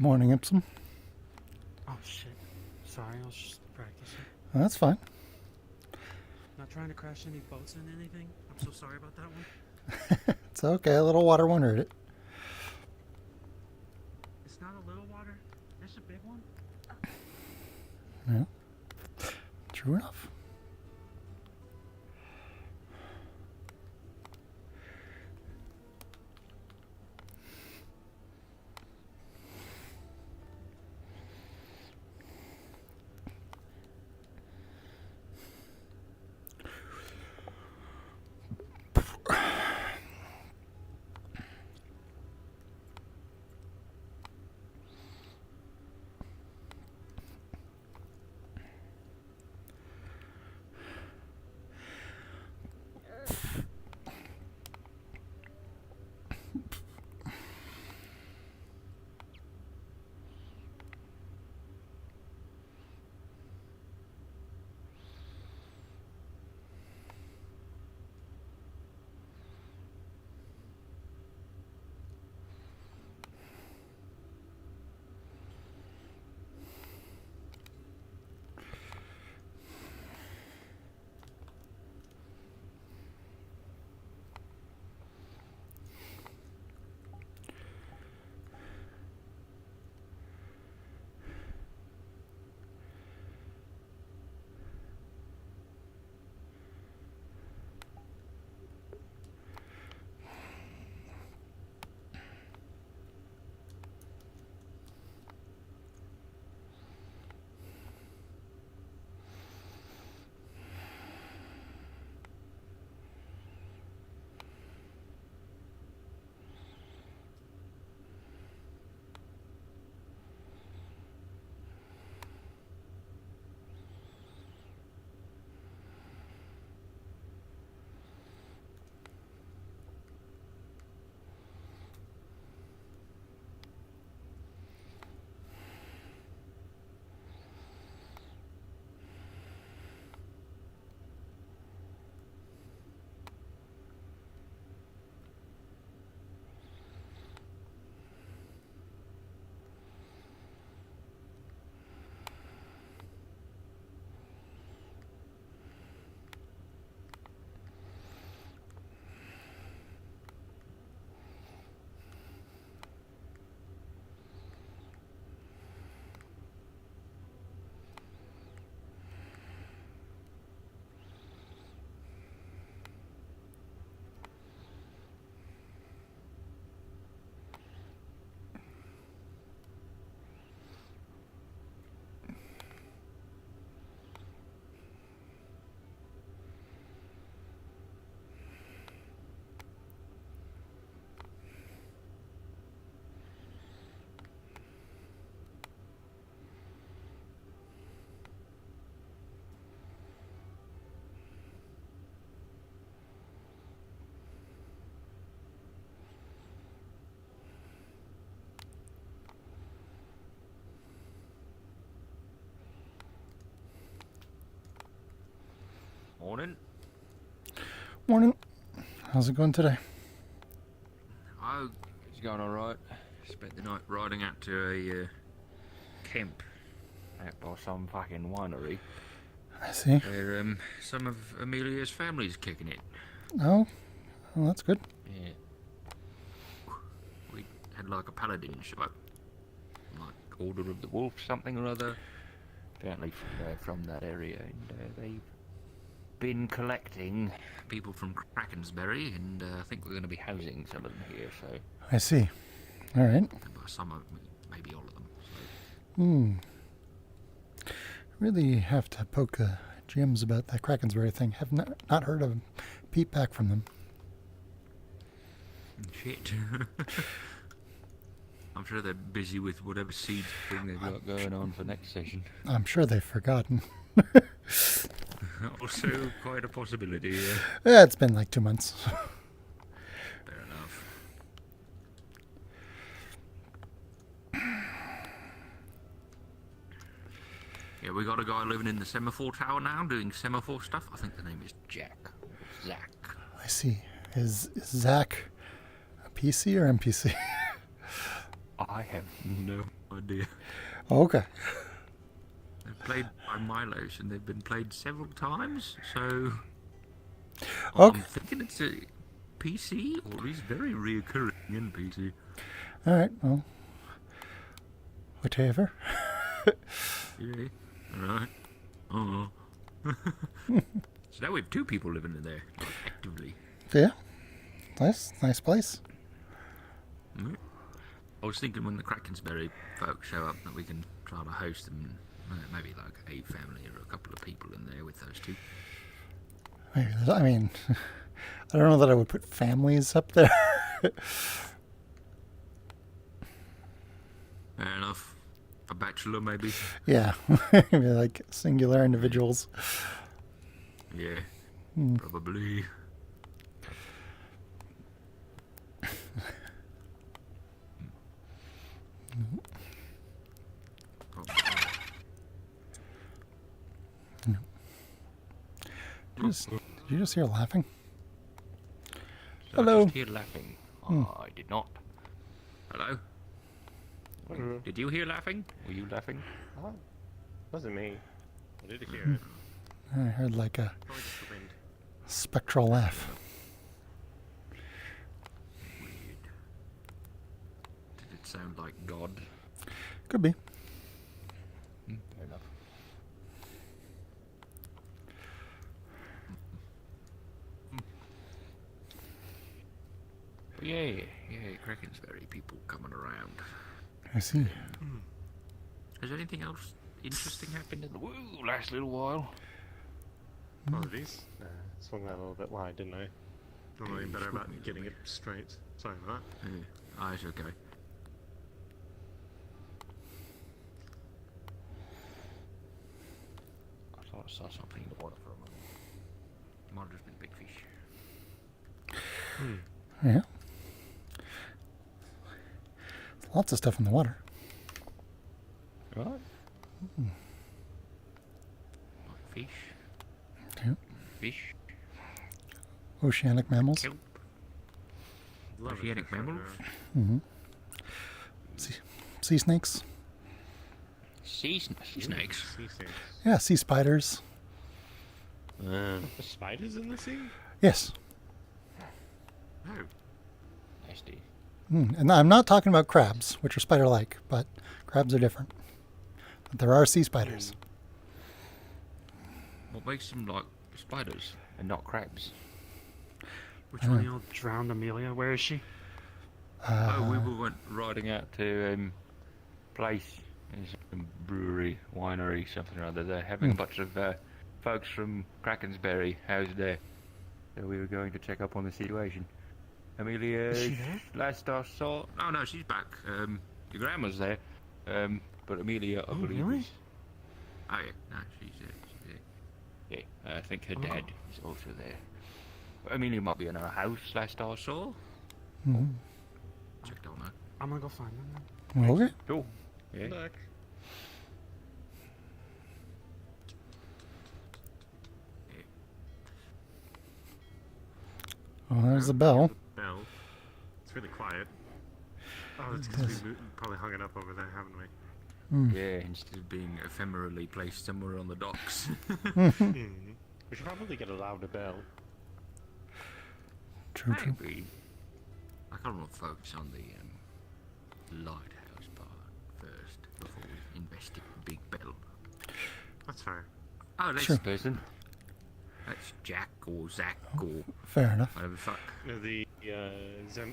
Morning, Ipsum. Oh shit. Sorry, I was just practicing. That's fine. Not trying to crash any boats in anything. I'm so sorry about that one. It's okay. A little water won't hurt it. It's not a little water. It's a big one. Yeah. True enough. Morning. Morning. How's it going today? Oh, it's going alright. Spent the night riding out to a camp out by some fucking winery I see. where some of Amelia's family's kicking it. Oh, well, that's good. Yeah. We had like a paladin show up. Like Order of the Wolf, something or other. Apparently from that area, and they've been collecting people from Krakensberry, and I think we're going to be housing some of them here, so... I see. All right. Some of maybe all of them, so... Really have to poke GMs about that Krakensberry thing. Have not heard of a peep back from them. Shit. I'm sure they're busy with whatever seeds thing they've got going on for next session. I'm sure they've forgotten. Also, quite a possibility, yeah. Yeah, it's been like 2 months. Fair enough. Yeah, we got a guy living in the semaphore tower now, doing semaphore stuff. I think the name is Jack. Zach. I see. Is Zach a PC or NPC? I have no idea. Okay. They're played by Milos, and they've been played several times, so... Okay. I'm thinking it's a PC, or at least very reoccurring in PC. All right. Well, whatever. Yeah, alright. Oh. So now we have 2 people living in there, like, actively. Yeah. Nice place. Mm. I was thinking when the Krakensberry folks show up that we can try to host them, maybe like a family or a couple of people in there with those 2. I mean, I don't know that I would put families up there. Fair enough. A bachelor, maybe? Yeah. Maybe like singular individuals. Yeah, Hmm. probably. Oh, Did you just hear laughing? Did Hello. I just hear laughing? I did not. Hello? Did you hear laughing? Were you laughing? Oh, wasn't me. I did hear it. I heard like a Probably just the wind. spectral laugh. Weird. Did it sound like God? Could be. Fair enough. But yeah, Krakensberry people coming around. I see. Has anything else interesting happened in the last little while? Apologies. Swung that a little bit wide, didn't I? I'm not even better about getting it straight. Sorry about that. Yeah, it's okay. I thought I saw something in the water for a moment. Might have just been big fish. Yeah. Lots of stuff in the water. Right. Like fish. Yeah. Fish. Oceanic mammals. Kelp. Love Oceanic fish right mammals. now. Mm-hmm. Sea snakes. Sea snakes. Sea snakes. Yeah, sea spiders. There's spiders in the sea? Yes. Oh. Nasty. And I'm not talking about crabs, which are spider-like, but crabs are different. But there are sea spiders. What makes them like spiders and not crabs? Which one of y'all drowned Amelia? Where is she? We went riding out to place, some brewery, winery, something or other. They're having a bunch of folks from Krakensberry housed there. So we were going to check up on the situation. Amelia, Is she there? last I saw... Oh no, she's back. Your grandma's there. But Amelia, I believe really? is... Oh yeah, no, she's there. Yeah, I think her dad is also there. But Amelia might be in her house last I saw. Mhm. Checked on her. I'm gonna go find them. Okay. Cool. Yeah. Look. Well, there's the bell. The bell. It's really quiet. Oh, it's because we probably hung it up over there, haven't we? Yeah, instead of being ephemerally placed somewhere on the docks. We should probably get a louder bell. True. Maybe. I kind of want to focus on the lighthouse part first before we investigate the big bell. That's fair. Oh, that's Sure. the person. That's Jack or Zach or Fair enough. whatever the fuck. No, the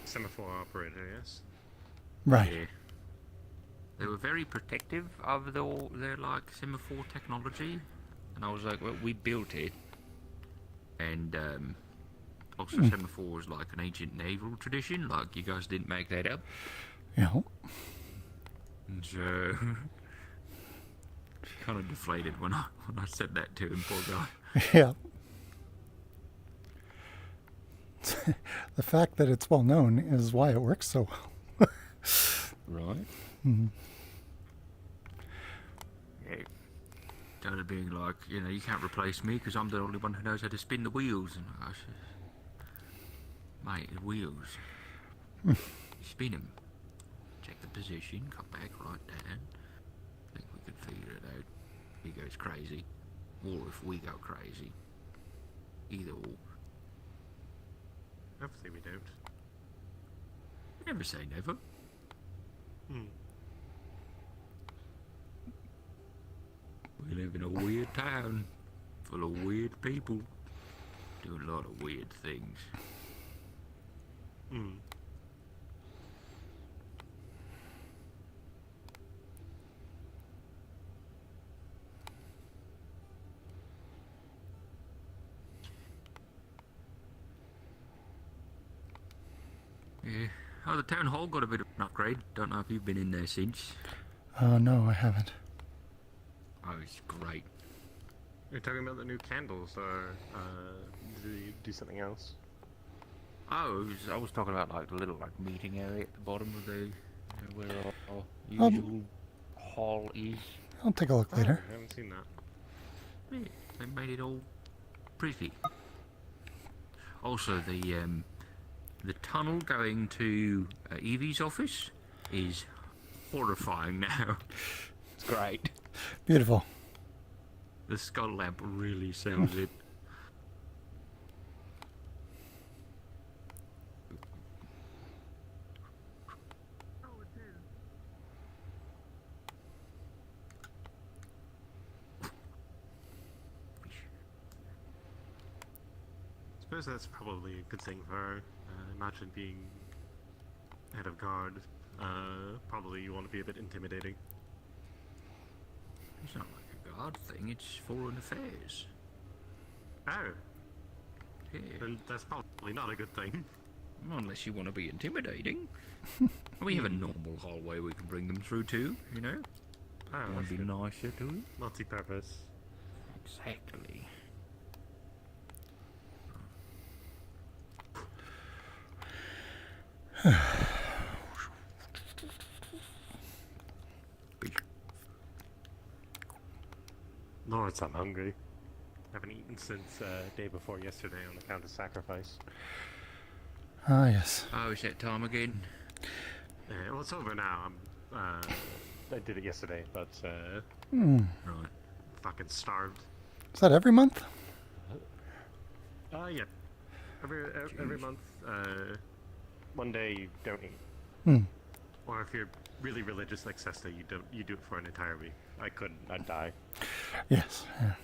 semaphore operator, yes? Right. Yeah. They were very protective of their like semaphore technology, and I was like, well, we built it, and also semaphore is like an ancient naval tradition. Like you guys didn't make that up. Yeah. And so kind of deflated when I said that to him, poor guy. Yeah. The fact that it's well known is why it works so well. Right. Mhm. Yeah. Started being like, you can't replace me because I'm the only one who knows how to spin the wheels. And I said, mate, the wheels. You spin them. check the position, come back right down. I think we can figure it out. He goes crazy, or if we go crazy. Either or. Hopefully we don't. Never say never. Hmm. We live in a weird town, full of weird people, do a lot of weird things. Hmm. Yeah. Oh, the town hall got a bit of an upgrade. Don't know if you've been in there since. No, I haven't. Oh, it's great. You're talking about the new candles, or did you do something else? Oh, I was talking about like the little like meeting area at the bottom of the where our usual hall is. I'll take a look later. I haven't seen that. Yeah, they made it all pretty. Also, the tunnel going to Evie's office is horrifying now. It's great. Beautiful. The skull lamp really sells it. I suppose that's probably a good thing for her. Imagine being head of guard. Probably you want to be a bit intimidating. It's not like a guard thing, it's foreign affairs. Oh, Yeah. then that's probably not a good thing. Unless you want to be intimidating. We have a normal hallway we can bring them through too, you know? Oh, Want that's to be good. nicer to it? Multi-purpose. Exactly. Lords, I'm hungry. Haven't eaten since day before yesterday on account of sacrifice. Ah, yes. Oh, is that time again? Well, it's over now. I did it yesterday, but Hmm. Right. fucking starved. Is that every month? Yeah. Every Jeez. month, one day you don't eat, Hmm. or if you're really religious like Sesta, you don't. You do it for an entire week. I couldn't. I'd die. Yes. Yeah.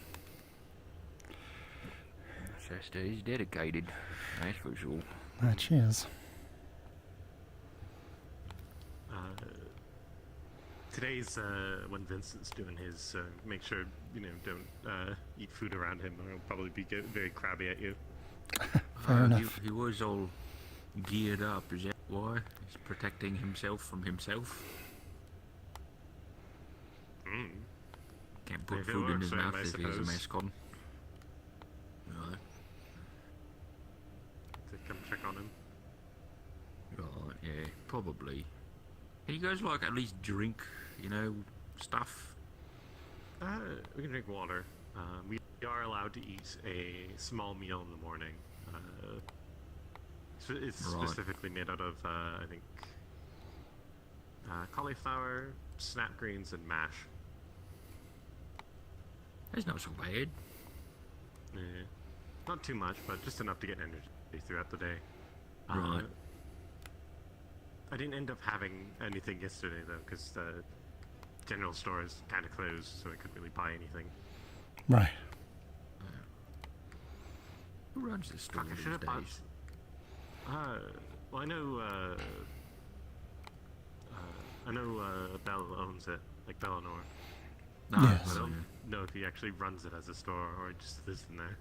Sister is dedicated, that's for sure. That she is. Today's when Vincent's doing his. Make sure don't eat food around him, or he'll probably be very crabby at you. Fair enough. He was all geared up, is that why? He's protecting himself from himself. Mm. Can't put If it food in works his for him, mouth I if he has a suppose. mask on. Right. To come check on him. Right, yeah, probably. Can you guys like at least drink, stuff? We can drink water. We are allowed to eat a small meal in the morning. It's Right. specifically made out of, I think, cauliflower, snap greens, and mash. That's not so bad. Yeah. Not too much, but just enough to get energy throughout the day. Right. I didn't end up having anything yesterday, though, because the general store is kind of closed, so I couldn't really buy anything. Right. Who runs the store Fuck, I these should have bought. days? Well, I know Bell owns it, like Bellinor. No, Yes. I well, don't know if he actually runs it as a store or he just lives in there.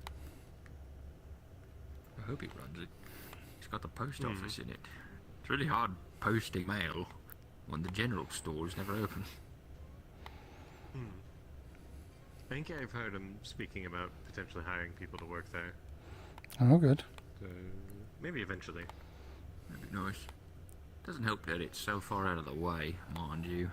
I hope he runs it. It's got the post Hmm. office in it. It's really hard posting mail when the general store is never open. I think I've heard him speaking about potentially hiring people to work there. Oh, good. So maybe eventually. That'd be nice. Doesn't help that it's so far out of the way, mind you.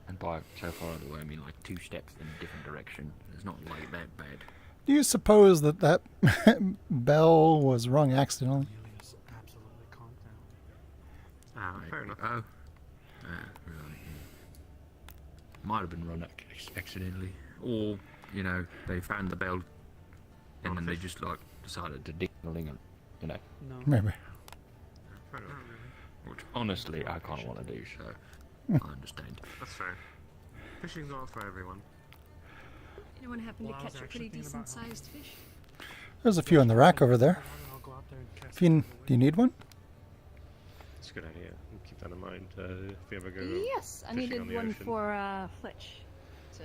And by so far out of the way, I mean like 2 steps in a different direction. It's not like that bad. Do you suppose that bell was rung accidentally? Amelia's absolutely content. Ah, fair enough. Oh. Right. Yeah. Might have been run accidentally, or you know, they found the bell, and then they just like decided to ding-a-ling it, you know. No. Maybe. Fair enough. Which honestly, I kind of want to do. So I understand. That's fair. Fishing's not for everyone. Anyone happen Well, I to was catch a actually pretty thinking about decent-sized fish? There's a few on the rack over there. I'll go out there and cast If you, it do you need one? It's a good idea. We'll keep that in mind if we ever go. Yes, I fishing needed on the one ocean. for Fletch, to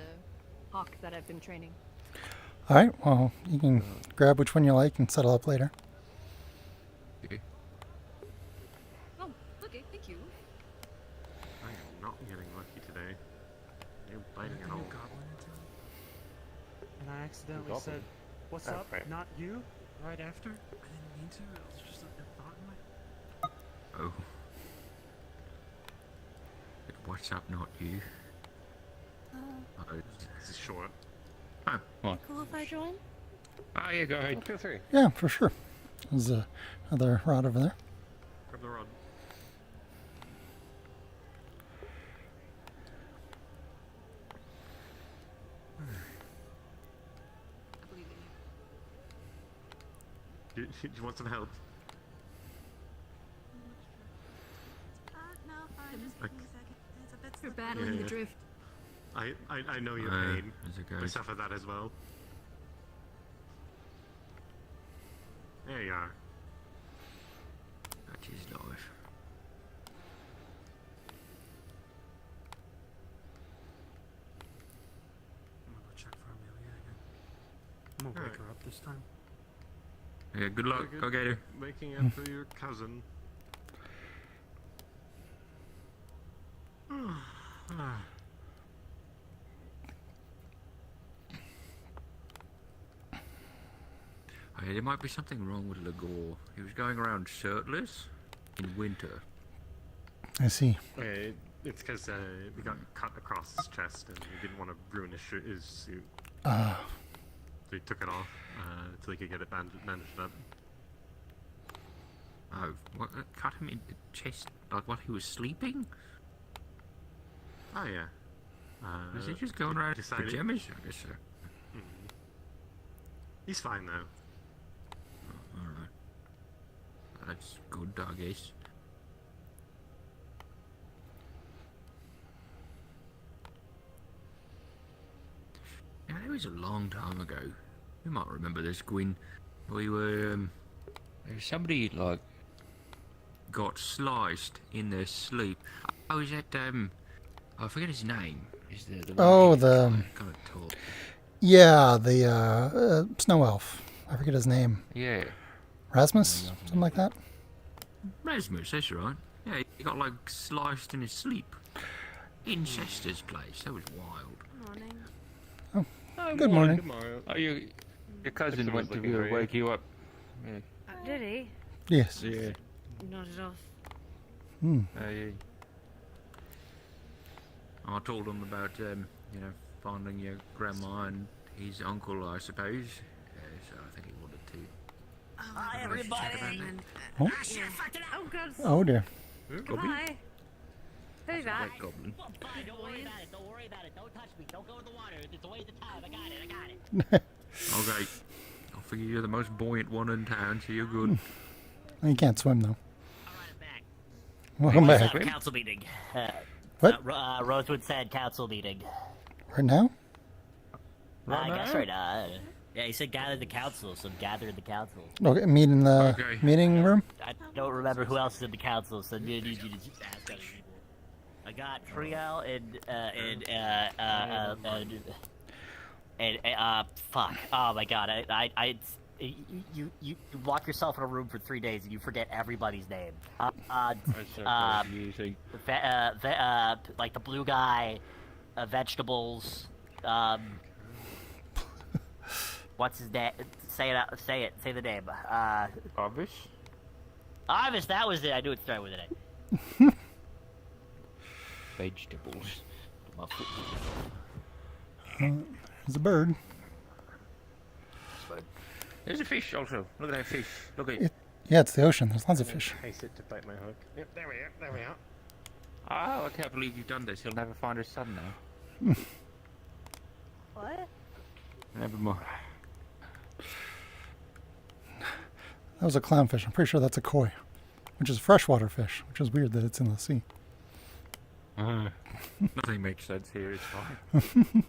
hawk that I've been training. All right. Well, you can grab which one you like and settle up later. Okay. Oh, okay, thank you. I am not getting lucky today. You're biting The at new all. goblin in town. And I accidentally Goblin? said, "What's Oh, up?" right. Not you. Right after. I didn't mean to. It was just a thought in my. Oh. What's up, not you? Oh, This is short. oh, what? Cool if I join? Oh, yeah, go ahead. Feel free. Yeah, for sure. There's another rod over there. Grab the rod. I believe in you. Do you want some help? No, fine. Just Like- give me a second. It's a bit You're slippery. battling Yeah. the drift. I know your pain. As it I goes. suffer that as well. There you are. That is life. I'm gonna go check for Amelia again. I'm gonna wake Alright. her up this time. Yeah, good luck. Very Go get her. Making it for your cousin. Okay, there might be something wrong with Lagore. He was going around shirtless in winter. I see. It's because we got cut across his chest and we didn't want to ruin his suit. Uh, So he took it off so he could get it bandaged up. Oh, what? Cut him in the chest like while he was sleeping? Oh yeah. Was he just going around in decided- pajamas? I guess so. He's fine now. Alright. That's good, I guess. Yeah, it was a long time ago. You might remember this, Gwyn. We were, somebody, like, got sliced in their sleep. Oh, is that, I forget his name. Is the Oh, one the- kind of tall. yeah, the snow elf. I forget his name. Yeah. Rasmus? Something like that? Rasmus, that's right. Yeah, he got, like, sliced in his sleep. In Chester's place. That was wild. Morning. Good morning. Good morning. Oh, your cousin Someone's went to looking for you. wake you up. Yeah. Did he? Yes. Yeah. Nodded off. Hmm. Yeah. I told him about, you know, finding your grandma and his uncle, I suppose. So I think he wanted to. Hi, everybody. Oh. Oh, God. Oh dear. Goodbye. Who's that? White goblin. Fine, don't worry about it. Don't worry about it. Don't touch me. Don't go in the water. It's a waste of time. I got it. I got it. Okay. I figure you're the most buoyant one in town, so you're good. You can't swim though. All right, I'm back. Welcome What's back. up? Council meeting. What? Rosewood said council meeting. Right now? I guess right now. Yeah, he said gather the council, so gather the council. Okay, meet in the Okay. meeting room? I don't remember who else is in the council, so I need you to just ask other people. I got Triel and fuck. Oh my god, you lock yourself in a room for 3 days and you forget everybody's name. You think? Like the blue guy, vegetables. What's his name? Say it out. Say it. Say the name. Obvious? Ivis. That was it. I knew it started with an A. Vegetables. My foot. There's a bird. There's a fish also. Look at that fish. Look at it. Yeah, it's the ocean. There's lots of fish. Ice it to bite my hook. Yep, there we are. There we are. Oh, I can't believe you've done this. He'll never find his son now. What? Never mind. That was a clownfish. I'm pretty sure that's a koi, which is a freshwater fish, which is weird that it's in the sea. Nothing makes sense here. It's fine. Don't get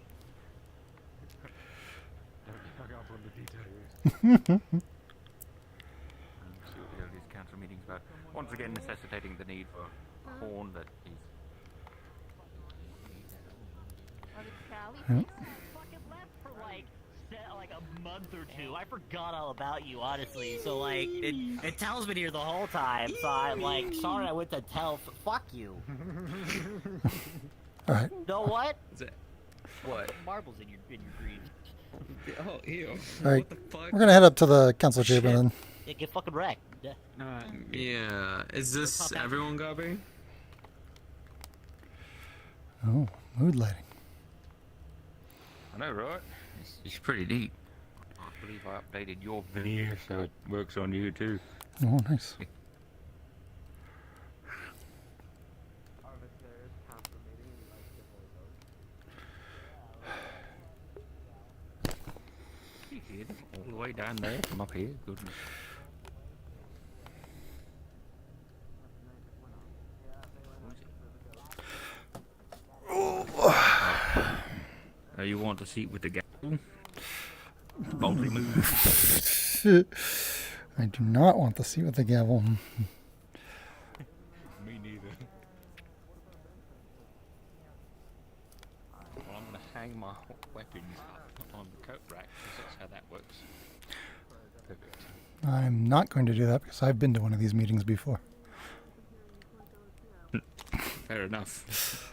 hung up on the details. See what the earliest council meeting's about. Once again, necessitating the need for corn that is. Yeah. Fucking left for like a month or two. I forgot all about you, honestly. So like, it tells me here the whole time. So I'm like, sorry I went to tell. Fuck you. All right. You know what? Is it? What? Marbles in your green. Oh, ew. All right. What the fuck? We're gonna head up to the council chamber then. Yeah, get fucking wrecked. Yeah. Is this everyone going? Oh, mood lighting. I know, right? It's pretty neat. I believe I updated your veneer so it works on you too. Oh, nice. You did all the way down there from up here. Goodness. Oh, you want a seat with the gavel? Boldly move. I do not want the seat with the gavel. Me neither. Well, I'm gonna hang my weapons up on the coat rack because that's how that works. Perfect. I'm not going to do that because I've been to one of these meetings before. Fair enough.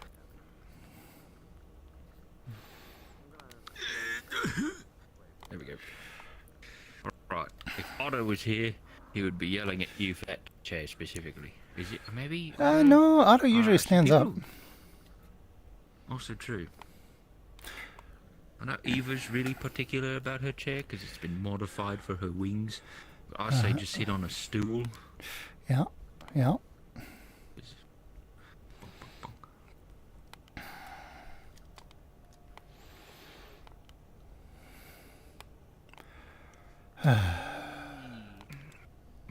There we go. Right. If Otto was here, he would be yelling at you for that chair specifically. Is it maybe? No, Otto usually actually stands up. people- Also true. I know Eva's really particular about her chair because it's been modified for her wings. But I say just sit on a stool. Yeah, yeah.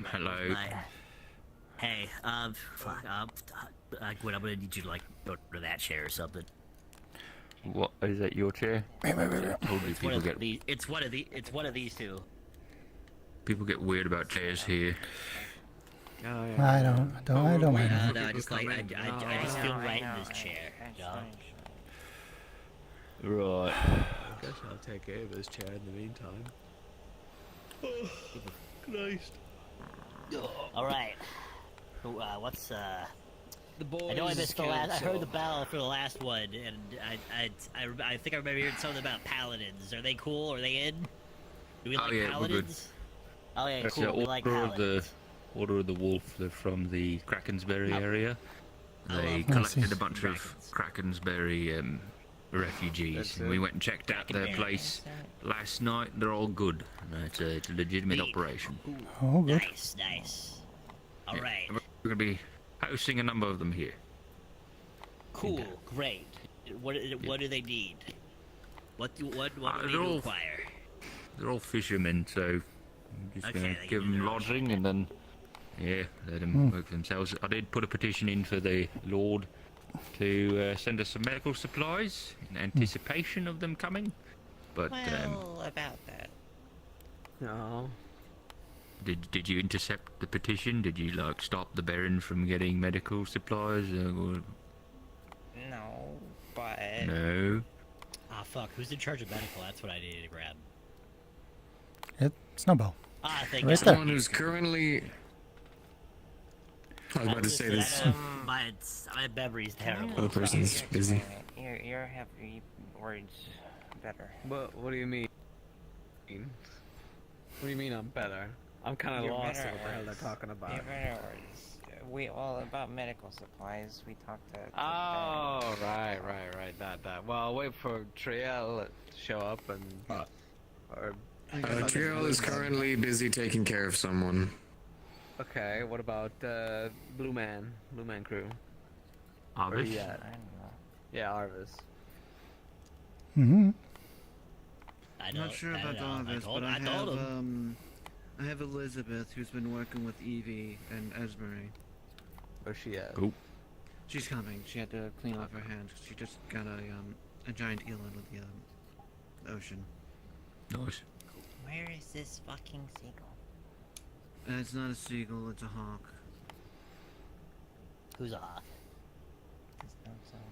Hello. Hey, fuck, Gwyn, I'm gonna need you to like go to that chair or something. What is that? Your chair? Wait. Totally. It's one of these. It's one of these two. People get weird about chairs here. Oh, I don't mind. No, I just like I just feel right in this chair. Right. I guess I'll take Ava's chair in the meantime. Christ. All right. What's The boys. I know I missed the last. I heard Council. the bell for the last one, and I think I remember hearing something about paladins. Are they cool? Are they in? Do we like yeah, we're good. paladins? Oh yeah, That's cool. the We like Order of the paladins. Order of the Wolf. They're from the Krakensberry area. They Oh, collected see. a bunch of Krakensberry refugees, That's and it. we went and checked out their place last night. They're all good. It's a legitimate Neat. operation. Oh, good. Nice. All Yeah, right. and we're going to be hosting a number of them here. Cool. Great. What do they need? What do they're they all- require? They're all fishermen, so I'm just Okay, going they to can give do them their own lodging shit. and then, let them work themselves. I did put a petition in for the Lord to send us some medical supplies in anticipation of them coming. But about that. No. did you intercept the petition? Did you like stop the Baron from getting medical supplies? Or... No, but No. Ah, fuck. Who's in charge of medical? That's what I needed to grab. Snowball. Ah, thank Right God. there. Someone who's currently. I was about to say this. My memory's terrible. Other person's busy. Your heavy words better. What do you mean? What do you mean I'm better? I'm kind of Your lost better at what the hell they're words. talking about. Your better words. Well, about medical supplies, we talked to Oh, right. That. Well, I'll wait for Triel to show up and. Or. Triel is currently busy taking care of someone. Okay, what about Blue Man crew? Where Arvish? he at? I don't know. Yeah, Arvis. Mm-hmm. I'm not sure about Arvis, but I have Elizabeth, who's been working with Evie and Esmery. Where's she at? Cool. She's coming. She had to clean off her hands. She just got a giant eel out of the ocean. Nice. Where is this fucking seagull? And it's not a seagull, it's a hawk. Who's a hawk? This don't sound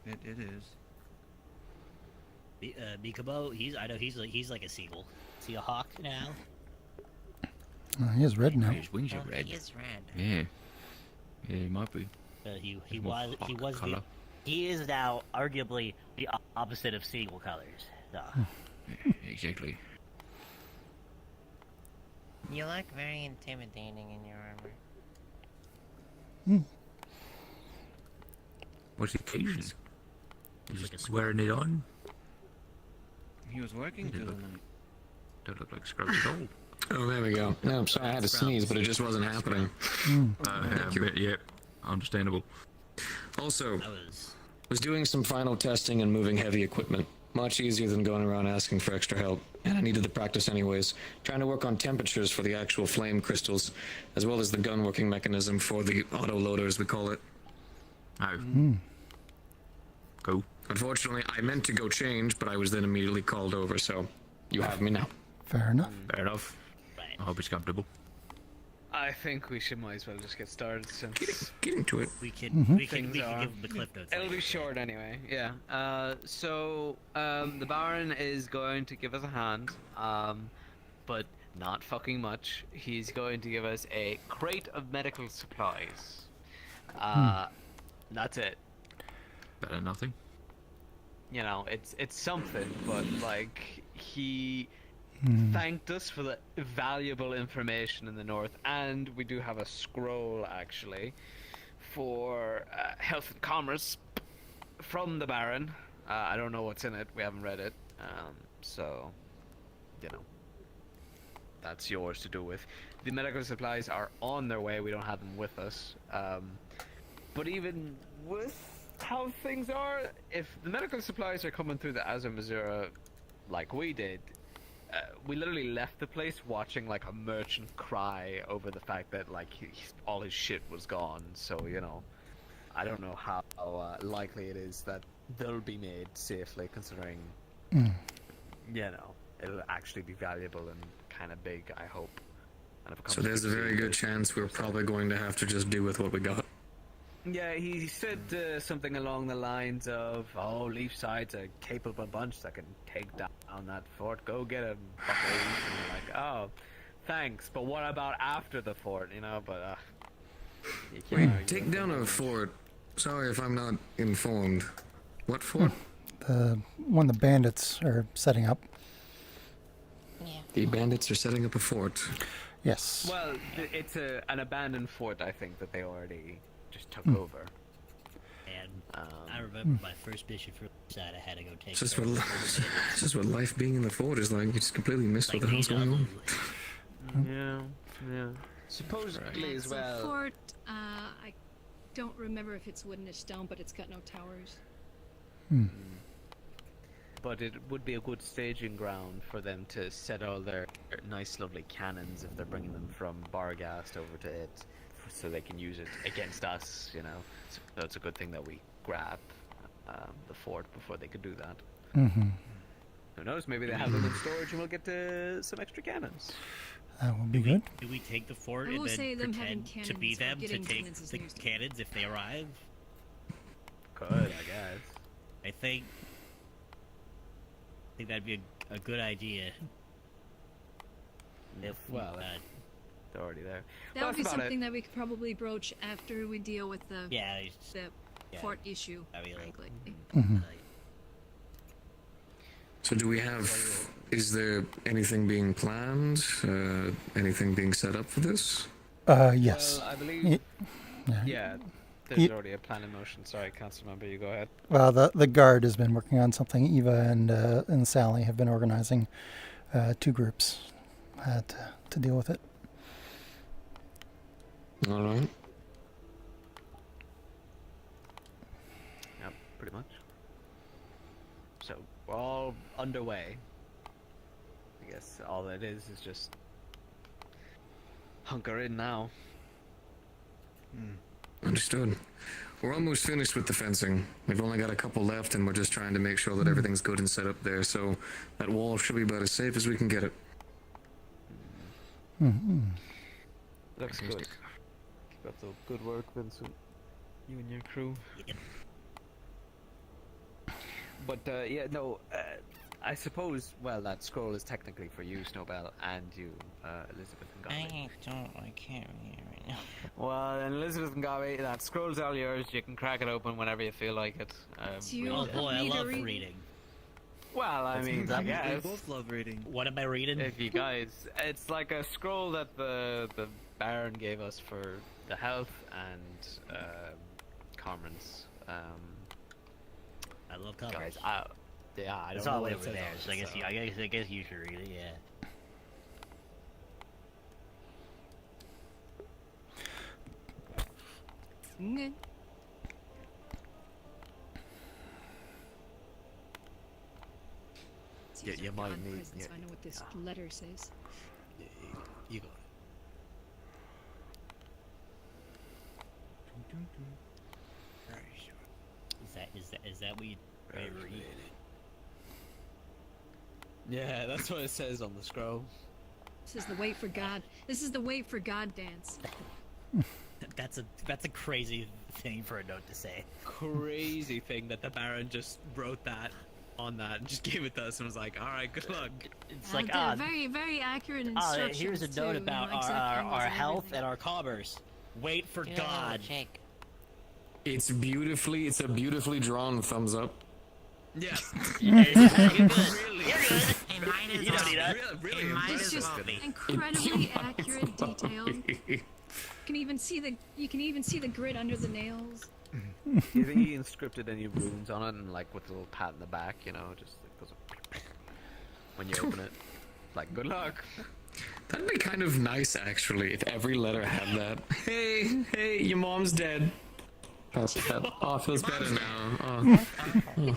like It is. Mikabo, I know he's like a seagull. Is he a hawk now? He is red now. His wings a are hawk. red. He is red. Yeah. Yeah, he might be. He more was hawk colour. he is now arguably the opposite of seagull colors. So. Yeah, exactly. You look very intimidating in your armor. What's the occasion? He's like a just squirrel. wearing it on. He was working Did it through the look- night. Don't look like Scrubs at all. Oh, there we go. No, I'm sorry, I had to sneeze, but it just wasn't happening. Yeah, understandable. Also, I was doing some final testing and moving heavy equipment. Much easier than going around asking for extra help, and I needed the practice anyways. Trying to work on temperatures for the actual flame crystals, as well as the gun working mechanism for the auto-loader, as we call it. Oh. Cool. Unfortunately, I meant to go change, but I was then immediately called over, so you have me now. Fair enough. Fair enough. right. I hope it's comfortable. I think we might as well just get started since Get into it. We can Mhm. we can Things are- give him the cliff notes. it'll later. be short anyway. Yeah. The Baron is going to give us a hand, but not fucking much. He's going to give us a crate of medical supplies. That's it. Better than nothing. You know, it's something, but like he thanked us for the valuable information in the north, and we do have a scroll actually for health and commerce from the Baron. I don't know what's in it. We haven't read it, so you know that's yours to do with. The medical supplies are on their way. We don't have them with us, but even with how things are, if the medical supplies are coming through the Azure Missouri like we did, we literally left the place watching like a merchant cry over the fact that like all his shit was gone. So you know, I don't know how likely it is that they'll be made safely, considering you know it'll actually be valuable and kind of big. I hope. And if it comes So there's a to very good chance we're probably going to have to just do with what we got. Yeah, he said something along the lines of, "Oh, Leafside's a capable bunch that can take down that fort. Go get him, fuckers." And we're like, "Oh, thanks, but what about after the fort?" You know, but you can't Wait, argue take with down that a much. fort. Sorry if I'm not informed. What fort? The one the bandits are setting up. Yeah. The bandits are setting up a fort. Yes. Well, it's an abandoned fort, I think, that they already just took over. And Um, I remember my first mission for side. I had to go take. It's just care what, of the it's just what life being in the fort is like. You just completely missed like what the hell's going on. yeah. Supposedly as It's a well. fort. I don't remember if it's wooden or stone, but it's got no towers. But it would be a good staging ground for them to set all their nice, lovely cannons if they're bringing them from Barghast over to it, so they can use it against us, you know. So it's a good thing that we grab the fort before they could do that. Mm-hmm. Who knows? Maybe they have them in storage and we'll get some extra cannons. That would be good. Do we take the fort I and will then say them having pretend to be cannons or them to getting take cannons is the news to me. cannons if they arrive? Could, I guess. I think that'd be a good idea. If Well, they're already there. That Well, would be that's about something that we could probably broach after we deal with the yeah, fort issue. I mean, like, frankly. So do we have... Is there anything being planned? Anything being set up for this? Yes. Well, I believe... Ye- Yeah, there's Ye- already a plan in motion. Sorry, I can't remember. You go ahead. Well, the guard has been working on something. Eva and Sally have been organizing 2 groups to deal with it. All right. Yep, pretty much. So we're all underway. I guess all that is just hunker in now. Understood. We're almost finished with the fencing. We've only got a couple left, and we're just trying to make sure that everything's good and set up there, so that wall should be about as safe as we can get it. Looks good. Keep up the good work, Vincent. You and your crew. But yeah, no. I suppose. Well, that scroll is technically for you, Snowbell, and you, Elizabeth and Garvey. I can't read it right now. Well, then Elizabeth and Garvey, that scroll's all yours. You can crack it open whenever you feel like it. Oh boy, I love reading. Well, I mean, I We guess. both love reading. What am I reading? If you guys, it's like a scroll that the Baron gave us for the health and Carmen's. I love covers. Guys, yeah, I don't It's know all what way it over says there, on it, so I guess you should read it. Yeah. Okay. Yeah, you might need. Presents, Yeah, so I know what this letter says. you got it. Is that what you read? Yeah, that's what it says on the scroll. This is the wait for God. This is the wait for God dance. That's a crazy thing for a note to say. Crazy thing that the Baron just wrote that on that and just gave it to us and was like, all right, good luck. It's Like like very, very accurate instructions. here's a too, note you about know, exact our angles and health everything. and our commerce. Wait for God. It's a beautifully drawn thumbs up. Yeah. You're good. Hey, mine is You don't need that. Really Hey, mine It's is just off. incredibly accurate detail. You can even see the grit under the nails. Do you think he inscripted any runes on it and like with a little pat in the back, you know, just it goes when you open it? Like, good luck. That'd be kind of nice, actually, if every letter had that. Hey, your mom's dead. Pass it that. Oh, it feels better now. Oh.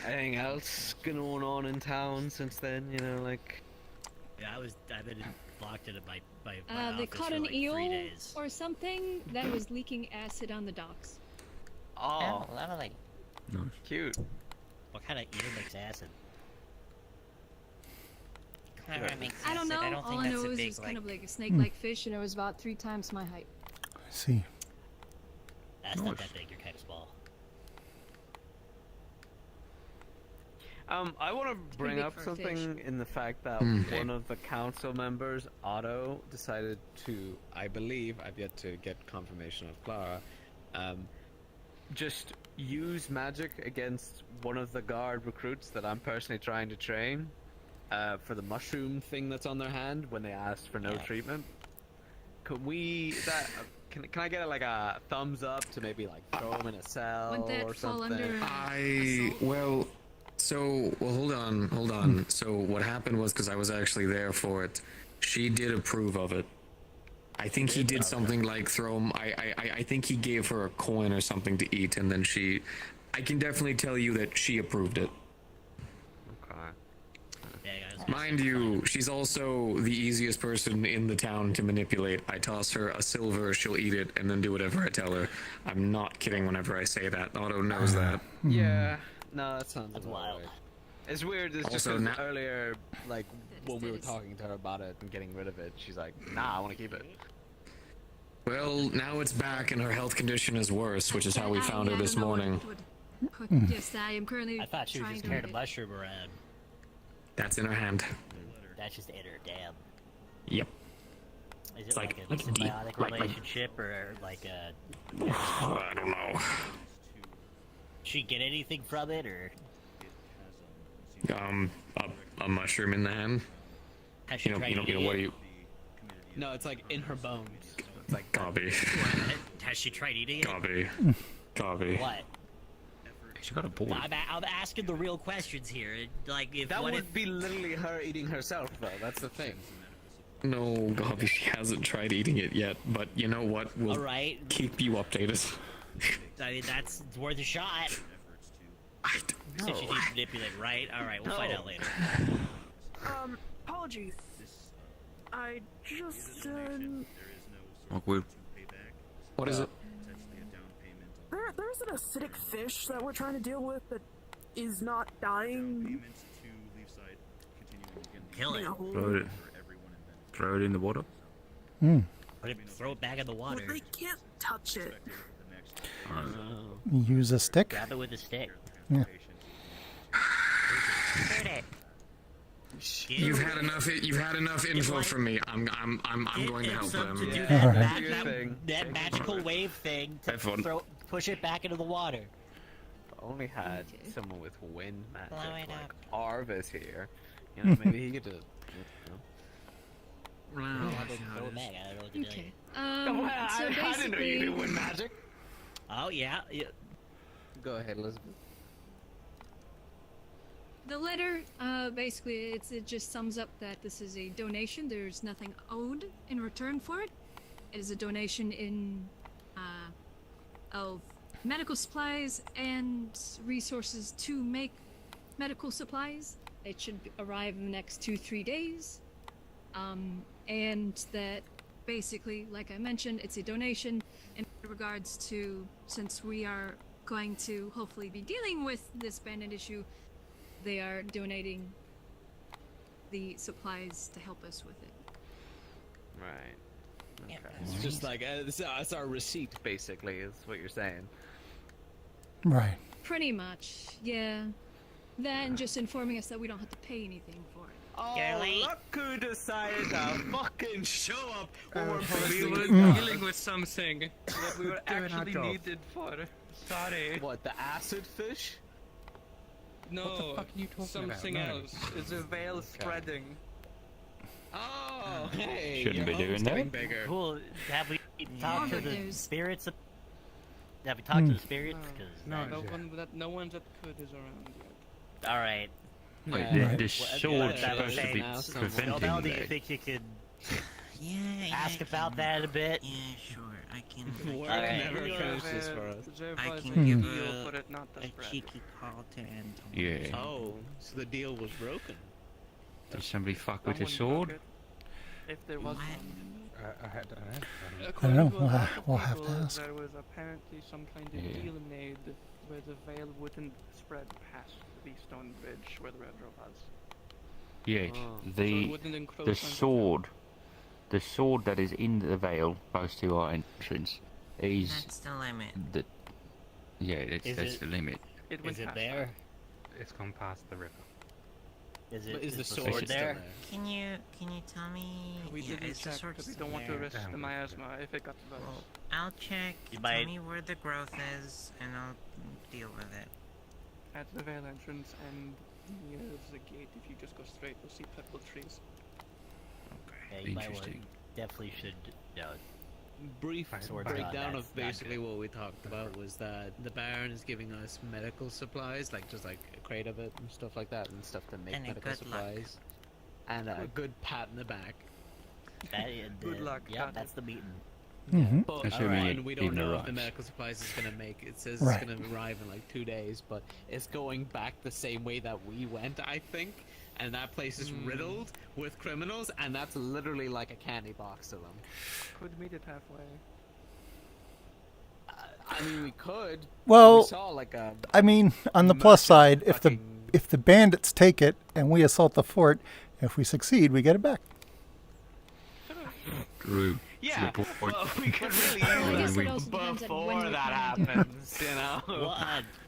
Anything else going on in town since then? You know, like. Yeah, I've been locked in my They office caught for an like eel 3 days. or something that was leaking acid on the docks. Oh, Lovely. cute. What kind of eel makes acid? Clever makes I don't sense. know. I don't All think I that's know a is it big, was kind like, of like a snake-like fish, and it was about 3 times my height. I see. That's not that big. You're kind of small. I want to bring big up for a something in the fact that one of the council members, Otto, decided to, I believe, I've yet to get confirmation of Clara, just use magic against one of the guard recruits that I'm personally trying to train for the mushroom thing that's on their hand when they asked for no treatment. Could we, can I get like a thumbs up to maybe like throw him in a cell Wouldn't that or fall something? under Hold on. So what happened was, because I was actually there for it, she did approve of it. I think he did something like throw him. I think he gave her a coin or something to eat, and then I can definitely tell you that she approved it. Okay. Yeah, guys. Mind you, she's also the easiest person in the town to manipulate. I toss her a silver, she'll eat it, and then do whatever I tell her. I'm not kidding whenever I say that. Otto knows that. Yeah. No, that sounds That's about wild. right. It's weird. It's just Also, 'cause earlier, like when we were is. talking to her about it and getting rid of it, she's like, "Nah, I want to keep it." Well, now it's back and her health condition is worse, which is how we found her this morning. Yes, I am currently I thought she was trying just to carrying read a it. mushroom around. That's in her hand. That's just in her. Damn. Yep. Is it It's like, like- a like deep- symbiotic like- relationship or like a? I don't know. She get anything from it or? A mushroom in the hand. Has she tried You know, eating what it? do you? No, it's like in her bones. It's like Copy. Has she tried eating it? Copy. Copy. What? She got a board. I'm asking the real questions here. Like, if that what would if be literally her eating herself, though. That's the thing. No, Gobby, she hasn't tried eating it yet, but you know what? We'll Alright. keep you updated. I mean, it's worth a shot. I Since don't you know. need to manipulate, right? Alright, we'll find out later. Apologies. I just, What is it? There's an acidic fish that we're trying to deal with that is not dying. Kill it. Throw it in the water. Throw it back in the water. Well, they can't touch it. Use a stick. Grab it with a stick. Yeah. Hurt it. You've had enough. You've had enough info from me. I'm going to help them. To do Alright. that magical wave thing to Have fun. push it back into the water. If I only had someone with wind magic Blow it like up. Arvis here. You know, maybe he could do. Throw it back. I don't know what to do. Okay. Oh, So I didn't know you basically, did wind magic. Oh yeah. Go ahead, Elizabeth. the letter, basically, it just sums up that this is a donation. There's nothing owed in return for it. It is a donation of medical supplies and resources to make medical supplies. It should arrive in the next 2-3 days. And that basically, like I mentioned, it's a donation in regards to, since we are going to hopefully be dealing with this bandit issue, they are donating the supplies to help us with it. Right. Yeah. Okay. It's just like it's our receipt, basically, is what you're saying. Right. Pretty much, yeah. Then just informing us that we don't have to pay anything for it. Oh, look who decided to fucking show up when we're We were busy. dealing with something that we were actually needed for. Sorry. What, the acid fish? No, something else. It's a veil spreading. Oh, hey. Shouldn't your be doing home's that. getting bigger. Cool. Have we talked to the there's- spirits? Have we talked to the spirits? No one that could is around yet. All right. Wait, Yeah. the sword's supposed to be Well, preventing do you that. think you could Yeah, ask I about can- that a bit? Yeah, sure. I can. Work Alright. never We finishes have for a us. revised can give deal for it not to a spread. cheeky call to Anton. Yeah. Oh, so the deal was broken. Did somebody fuck with a Someone broke sword? it. If there was What? one. I don't know. According to a lot of We'll have to people, ask. There was apparently some kind of Yeah. deal made where the veil wouldn't spread past the stone bridge where the railroad was. Yeah, Oh. So it the wouldn't encroach the on sword, the sword that is in the veil close to our entrance is That's the limit. the that's Is that's it- the limit. It went Is it past there? It's gone past the river. Is it? But is the sword sword still there? there? Can you tell me? We yeah, didn't is the check sword because we still don't want to there? risk the miasma if it got to us. Well, I'll check. You Tell might- me where the growth is, and I'll deal with it. At the veil entrance and near the gate, if you just go straight, you'll see purple trees. Yeah, you might want, Interesting. definitely should. Brief Sword's breakdown not- of that's not basically good. what we talked about was that the Baron is giving us medical supplies, like just like a crate of it and stuff like that, and stuff to make And a medical good luck. supplies, and a good pat in the back. That is, Good luck, Yeah, got that's it. the meeting. Mm-hmm. But Assuming and it we don't even know if the arrives. medical supplies is gonna make. It says Right. it's gonna arrive in like 2 days, but it's going back the same way that we went, I think. And that place is riddled with criminals, and that's literally like a candy box to them. Could meet it halfway. I mean, we could. Well, we saw like a. I mean, on the plus side, if the fucking- if the bandits take it and we assault the fort, if we succeed, we get it back. True. Yeah, Good point. well, we could really I use guess it it also depends on when before you that plan to do it. happens, you know? Well,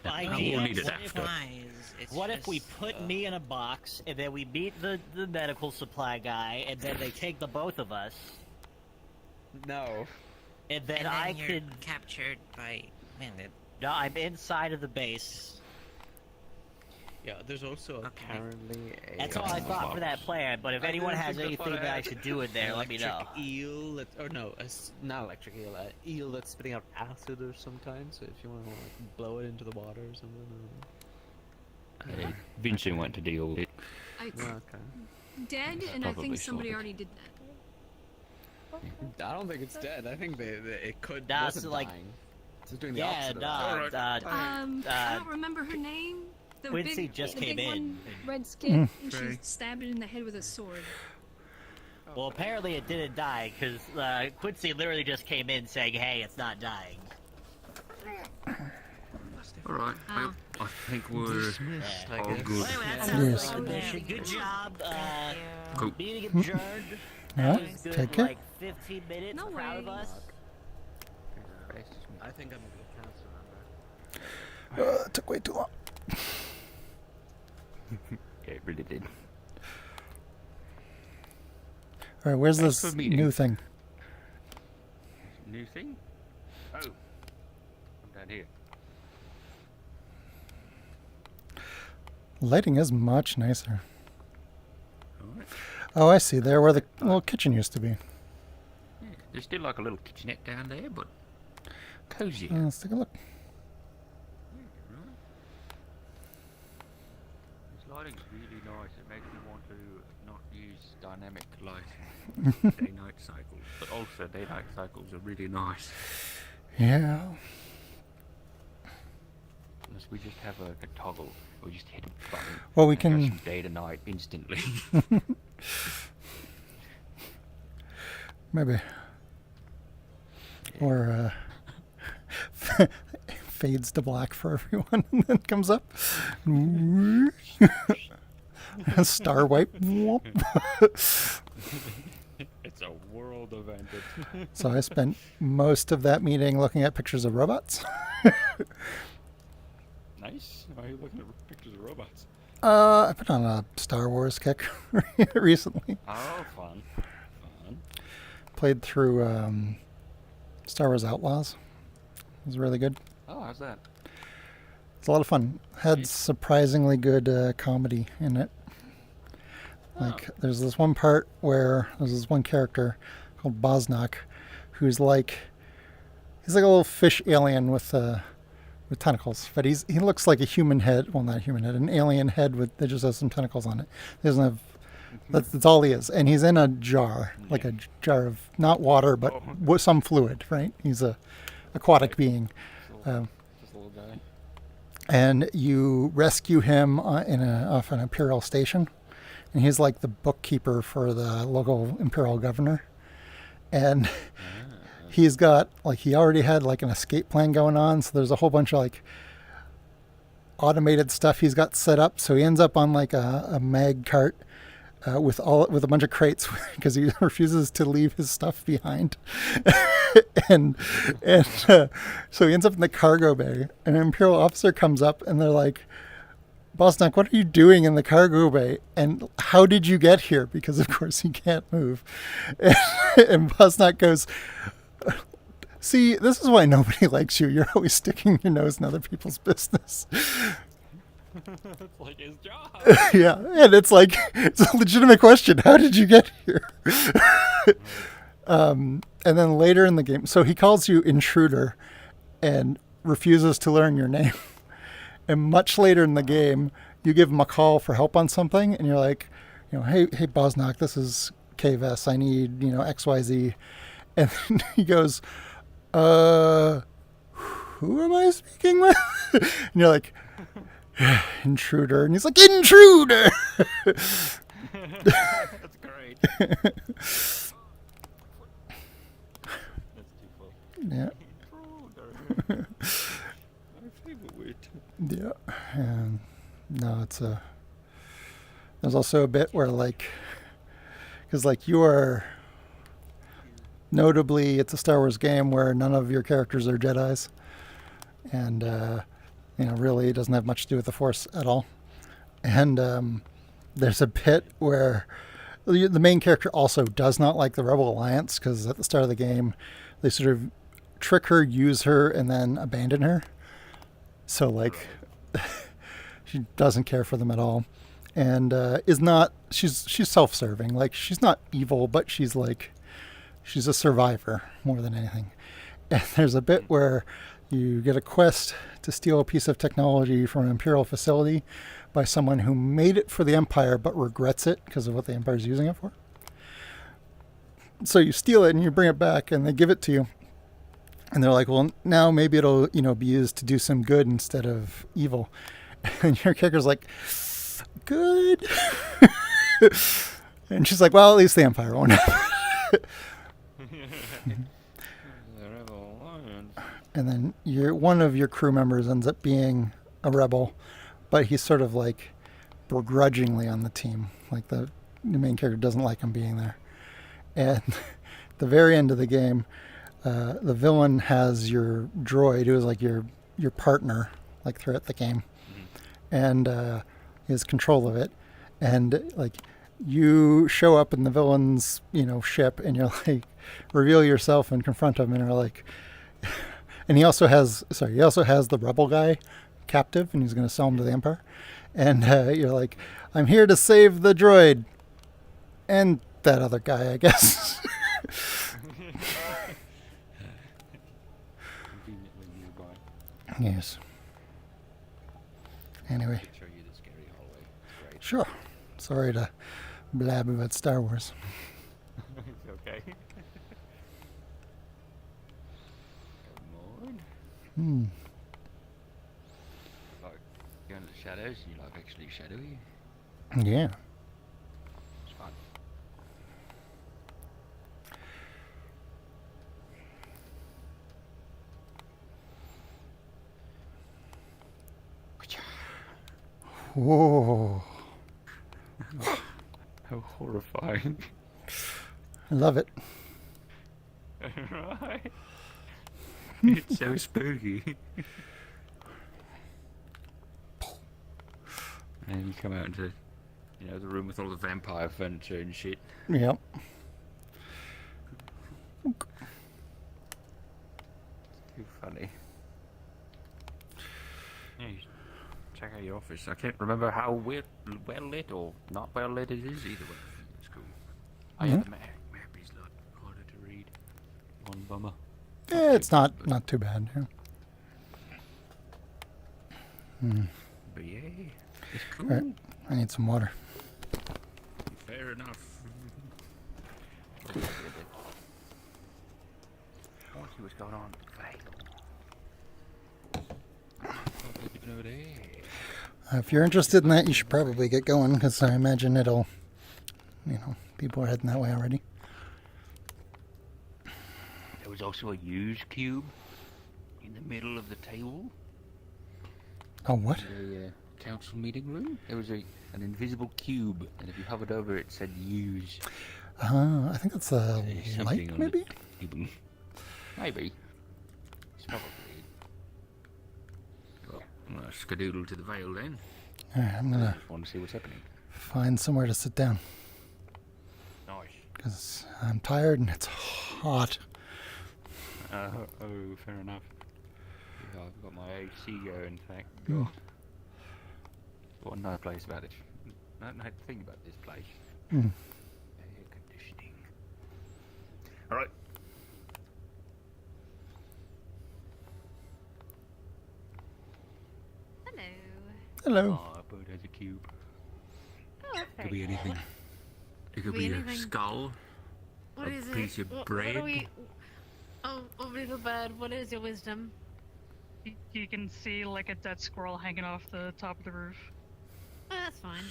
We'll idea. need it What after. What if we put me in a box and then we meet the medical supply guy and then they take the both of us No. and then, And then I you're could. captured by bandit. No, I'm inside of the base. Yeah, there's also apparently a... That's all I thought for that plan, but if anyone has anything that I should do in there, let me know. Eel that, or no, not electric eel, eel that's spitting out acid of some kind, so if you want to like blow it into the water or something. Vincent went to deal with it. Dead, and I Probably think somebody sorted. already did that. I don't think it's dead. I think it could. That's wasn't like, dying. It's doing the yeah, opposite of that. I don't remember her name. The Quincy big, just the came big in. One, red skin, and she Right. stabbed it in the head with a sword. Well, apparently it didn't die, because Quincy literally just came in saying, hey, it's not dying. Alright, well, I think we're all good. Anyway, that Yes. sounds like a mission. Good job. Cool. Meeting adjourned. Alright, That was good, take care. like 15 minutes. No Proud of us. I think I'm a good counselor. It took way too long. Yeah, it really did. All right, where's Thanks this for meeting. new thing? New thing? Oh. I'm down here. Lighting is much nicer. Alright. Oh, I see. There where the little kitchen used to be. Yeah, there's still like a little kitchenette down there, but cozy. Let's take a look. This lighting's really nice. It makes me want to not use dynamic lighting day-night cycles, but also day-night cycles are really nice. Yeah. Unless we just have a toggle, or just hit a button. Well, we and it goes can- from day to night instantly. Maybe. Or fades to black for everyone and then comes up. Star wipe. It's a world event. So I spent most of that meeting looking at pictures of robots. Nice. Why are you looking at pictures of robots? I put on a Star Wars kick recently. Oh, fun. Fun. Played through Star Wars Outlaws. It was really good. Oh, how's that? It's a lot of fun. Had surprisingly good comedy in it. Like, there's this one part where there's this one character called Bosnak, who's like, he's like a little fish alien with tentacles, but he looks like a human head. Well, not a human head, an alien head that just has some tentacles on it. He doesn't have. That's all he is, and he's in a jar, like a jar of not water, but with some fluid. Right? He's a aquatic being. Just a little guy. And you rescue him off an imperial station, and he's like the bookkeeper for the local imperial governor, and he's got he already had like an escape plan going on, so there's a whole bunch of like automated stuff he's got set up. So he ends up on like a mag cart with a bunch of crates because he refuses to leave his stuff behind. and so he ends up in the cargo bay, and an imperial officer comes up and they're like, Bosnak, what are you doing in the cargo bay? And how did you get here? Because of course he can't move. And Bosnak goes, see, this is why nobody likes you. You're always sticking your nose in other people's business. It's like his job. Yeah, and it's like, it's a legitimate question. How did you get here? And then later in the game, so he calls you intruder and refuses to learn your name. And much later in the game, you give him a call for help on something, and you're like, hey Bosnak, this is KVS. I need, XYZ. And then he goes, who am I speaking with? And you're like, intruder. And he's like, intruder! That's great. That's too funny. Yeah. Intruder. My favorite word. Yeah. And no, there's also a bit where because you are, notably, it's a Star Wars game where none of your characters are Jedis. And, really it doesn't have much to do with the Force at all. And there's a bit where the main character also does not like the Rebel Alliance, because at the start of the game, they sort of trick her, use her, and then abandon her. So, She doesn't care for them at all, and is not. She's self-serving. Like, she's not evil, but she's a survivor more than anything. And there's a bit where you get a quest to steal a piece of technology from an Imperial facility by someone who made it for the Empire but regrets it because of what the Empire's using it for. So you steal it and you bring it back and they give it to you. And they're like, well, now maybe it'll, be used to do some good instead of evil. And your character's like, good? And she's like, well, at least the Empire won't have it. And then one of your crew members ends up being a rebel, but he's sort of like begrudgingly on the team. Like the main character doesn't like him being there. And at the very end of the game, the villain has your droid, who is like your partner, like throughout the game, and he has control of it. And like you show up in the villain's ship, and you're like, reveal yourself and confront him, and you're like. And he also has the rebel guy captive, and he's going to sell him to the Empire. And you're like, I'm here to save the droid. And that other guy, I guess. Yes. Anyway. Sure. Sorry to blab about Star Wars. It's okay. Like, you're under the shadows and you're like actually shadowy. Yeah. It's fun. Whoa. How horrifying. I love it. Right. It's so spooky. And you come out into, the room with all the vampire furniture and shit. Yep. Too funny. Yeah, you check out your office. I can't remember how well lit or not well lit it is either way. It's cool. I have the map is a lot harder to read. One bummer. Yeah, it's not too bad. Yeah. But yeah, it's cool. All right, I need some water. Fair enough. I want to see what's going on with the veil. If you're interested in that, you should probably get going, because I imagine it'll, people are heading that way already. There was also a use cube in the middle of the table. Oh, what? The council meeting room. There was an invisible cube, and if you hovered over it, said use. I think that's a light, maybe? Maybe. It's probably. Well, I'm going to skedoodle to the veil then. All right, I'm going to want to see what's happening. Find somewhere to sit down. Nice. Because I'm tired and it's hot. Fair enough. Yeah, I've got my AC going, thank Mm. God. What a nice place about it. Nice thing about this place. Mm. Air conditioning. Alright. Hello. Hello. Oh, a bird has a cube. Oh, that's Could very be anything. It could Be be anything. a skull. What a is piece it? of What bread. are we... Oh, little bird, what is your wisdom? You can see like a dead squirrel hanging off the top of the roof. Oh, that's fine.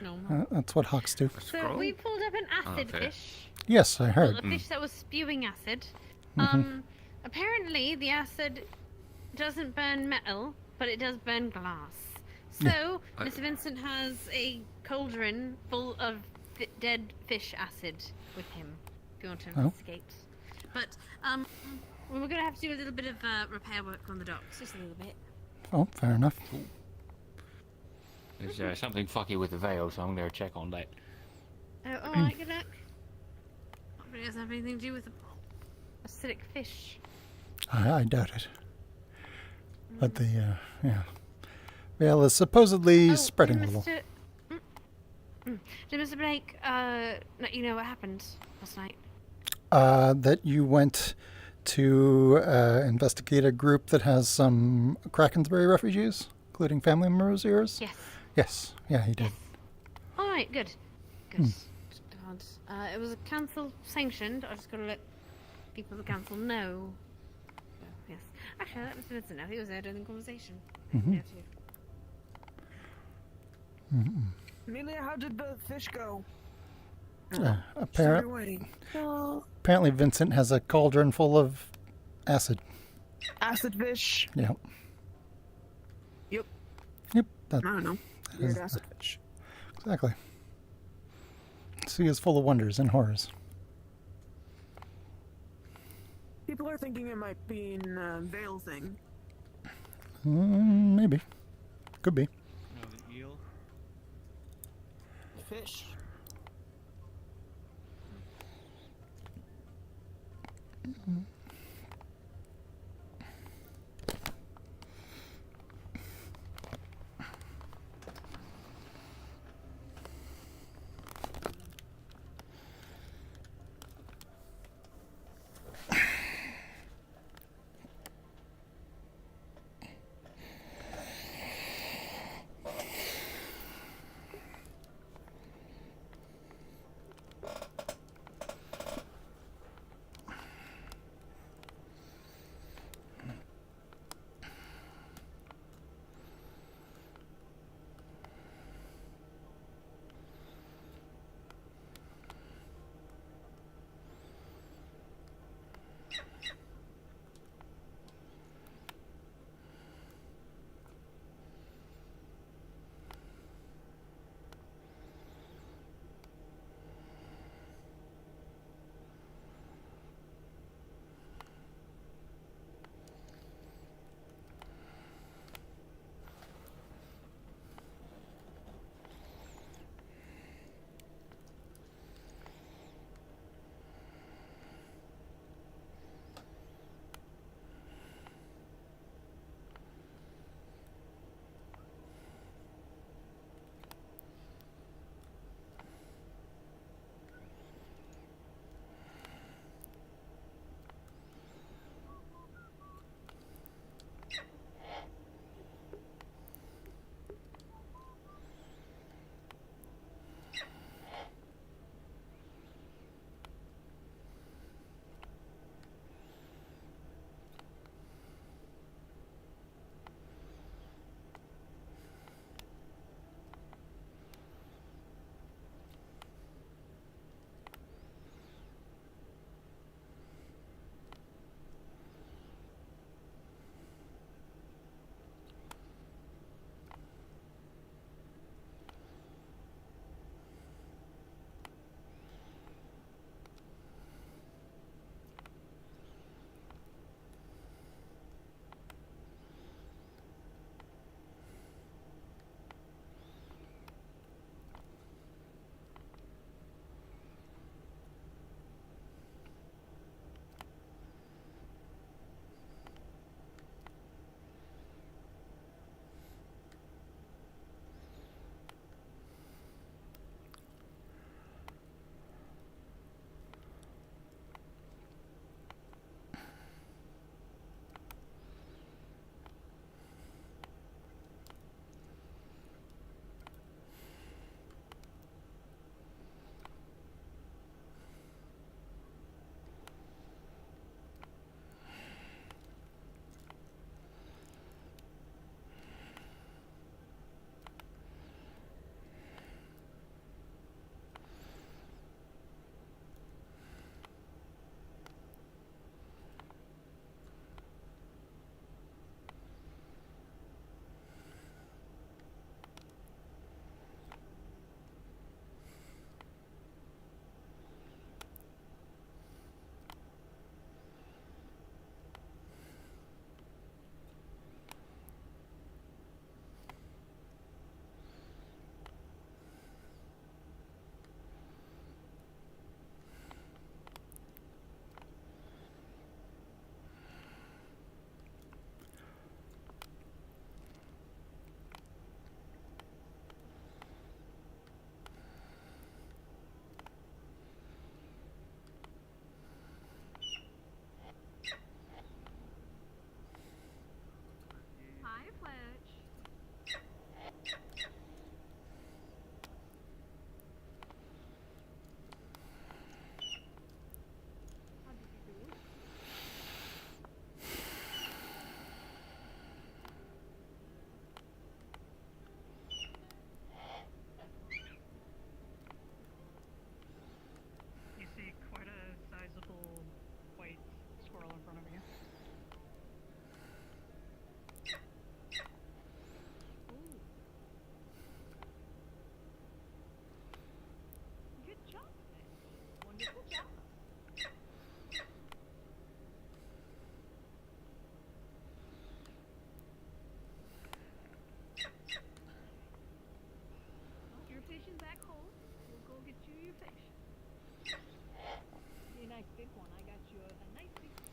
Normal. That's what hawks do. So we pulled up an acid fair. fish. Yes, I heard. Well, a fish that was spewing acid. Mhm. Apparently the acid doesn't burn metal, but it does burn glass. So, Yeah. Mr. Vincent has a cauldron full of dead fish acid with him, if you want to investigate. But, we're gonna have to do a little bit of repair work on the docks, just a little bit. Oh, fair enough. There's something fucky with the veil, so I'm going to check on that. Oh, alright, good luck. Hopefully it doesn't have anything to do with the acidic fish. I doubt it. But the Vale is supposedly Oh, spreading a little. Mr. Did Mr. Blake let you know what happened last night? That you went to investigate a group that has some Krakensbury refugees, including family members of yours? Yes. Yes. Yeah, he did. All right, good. Good. God. It was a council sanctioned. I just got to let people of the council know. Yes. Actually, I let Mr. Vincent know. He was there during the conversation. Mm-hmm. Amelia, how did the fish go? Apparently, Vincent has a cauldron full of acid. Acid fish. Yep. Yep. Yep. I don't know. That Weird is acid fish. Exactly. Sea is full of wonders and horrors. People are thinking it might be a Vale thing. Maybe. Could be. No, the eel. Fish. station back home. We'll go get you your fish. Be a nice big one. I got you a nice big one.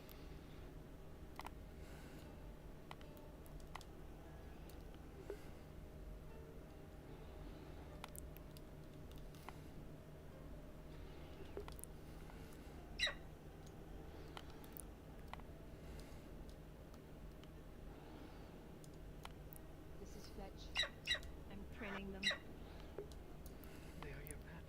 This is Fetch. I'm training them. They are your pet.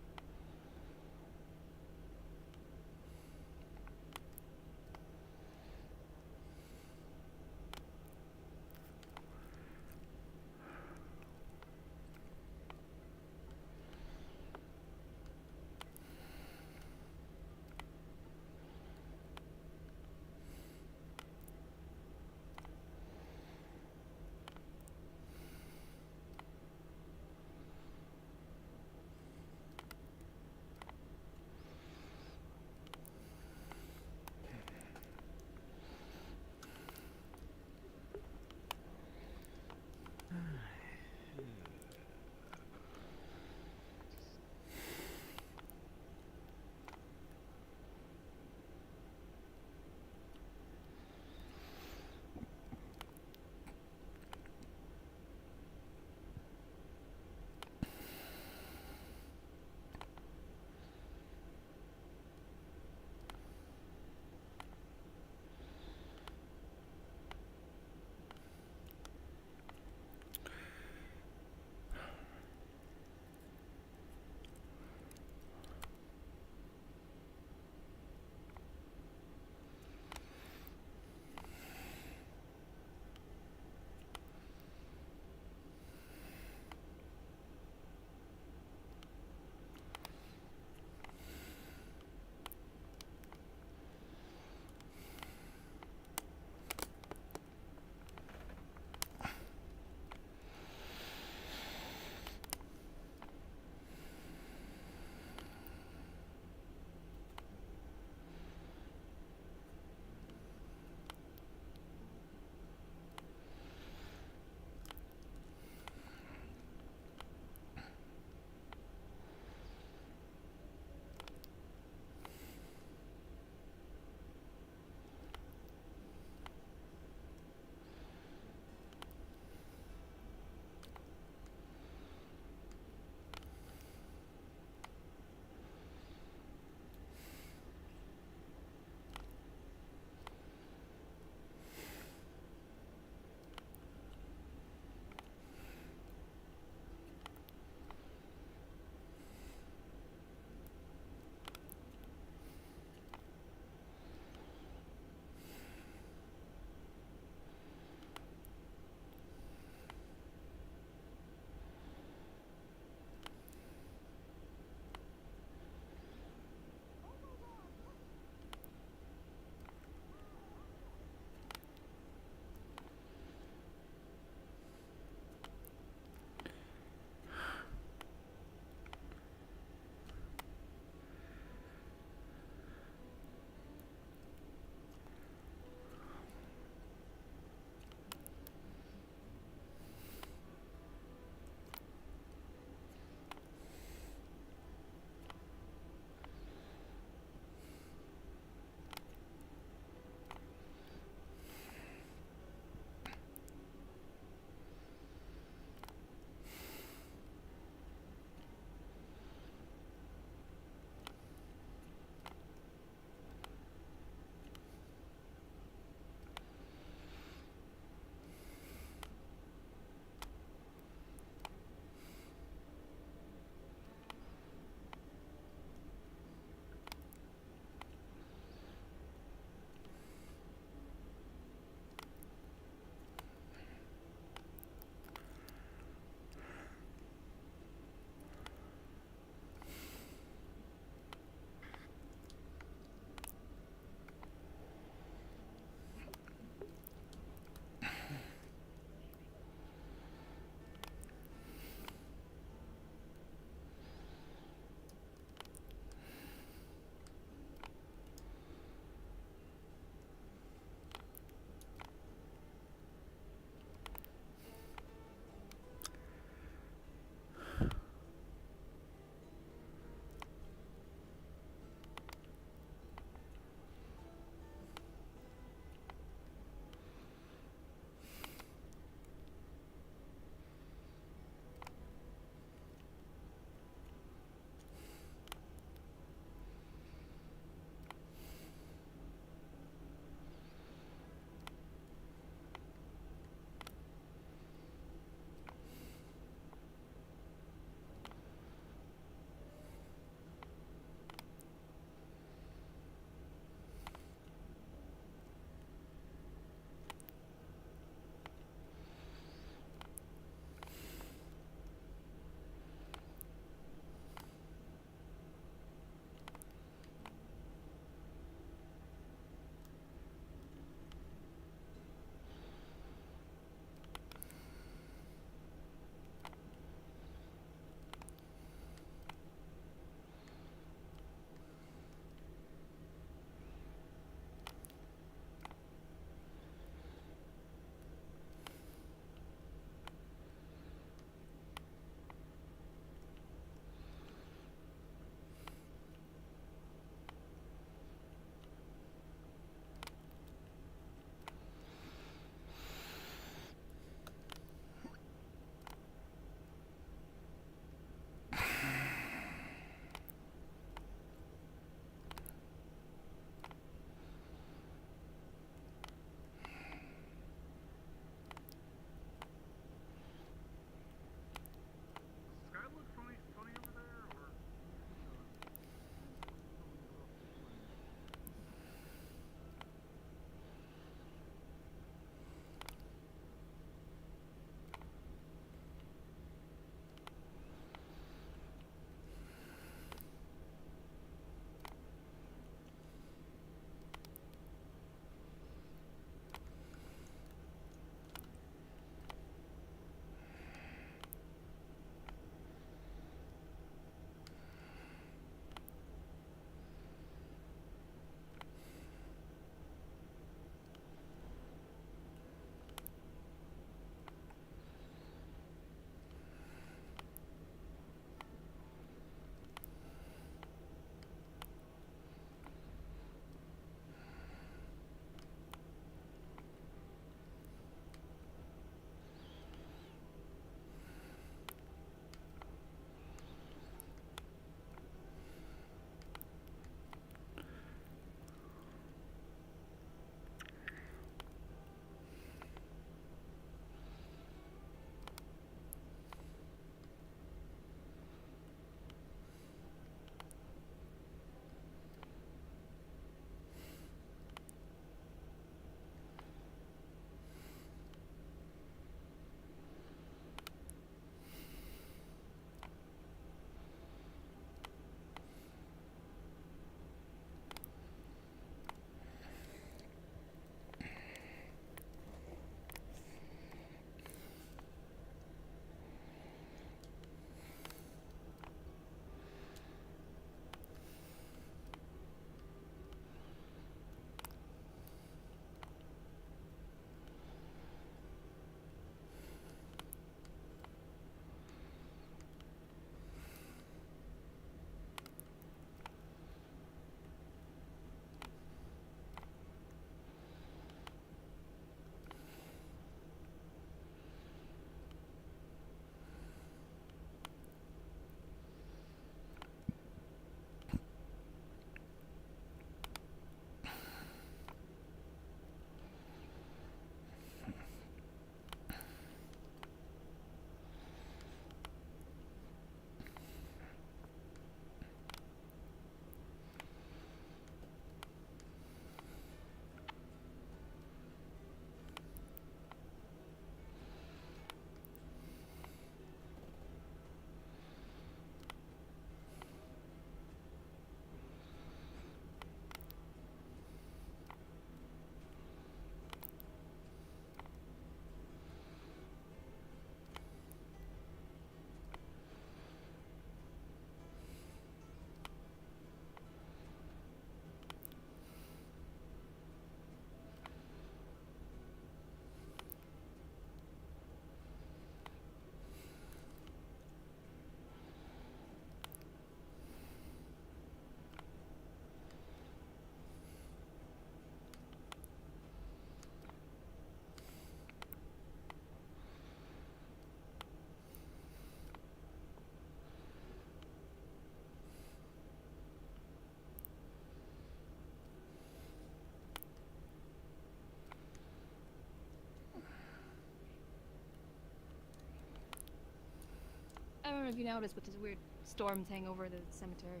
know if you noticed, but there's a weird storm thing over the cemetery.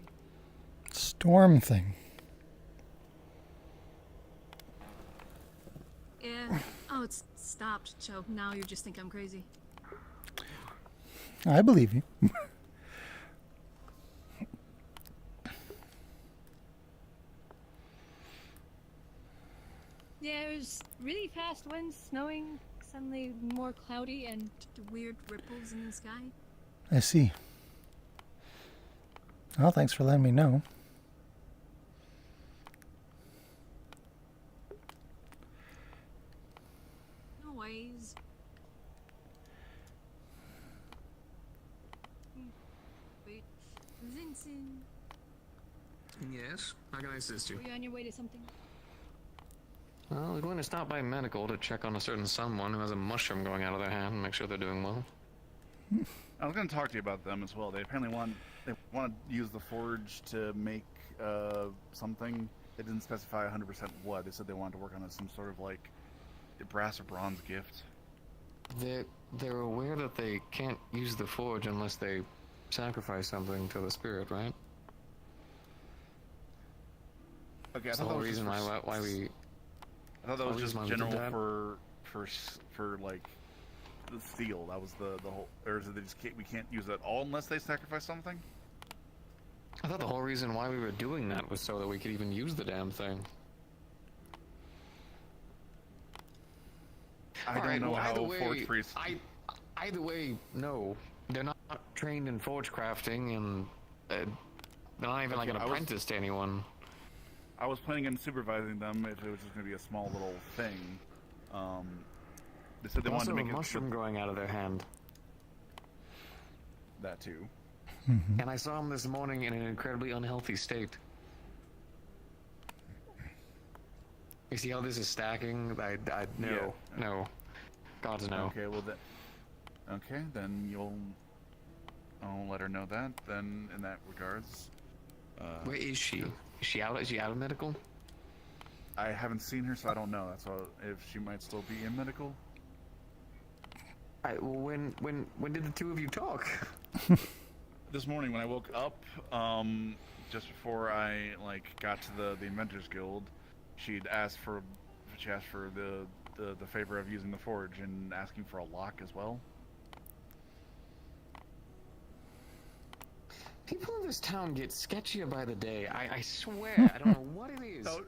Storm thing. Yeah. Oh, it's stopped, Choke. Now you just think I'm crazy. I believe you. Yeah, it was really fast winds, snowing, suddenly more cloudy, and the weird ripples in the sky. I see. Well, thanks for letting me know. No ways. Wait, Vincent, Yes? How can I assist you? were you on your way to something? Well, we're going to stop by medical to check on a certain someone who has a mushroom going out of their hand and make sure they're doing well. I was going to talk to you about them as well. They apparently want to use the forge to make something. They didn't specify 100% what. They said they wanted to work on some sort of like brass or bronze gift. They're aware that they can't use the forge unless they sacrifice something to the spirit, right? Okay, That's the whole reason why we. I thought that was just Why we general did that. for like the steel. That was the whole. Or is it they just we can't use that all unless they sacrifice something? I thought the whole reason why we were doing that was so that we could even use the damn thing. I don't know how forge priests. Either way, no. They're not trained in forge crafting, and they're not even like an apprentice to anyone. I was planning on supervising them if it was just going to be a small little thing. They said they wanted to make a it mushroom growing out of their hand. That too. And I saw him this morning in an incredibly unhealthy state. You see how this is stacking? No. Gods no. Okay, well then I'll let her know that then in that regards. Where is she? Is she out of medical? I haven't seen her, so I don't know. That's all. If she might still be in medical. When did the two of you talk? This morning when I woke up, just before I got to the Inventors Guild, she asked for the favor of using the forge and asking for a lock as well. People in this town get sketchier by the day. I swear, I don't know what it is. No,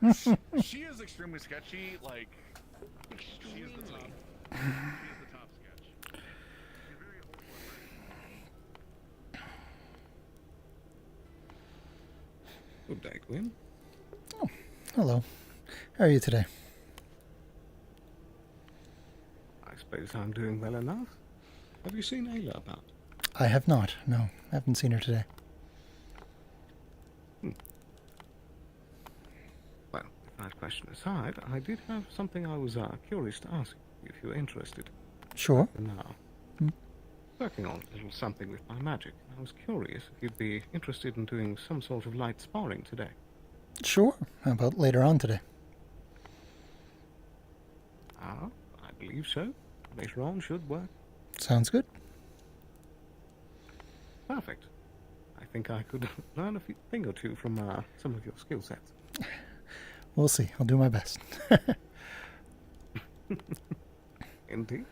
she is extremely sketchy. She is the top. She is the top sketch. She's very old. Good day, Gwyn. Oh, hello. How are you today? I suppose I'm doing well enough. Have you seen Ayla about? I have not. No, I haven't seen her today. Well, that question aside, I did have something I was curious to ask you if you're interested. Sure. Now, working on a little something with my magic. I was curious if you'd be interested in doing some sort of light sparring today. Sure. How about later on today? I believe so. Later on should work. Sounds good. Perfect. I think I could learn a thing or two from some of your skill sets. We'll see. I'll do my best. Indeed.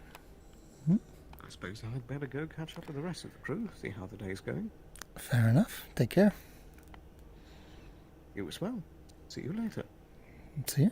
I suppose I'd better go catch up with the rest of the crew, see how the day's going. Fair enough. Take care. You as well. See you later. See you.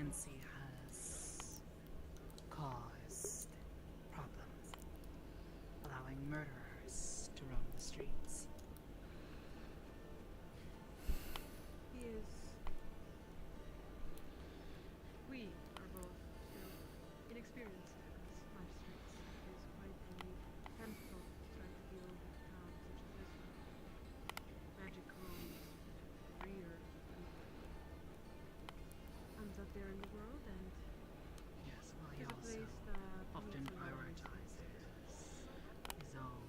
currency has caused problems, allowing murderers to roam the streets. He is. We are both, inexperienced as magistrates. It is quite a handful trying to deal with a town such as this one. Magic roams freer and up there in the world, and Yes, well, he there's a also place that often needs a lot of prioritizes his own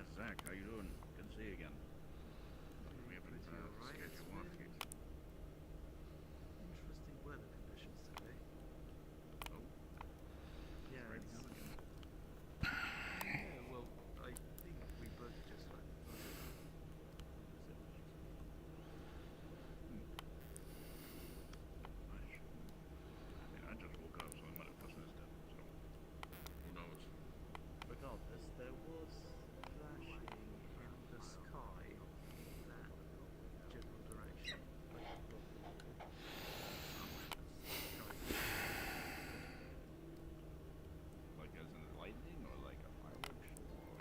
Yes, Zach, how you doing? Good to see you again. We haven't scheduled one. Interesting weather conditions today. Oh. Yeah. Right now again. Yeah, well, I think we both just like. I just woke up, so I might have touched this stuff. So who knows? Regardless, there was flashing in the sky that general direction. Like as in lightning or like a fireworks or?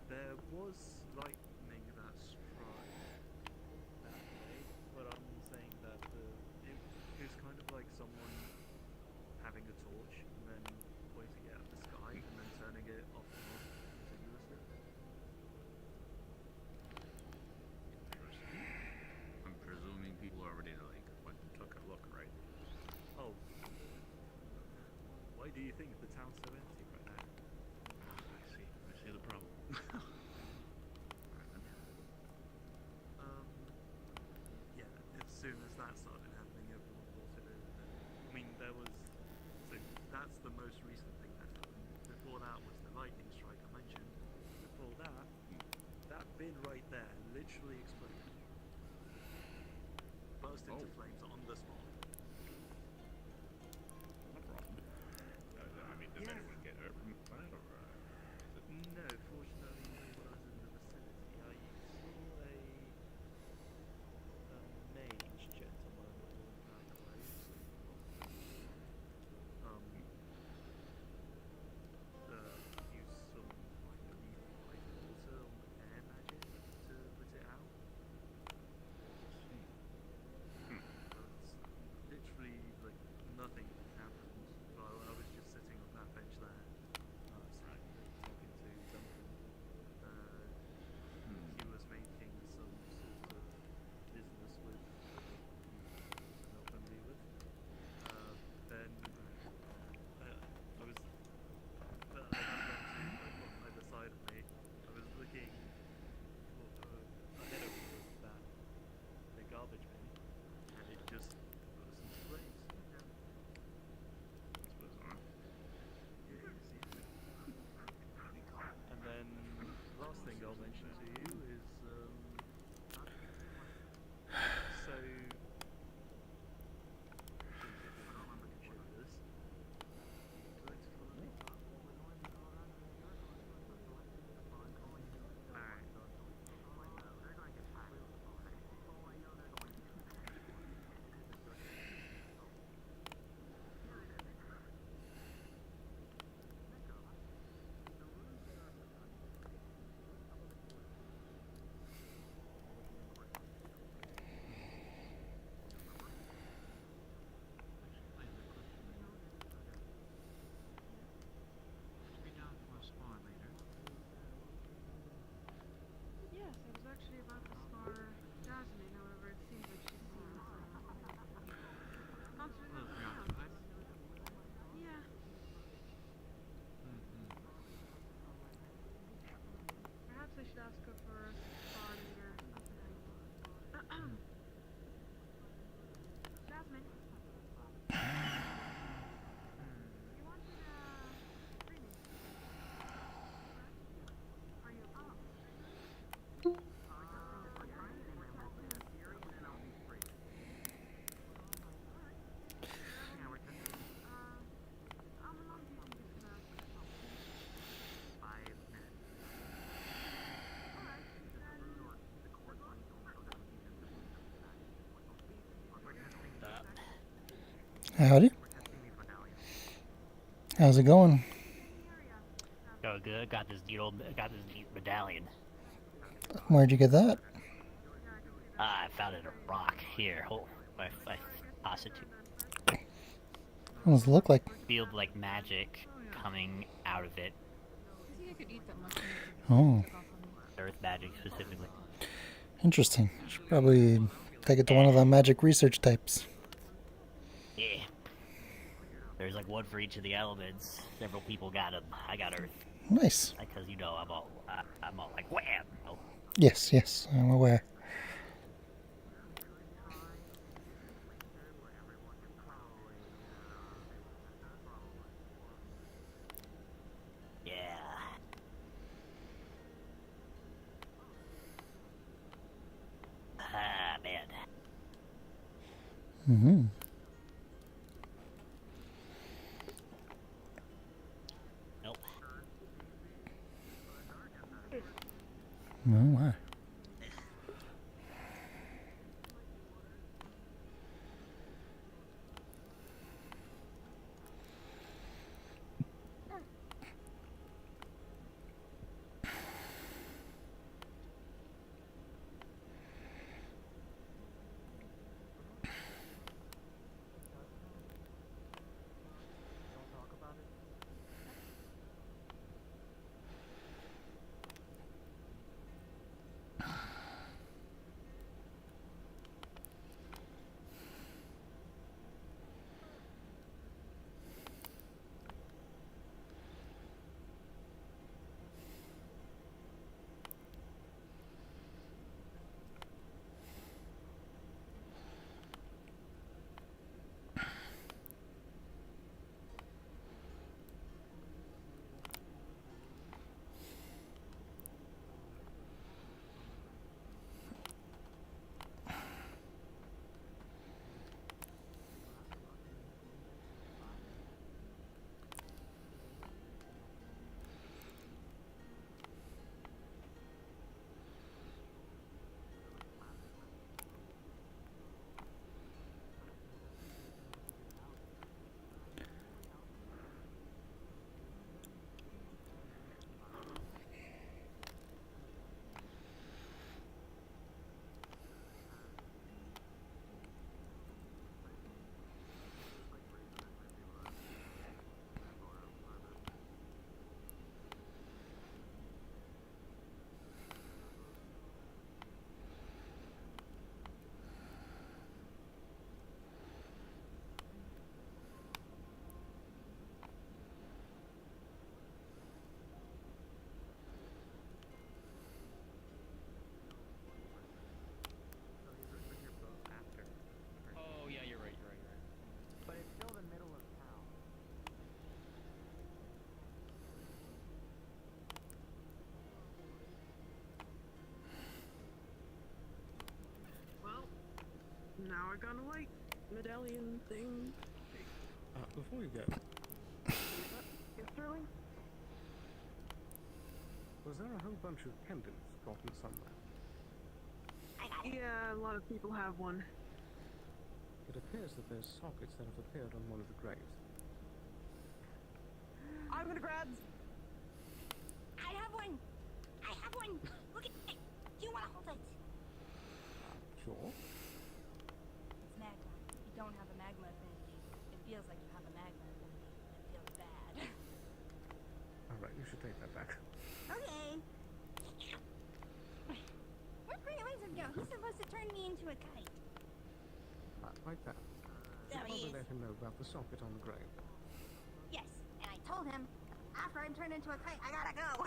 There was lightning that struck that way, but I'm saying that it was kind of like someone having a torch and then pointing it at the sky and then turning it off and on continuously. Interesting. I'm presuming people already like went and took a look, right? Oh. Why do you think the town's so empty right now? I see the problem. Yeah, as soon as that started happening, everyone thought it over. I mean, there was. So that's the most recent thing that happened. Before that was the lightning strike I mentioned. Before that, that bin right there literally exploded. Burst into flames on the spot. No problem. I mean, did anyone get hurt from that or? No, fortunately, no one was in the vicinity. I saw a mage gentleman in black clothes. Use some, I believe, like water or air magic to put it out. Literally, like, nothing happened. I was just sitting on that bench there, talking to Duncan. He was making some sort of business with I'm not familiar with. Then I was I had them to on either side of me. I was looking ahead of the garbage bin, and it just burst into flames. That's bizarre. And then last thing I'll mention to you is so Yes, I was actually about to spar Jasmine, however, it seems like she seems constantly preoccupied. Yeah. Perhaps I should ask her for a spar later. Jasmine. You wanted a reading? Are you up? Howdy. How's it going? Oh, good. Got this neat medallion. Where'd you get that? I found it in a rock here. Oh, I toss it to. What does it look like? Feel like magic coming out of it. I think I could eat that mushroom. Oh, Earth magic specifically. interesting. Should probably take it to one of the magic research types. Yeah. There's like one for each of the elements. Several people got them. I got Earth. Nice. Because you know I'm all like, wham! Oh, Yes, yes, I'm aware. yeah. Ah, man. Mm-hmm. Nope. Oh, my. Oh yeah, you're right. You're right. You're right. But it's still the middle of town. Well, now I got a light medallion thing. Before you go, Yes, Sterling? was there a whole bunch of pendants gotten somewhere? Yeah, a lot of people have one. It appears that there's sockets that have appeared on one of the graves. I'm gonna grab. I have one! I have one! Look at it! Do you want to hold it? Sure. It's magma. You don't have a magma affinity. It feels like you have a magma affinity. It feels bad. Alright, you should take that back. Okay. Where'd Green Lizard go? He's supposed to turn me into a kite. Right there. There he Probably is. let him know about the socket on the grave. Yes, and I told him, after I'm turned into a kite, I gotta go.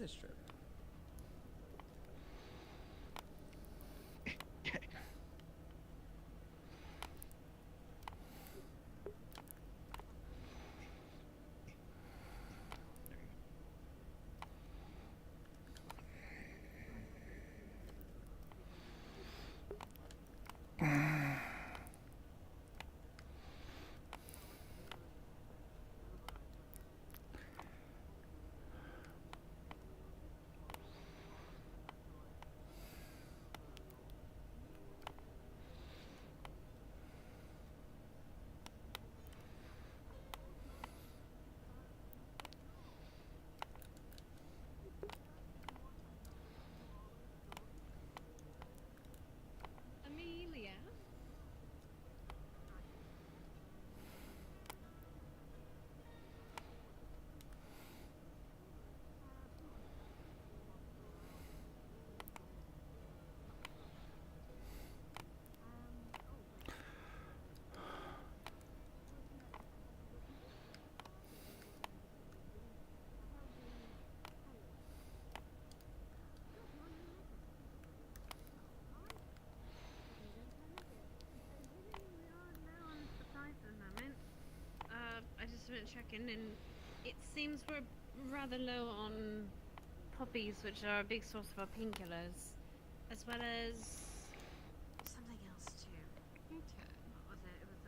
this trip. Amelia? I just went checking, and it seems we're rather low on poppies, which are a big source of our painkillers, as well as something else too. Okay. What was it? It was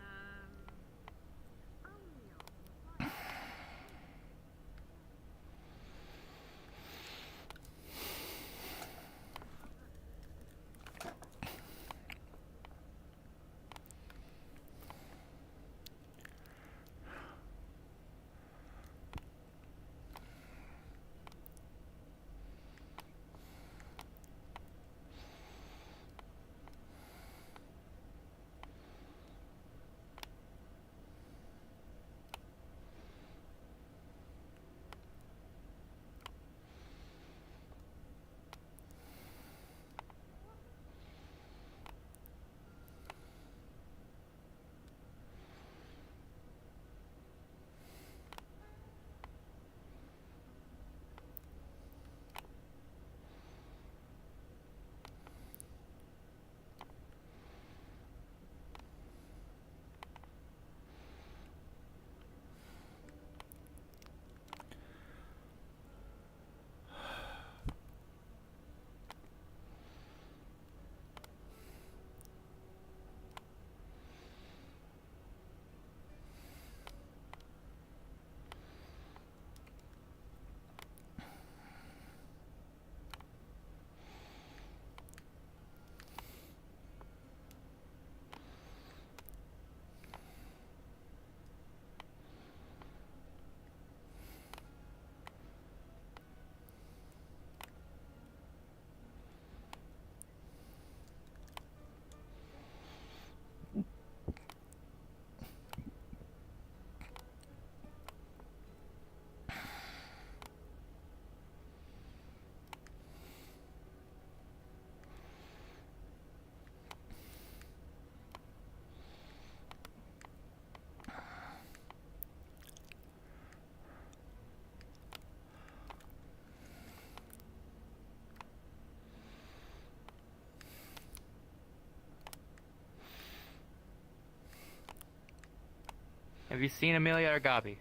Have you seen Amelia or Gabi?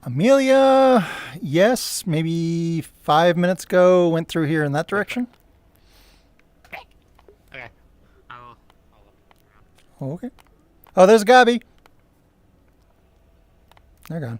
Amelia, yes, maybe 5 minutes ago, went through here in that direction. Okay. Oh, okay. Oh, there's Gabi. They're gone.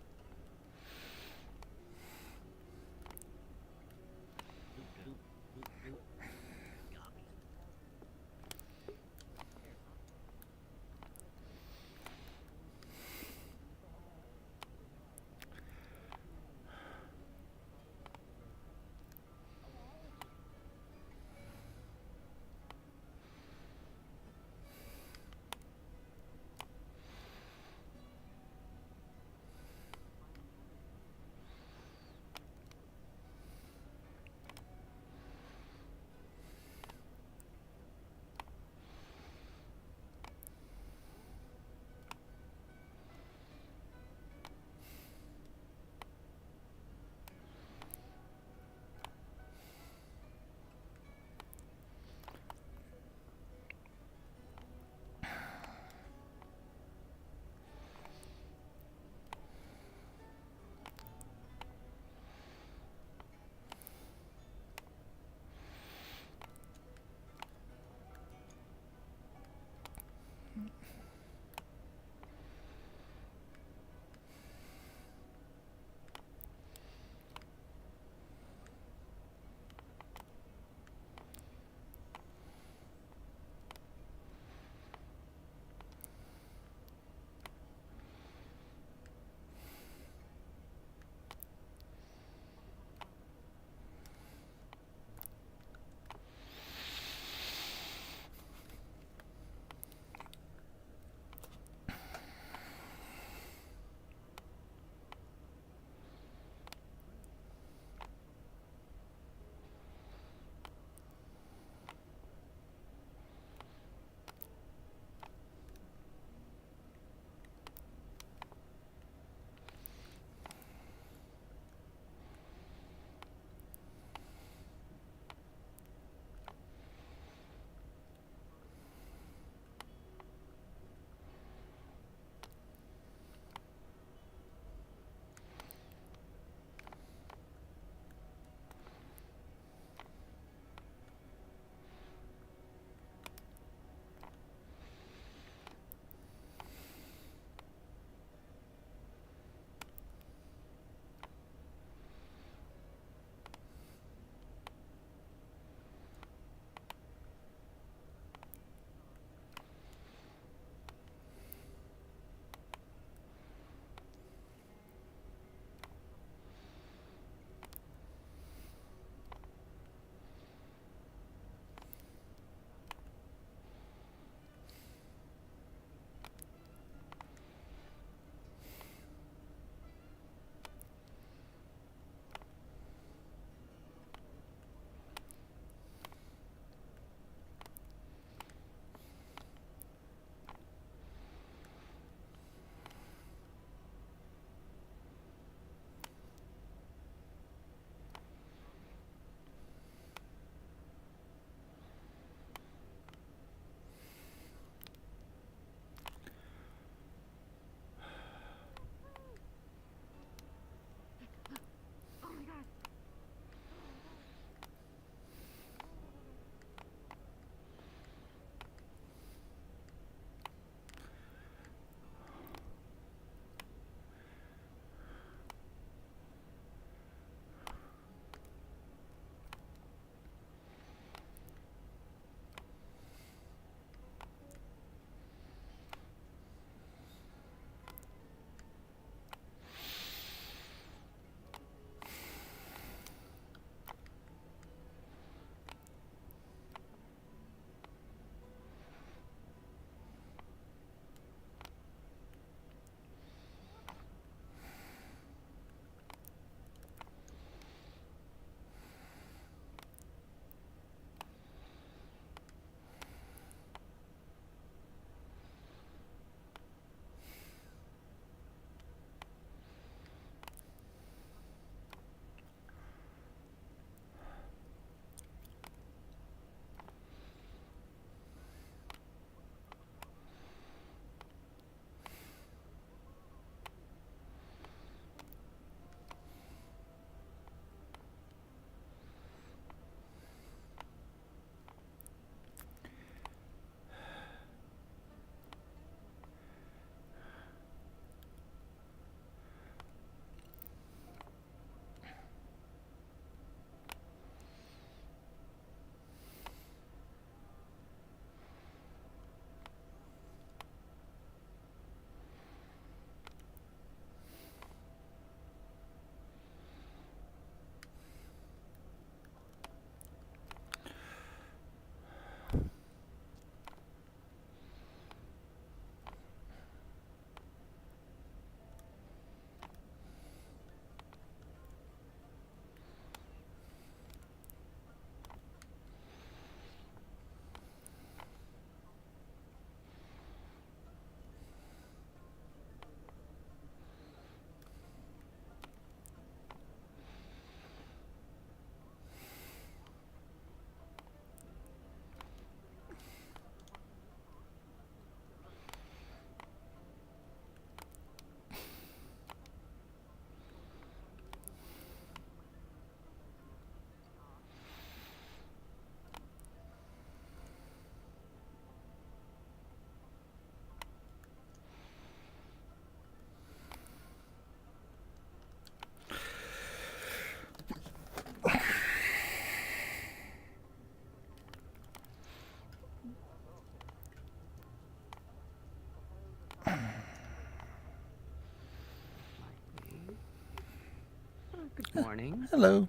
morning. Hello.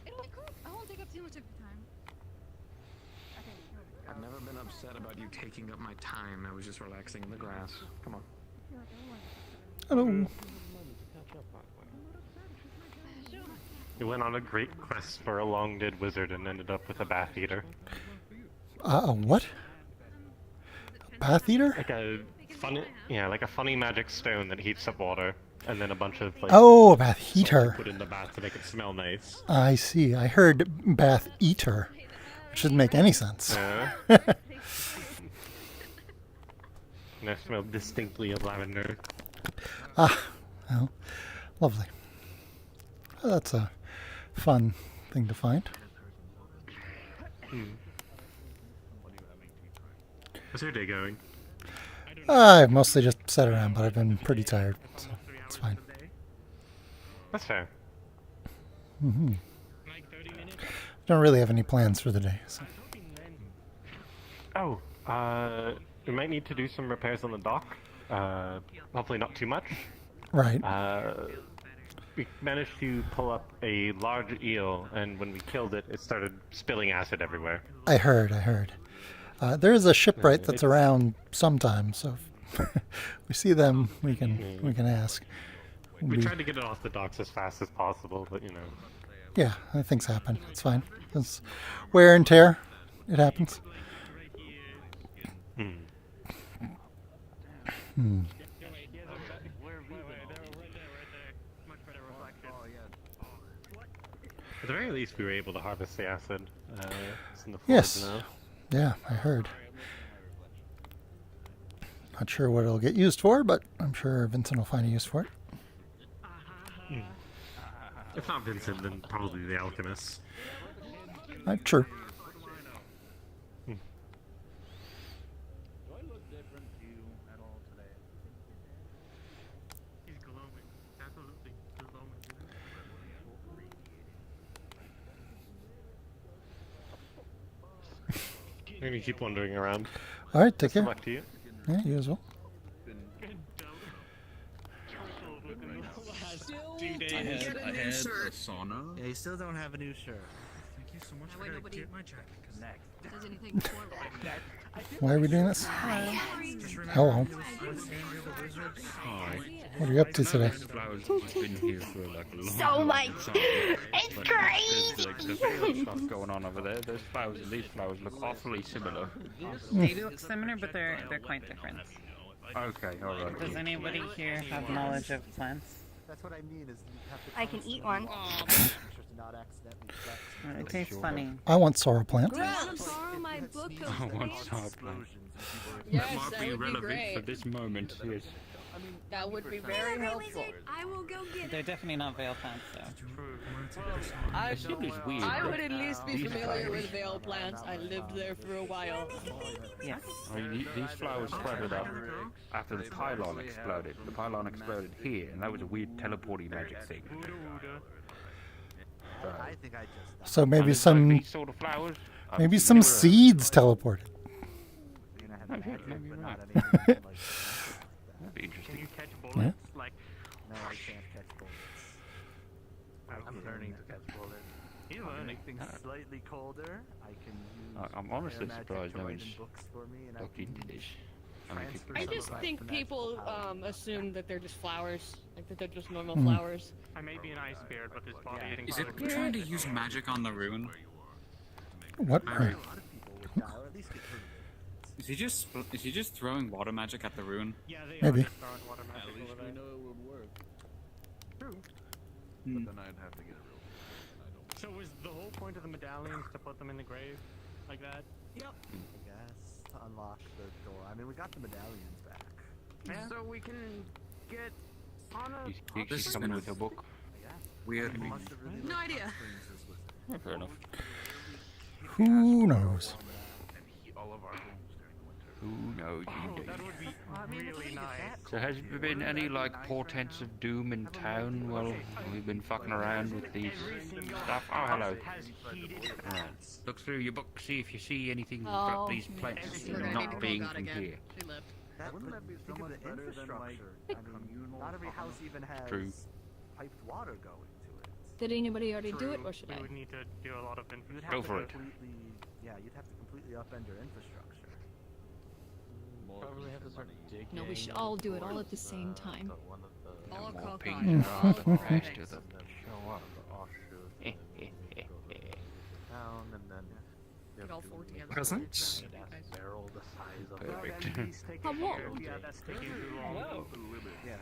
It'll be quick. I won't take up too much of your time. I've never been upset about you taking up my time. I was just relaxing in the grass. Come on. Hello. You went on a great quest for a long-dead wizard and ended up with a bath eater. What? A bath eater? Like a funny, yeah, like a funny magic stone that heats up water, and then a bunch of like. Oh, a bath salt heater. you put in the bath to make it smell nice. I see. I heard bath eater, which doesn't make any sense. And I smell distinctly of lavender. Well, lovely. Oh, that's a fun thing to find. How's your day going? I've mostly just sat around, but I've been pretty tired, so it's fine. That's fair. Don't really have any plans for the day. So. Oh, we might need to do some repairs on the dock. Hopefully not too much. Right. We managed to pull up a large eel, and when we killed it, it started spilling acid everywhere. I heard. There is a shipwright that's around sometime, so if we see them, we can ask. We tried to get it off the docks as fast as possible, but you know. Yeah, things happen. It's fine. It's wear and tear. It happens. At the very least, we were able to harvest the acid. It's in the forge Yes. now. Yeah, I heard. Not sure what it'll get used for, but I'm sure Vincent will find a use for it. If not Vincent, then probably the alchemist. True. Hmm. Do I look different to you at all today? He's glowing. Absolutely glowing. I'm gonna keep wandering around. All right, take Best of care. luck to you. Yeah, you as well. I had a sauna. Yeah, you still don't have a new shirt. Thank you so much Wait, for nobody get my jacket. Next. does anything for Why are we doing this? Just Hello. Hi. What are you up to today? Flowers have been here for like a long So much. time. It's But great. There's like the stuff going on over there. Those flowers and these flowers look awfully similar. They look similar, but they're quite different. Okay, alright. Does anybody here have knowledge of plants? That's what I mean. Is you have to I can eat one. not accidentally flex. It tastes funny. I want sorrel plant. borrow my book of I want plants? sapling. Yes, That might that be would be relevant great. for this moment, yes. That would be very helpful. I will go get They're definitely not veil plants, though. I, It seems weird. I would that at least be these familiar flowers- with veil plants. I lived there for a while. Yes. I mean, these flowers sprouted up after the pylon exploded. The pylon exploded here, and that was a weird teleporting magic thing. I think I just. So maybe And it's some, like these sort of flowers. maybe some seeds teleported. You're gonna have magic, maybe but you're not right. anything like. That'd be interesting. Can you catch bullets? Like, No, I can't catch bullets. I'm learning to catch bullets. You're I'm gonna learning. make things slightly colder. I can use. I'm honestly air magic surprised to no write one's in books for me, and I looked can into this. I mean, transfer I some just of my think fanatical people power. assume that they're just flowers, like that they're just normal Hmm. flowers. I may be an ice beard, but this body eating Is it trying to use magic on the rune? What? Alright. A lot of people would die, or at least get hurt of it. Is he just throwing water magic at the rune? Yeah, they Maybe. are just throwing water magic At least over we there. know it would work. True. Hmm. But then I'd have to get a real. So was the whole point of the medallions to put them in the grave? Like that? Yep. I guess to unlock the door. I mean, we got the medallions back. Yeah. So we can get on a. He's coming with a book. Yeah. Weird. No idea. Fair enough. Who knows? All of our homes during the winter. Who knows? Oh, that would be really nice. So has there been any like portents of doom in town while we've been fucking around with these stuff? Oh, hello. Right. Look through your book, see if you see anything about these plants not being from here. She left. Wouldn't that be so much better than like? I mean, not every house even has True. piped water going to it. Did anybody already do it, or should we I? would need to do a lot of You would infrastructure. have Go to for it. completely, yeah, you'd have to completely upend your infrastructure. Probably have to start digging. No, we should all do it all at the same time. All More cockeyed, pages all around the cracked. rest of them. Show up the offshoot. Down and then. Get all four together. Presents? Barrel the size of Perfect. How long? Yeah, that's taking too long. Yeah.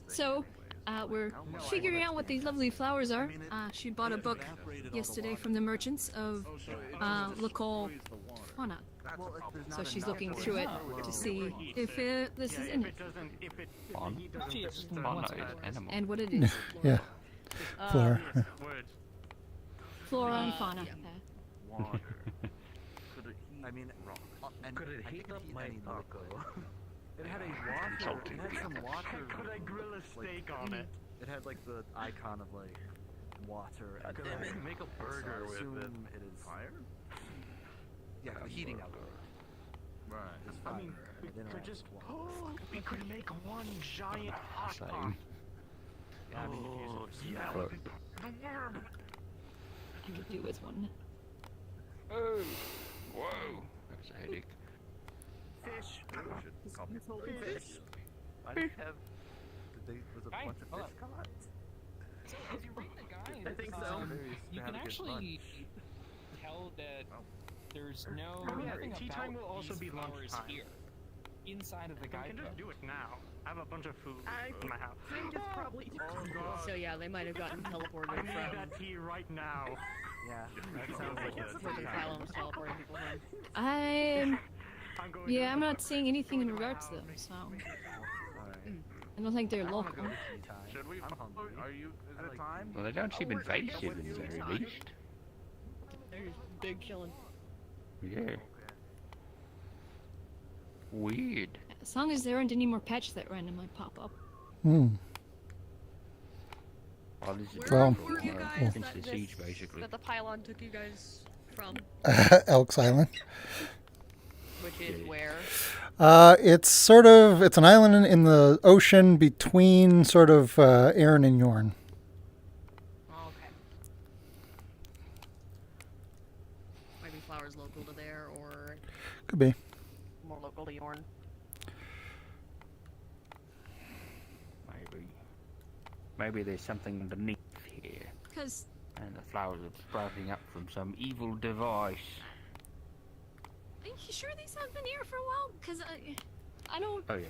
So, we're figuring out what these lovely flowers are. She bought a book yesterday from the merchants of local fauna. Well, if there's So not she's enough looking for through it well, to see if this is Yeah, in if it it doesn't, if it Fauna? doesn't Fauna is animal. and what it is. Yeah. Flora. Words. Flora and fauna. water. I mean, and Could it I heat think up eat my any taco? It had a water. Insulting. It had some water. Could I grill a steak on it? It had like the icon of like water. And Could I make a burger so I with it? assume it is Fire? Yeah, the heating element. Right. It's I fire. mean, we and then could I just. water. We could make one giant hot pot. Same. Yeah, I mean, if you Oh, use it- yeah. Fuck. I could do with one. Oh, whoa, that's a headache. Fish. Fish. I didn't have. Did they? Was a Guys, bunch of hold fish caught? If you read the guide, I think so. you can Extravagant actually lunch. tell that there's no Oh, yeah, nothing tea about time will also these be flowers lunchtime. here. inside of the guide. I can just do it now. I have a bunch of food I in my house. think it's probably. Oh god. So yeah, they might have gotten teleported I from. need that tea right now. Yeah, that sounds like Where the Phylum was teleporting people from. Yeah, I'm not seeing anything in regards to them, so I don't think they're local. Should we? Are you? Is it time? Well, they don't seem invasive at the very least. They're just big chillin'. Yeah. Weird. As long as there aren't any more pets that randomly pop up. Hmm. Well, this is Well, Where were you guys since that, the siege, basically. that the pylon took you guys from? Elks Island. Which is where? It's an island in the ocean between sort of Erin and Yorn. Oh, okay. Maybe Flower's local to there, or Could be. more local to Yorn. Maybe there's something underneath here. Cause And the flowers are sprouting up from some evil device. are you sure these have been here for a while? Cause I don't. Oh yeah.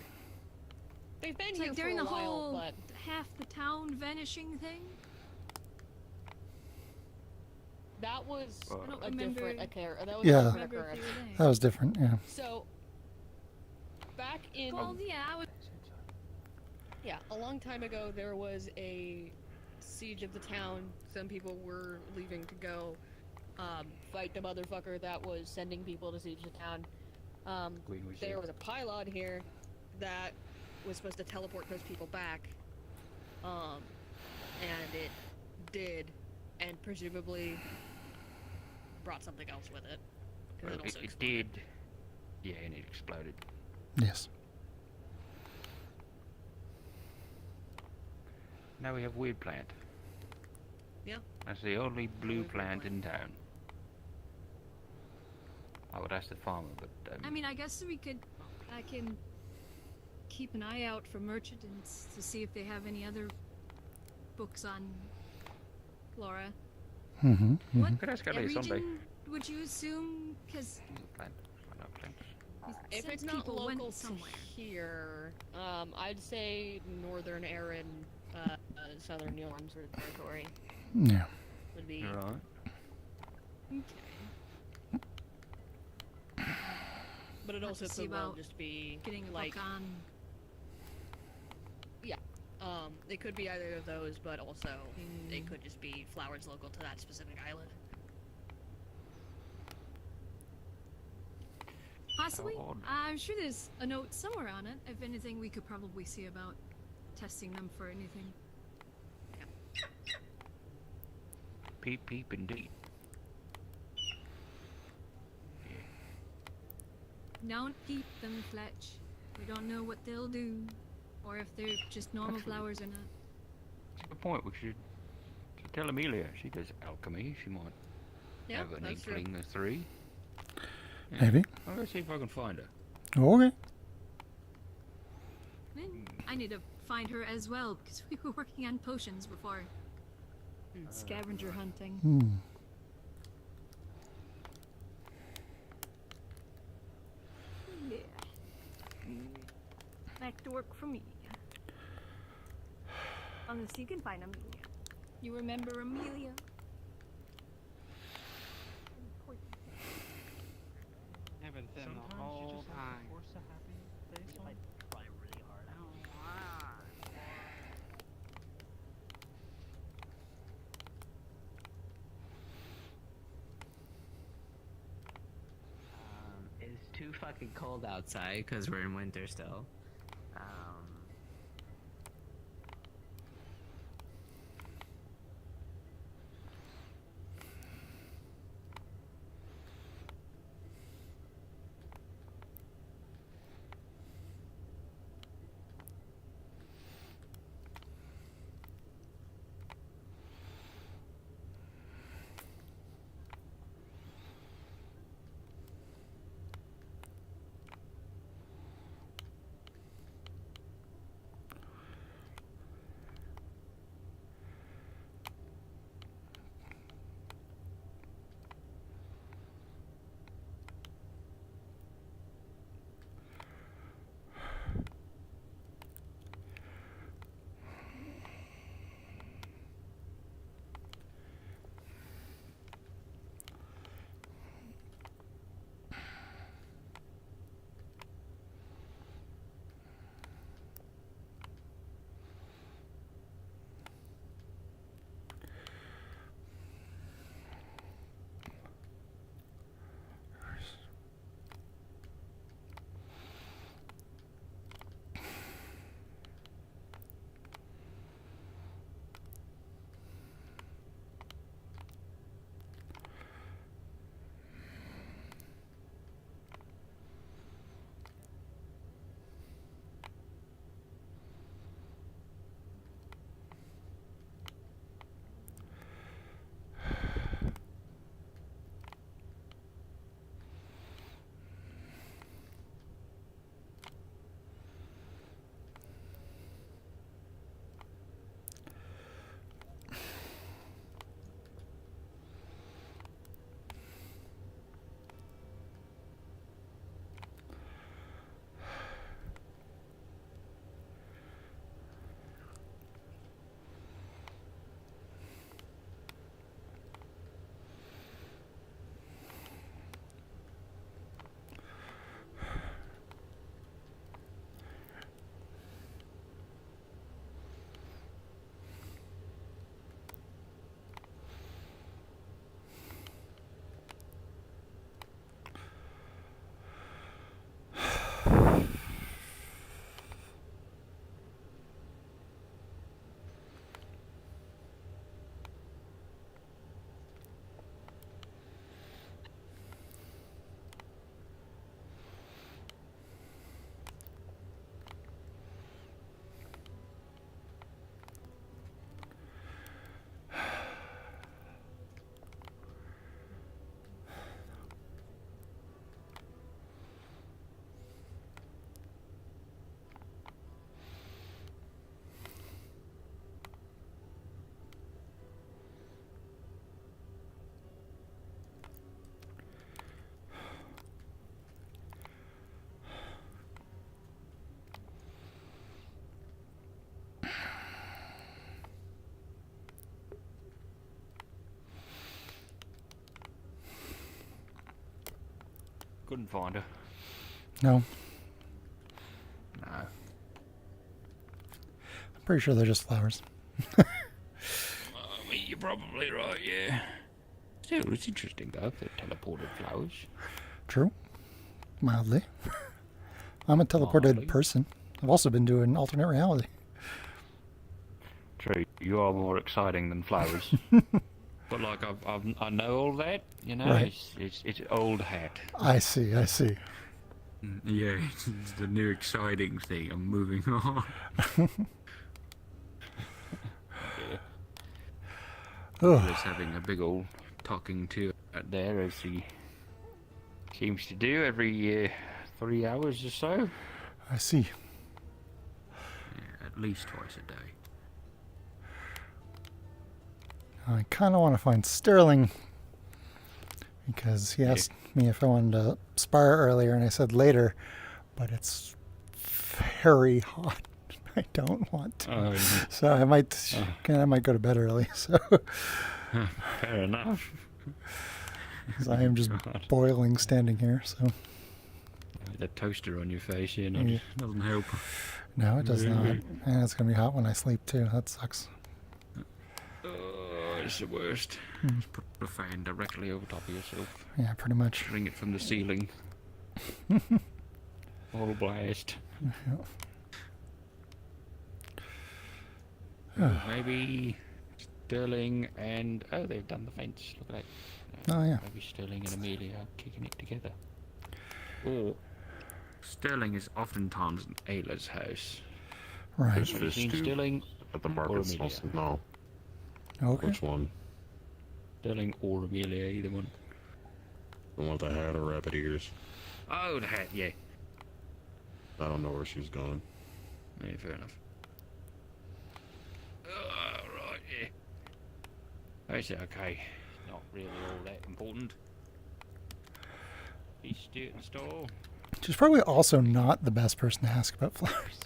They've been It's here like for during a the while, whole but half the town vanishing thing. that was I don't a remember. different occurrence. That was Yeah. a different occurrence. That was different, yeah. So, back in Well, yeah, a long time ago, there was a siege of the town. Some people were leaving to go fight the motherfucker that was sending people to siege the town. There was a pylon here that was supposed to teleport those people back, and it did, and presumably brought something else with it. 'Cause Well, it also it did. Yeah, and it exploded. Yes. Now we have weird plant. Yeah. That's the only blue plant in town. I would ask the farmer, but I mean, I guess I can keep an eye out for merchants to see if they have any other books on flora. Mm-hmm. What Could ask Ellie someday. region would you assume? Because Plant. Why not plants? If it's not people went local somewhere. to here, I'd say northern Erin, southern Yorn sort of territory Yeah. would be. Right. But it Have also to see could well about just be getting a like book on. yeah. It could be either of those, but also it could just be flowers local to that specific island. Possibly. odd. I'm sure there's a note somewhere on it. If anything, we could probably see about testing them for anything. Peep, peep, indeed. Don't keep them, Fletch. We don't know what they'll do, or if they're just normal flowers or not. That's a good point. We should tell Amelia. She does alchemy. She might Yeah, have an that's true. inkling of 3. Yeah. Maybe. I'll go see if I can find her. Okay. I need to find her as well because we were working on potions before. Scavenger hunting. Hmm. Yeah. Back to work for me. Unless you can find Amelia. You remember Amelia? Haven't been the whole time. Try really hard. It's too fucking cold outside because we're in winter still. Couldn't find her. No, No. I'm pretty sure they're just flowers. I mean, you're probably right, yeah. Still, it's interesting though, the teleported flowers. True. Mildly. I'm a teleported Mildly. person. I've also been doing alternate reality. True, you are more exciting than flowers. But like, I know all that, you know, Right. it's old hat. I see. Yeah, it's the new exciting thing. I'm moving on. Ugh. Just having a big old talking to out there as he seems to do every 3 hours or so. I see. Yeah, at least twice a day. I kind of want to find Sterling because he asked me if I wanted to spar earlier, and I said later, but it's very hot. I don't want to. Oh, yeah. So I might go to bed early. So Fair enough. 'cause I am just boiling standing here. So The toaster on your face, yeah, Yeah. doesn't help. no, it does not. And it's gonna be hot when I sleep too. That sucks. Oh, it's the worst. Hmm. Just put the fan directly over top of yourself. Yeah, pretty much. Bring it from the ceiling. All blast. Yeah. Maybe Sterling and... Oh, they've done the fence. Look at that. Oh, yeah. Maybe Sterling and Amelia are kicking it together. Or Sterling is oftentimes in Ayla's house. Right. There's Have you fish seen too Sterling at the or market Amelia? smells. No. Okay. Which one? Sterling or Amelia, either one. The one with the hat or rabbit ears? Oh, the hat, yeah. I don't know where she's going. Yeah, fair enough. Right, yeah. That's okay. Not really all that important. He's still at the store. She's probably also not the best person to ask about flowers.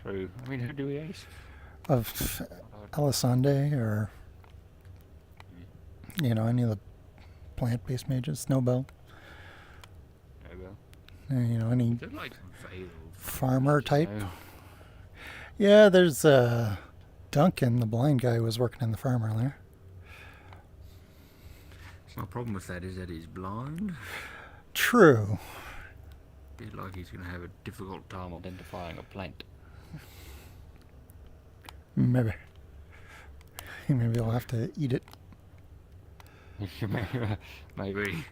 True. I mean, who do we ask? Of Elisande or any of the plant-based mages, Snowbell. Any They're like veiled. farmer type. know. Yeah, there's Duncan, the blind guy who was working in the farm earlier. My problem with that is that he's blind. True. Feel like he's going to have a difficult time identifying a plant. Maybe. Maybe I'll have to eat it. Maybe.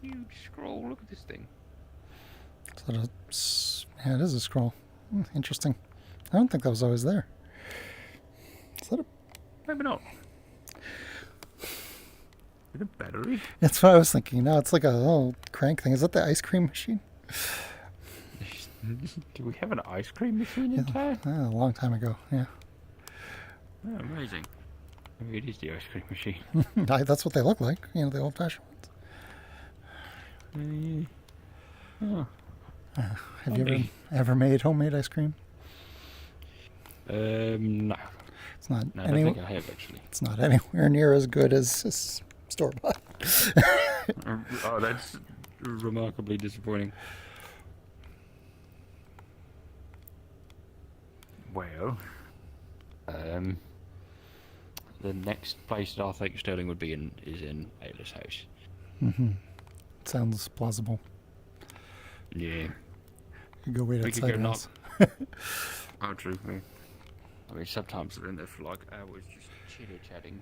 Huge scroll. Look at this thing. Yeah, it is a scroll. Interesting. I don't think that was always there. Is that a... Maybe not. Is it a battery? That's what I was thinking. No, it's like a little crank thing. Is that the ice cream machine? Do we have an ice cream machine in town? A long time ago, yeah. Oh, amazing. Maybe it is the ice cream machine. That's what they look like, the old-fashioned ones. Oh. Have you ever made homemade ice cream? No. It's not. No, I don't think I have actually. It's not anywhere near as good as store bought. Oh, that's remarkably disappointing. Well, the next place that I think Sterling would be in is in Ayla's house. Mm-hmm. Sounds plausible. Yeah. You go wait We outside could go the knock. house. Oh, true. I mean, sometimes they're in there for like hours just chitty-chatting.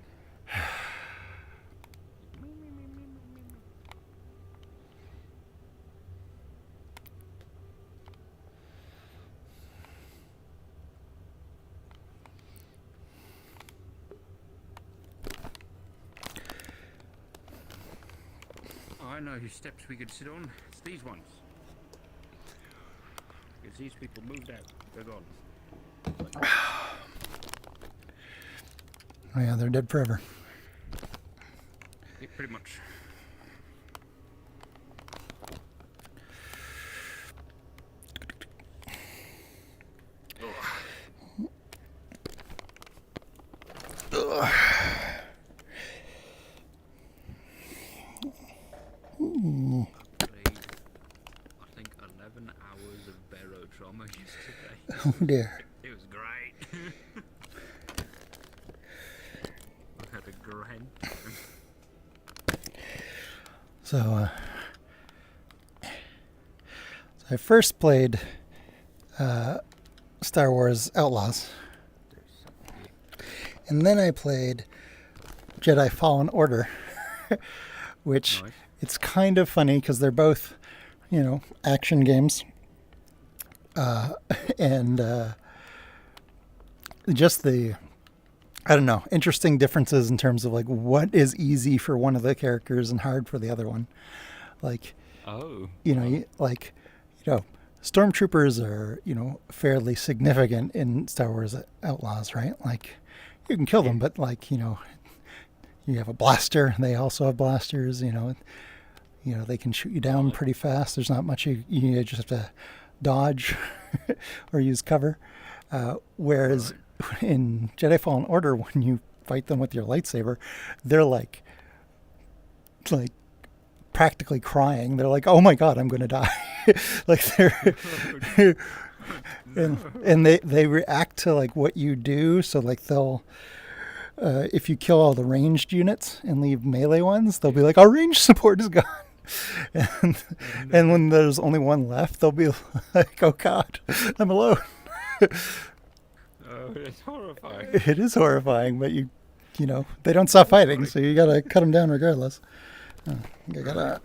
I know whose steps we could sit on. It's these ones. Because these people moved out. They're gone. Oh yeah, they're dead forever. Yeah, pretty much. dear. It was great. I had a grand time. So I first played Star Wars Outlaws. And then I played Jedi Fallen Order, which it's kind of funny because they're both, action games. And just the, I don't know, interesting differences in terms of like what is easy for one of the characters and hard for the other one. Like, stormtroopers are, fairly significant in Star Wars Outlaws, right? Like, you can kill them, but like, you have a blaster. They also have blasters, they can shoot you down pretty fast. There's not much you just have to dodge or use cover. Whereas in Jedi Fallen Order, when you fight them with your lightsaber, they're like practically crying. They're like, "Oh my God, I'm going to die!" Like they're and they react to like what you do. So like they'll if you kill all the ranged units and leave melee ones, they'll be like, "Our range support is gone." And when there's only one left, they'll be like, "Oh God, I'm alone." Oh, it's horrifying. It is horrifying, but they don't stop fighting, so you gotta cut them down regardless. I gotta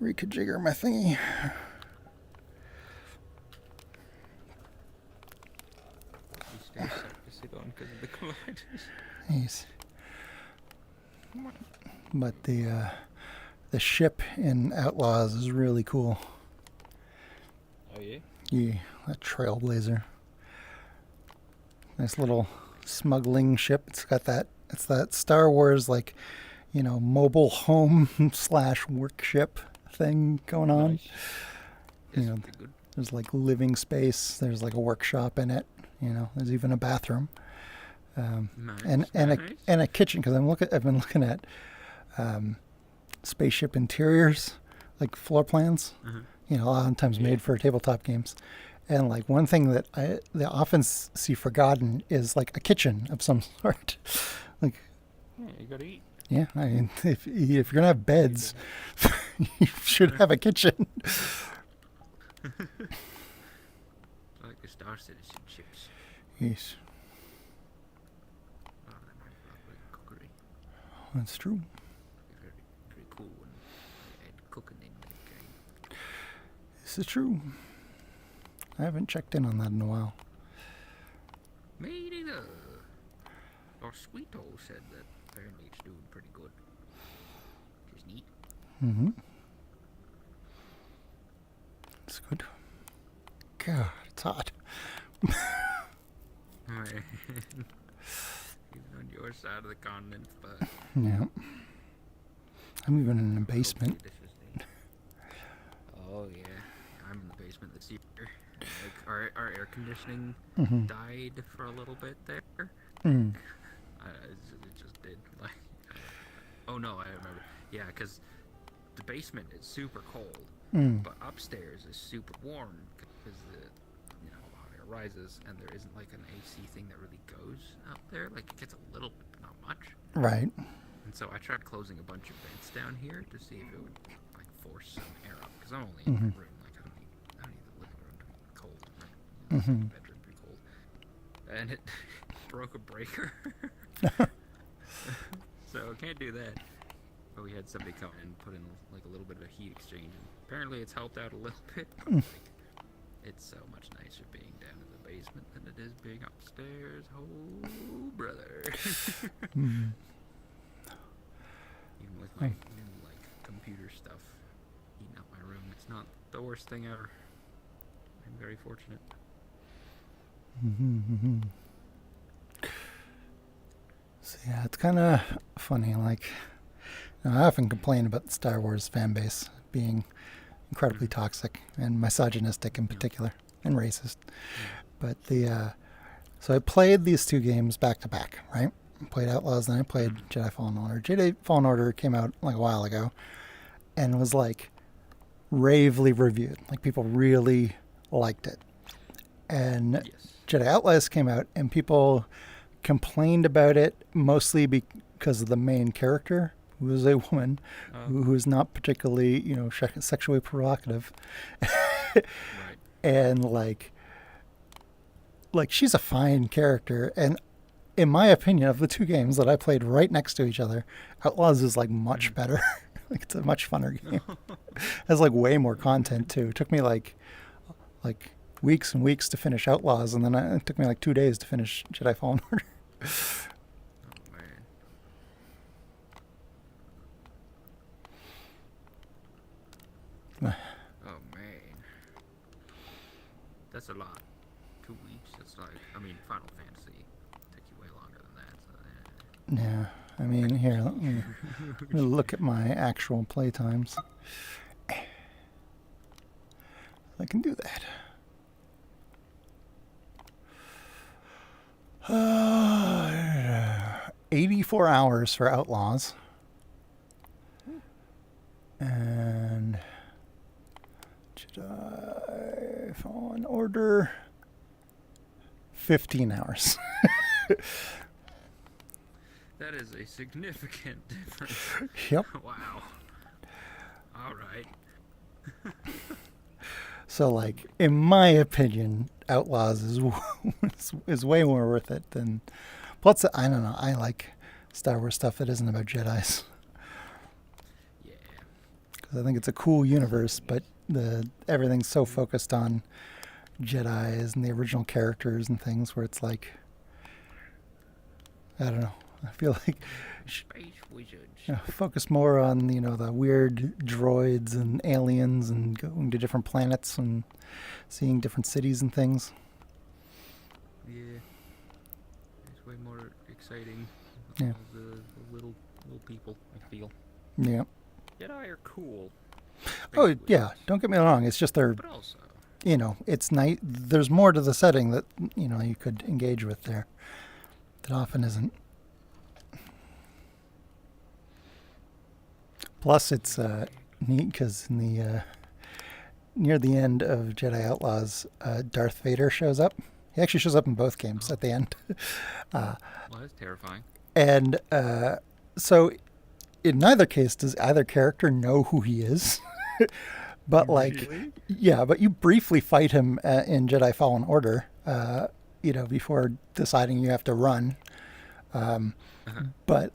reconfigure my thingy. Stay set to sit on because of the colliders. Nice. But the ship in Outlaws is really cool. Oh yeah? Yeah, that Trailblazer. Nice little smuggling ship. It's that Star Wars mobile home / workship thing going on. Nice. There's like living space. There's like a workshop in it. There's even a bathroom. And a kitchen, because I've been looking at spaceship interiors, like floor plans. A lot of times made for tabletop games. And like one thing that I often see forgotten is like a kitchen of some sort. Like, yeah, you gotta eat. Yeah, I mean, if you're gonna have beds, you should have a kitchen. Like the Star Citizen ships. Yes. Oh, that might be like cookery. That's true. Very, very cool when they add cooking in that game. This is true. I haven't checked in on that in a while. Me neither. Our sweet hole said that apparently it's doing pretty good. Which is neat. Mm-hmm. It's good. God, it's hot. Even on your side of the continent, but Yeah. I'm even in the basement. Oh yeah, I'm in the basement this year. Like our air conditioning died for a little bit there. It just did. Like, oh no, I remember. Yeah, because the basement is super cold, but upstairs is super warm because the hot air rises, and there isn't like an AC thing that really goes out there. Like it gets a little, but not much. Right. And so I tried closing a bunch of vents down here to see if it would like force some air up, because I'm only in my room. Like I don't need the living room to be cold. Right? The bedroom to be cold. And it broke a breaker. So I can't do that. But we had somebody come in and put in like a little bit of a heat exchange, and apparently it's helped out a little bit. Like, it's so much nicer being down in the basement than it is being upstairs. Oh, brother. Even with my new computer stuff heating up my room, it's not the worst thing ever. I'm very fortunate. So yeah, it's kind of funny. Like, I often complain about the Star Wars fan base being incredibly toxic and misogynistic in particular, and racist. But so I played these two games back to back, right? I played Outlaws, then I played Jedi Fallen Order. Jedi Fallen Order came out like a while ago and was like ravely reviewed. Like people really liked it. And Jedi Outlaws came out, and people complained about it mostly because of the main character, who is a woman, who is not particularly, sexually provocative. And like she's a fine character, and in my opinion, of the two games that I played right next to each other, Outlaws is like much better. Like it's a much funner game. It has like way more content too. It took me like weeks and weeks to finish Outlaws, and then it took me like 2 days to finish Jedi Fallen Order. Oh man, that's a lot. 2 weeks. That's like, I mean, Final Fantasy take you way longer than that. So, Yeah, I mean, here, let me look at my actual play times. I can do that. 84 hours for Outlaws. And Jedi Fallen Order, 15 hours. that is a significant difference. Yep. Wow. All right. So, like, in my opinion, Outlaws is way more worth it than. Plus, I don't know. I like Star Wars stuff that isn't about Jedis. Yeah. Because I think it's a cool universe, but everything's so focused on Jedis and the original characters and things, where it's like, I don't know. I feel like Space wizards. Focus more on the weird droids and aliens and going to different planets and seeing different cities and things. Yeah, it's way more exciting. Yeah. The little people, I feel. Yeah. Jedi are cool. Oh yeah, don't get me wrong. It's just they're, But also, it's nice. There's more to the setting that you could engage with there that often isn't. Plus, it's neat because in the near the end of Jedi Outlaws, Darth Vader shows up. He actually shows up in both games at the end. well, that's terrifying. And so, in neither case does either character know who he is. But but you briefly fight him in Jedi Fallen Order, before deciding you have to run. But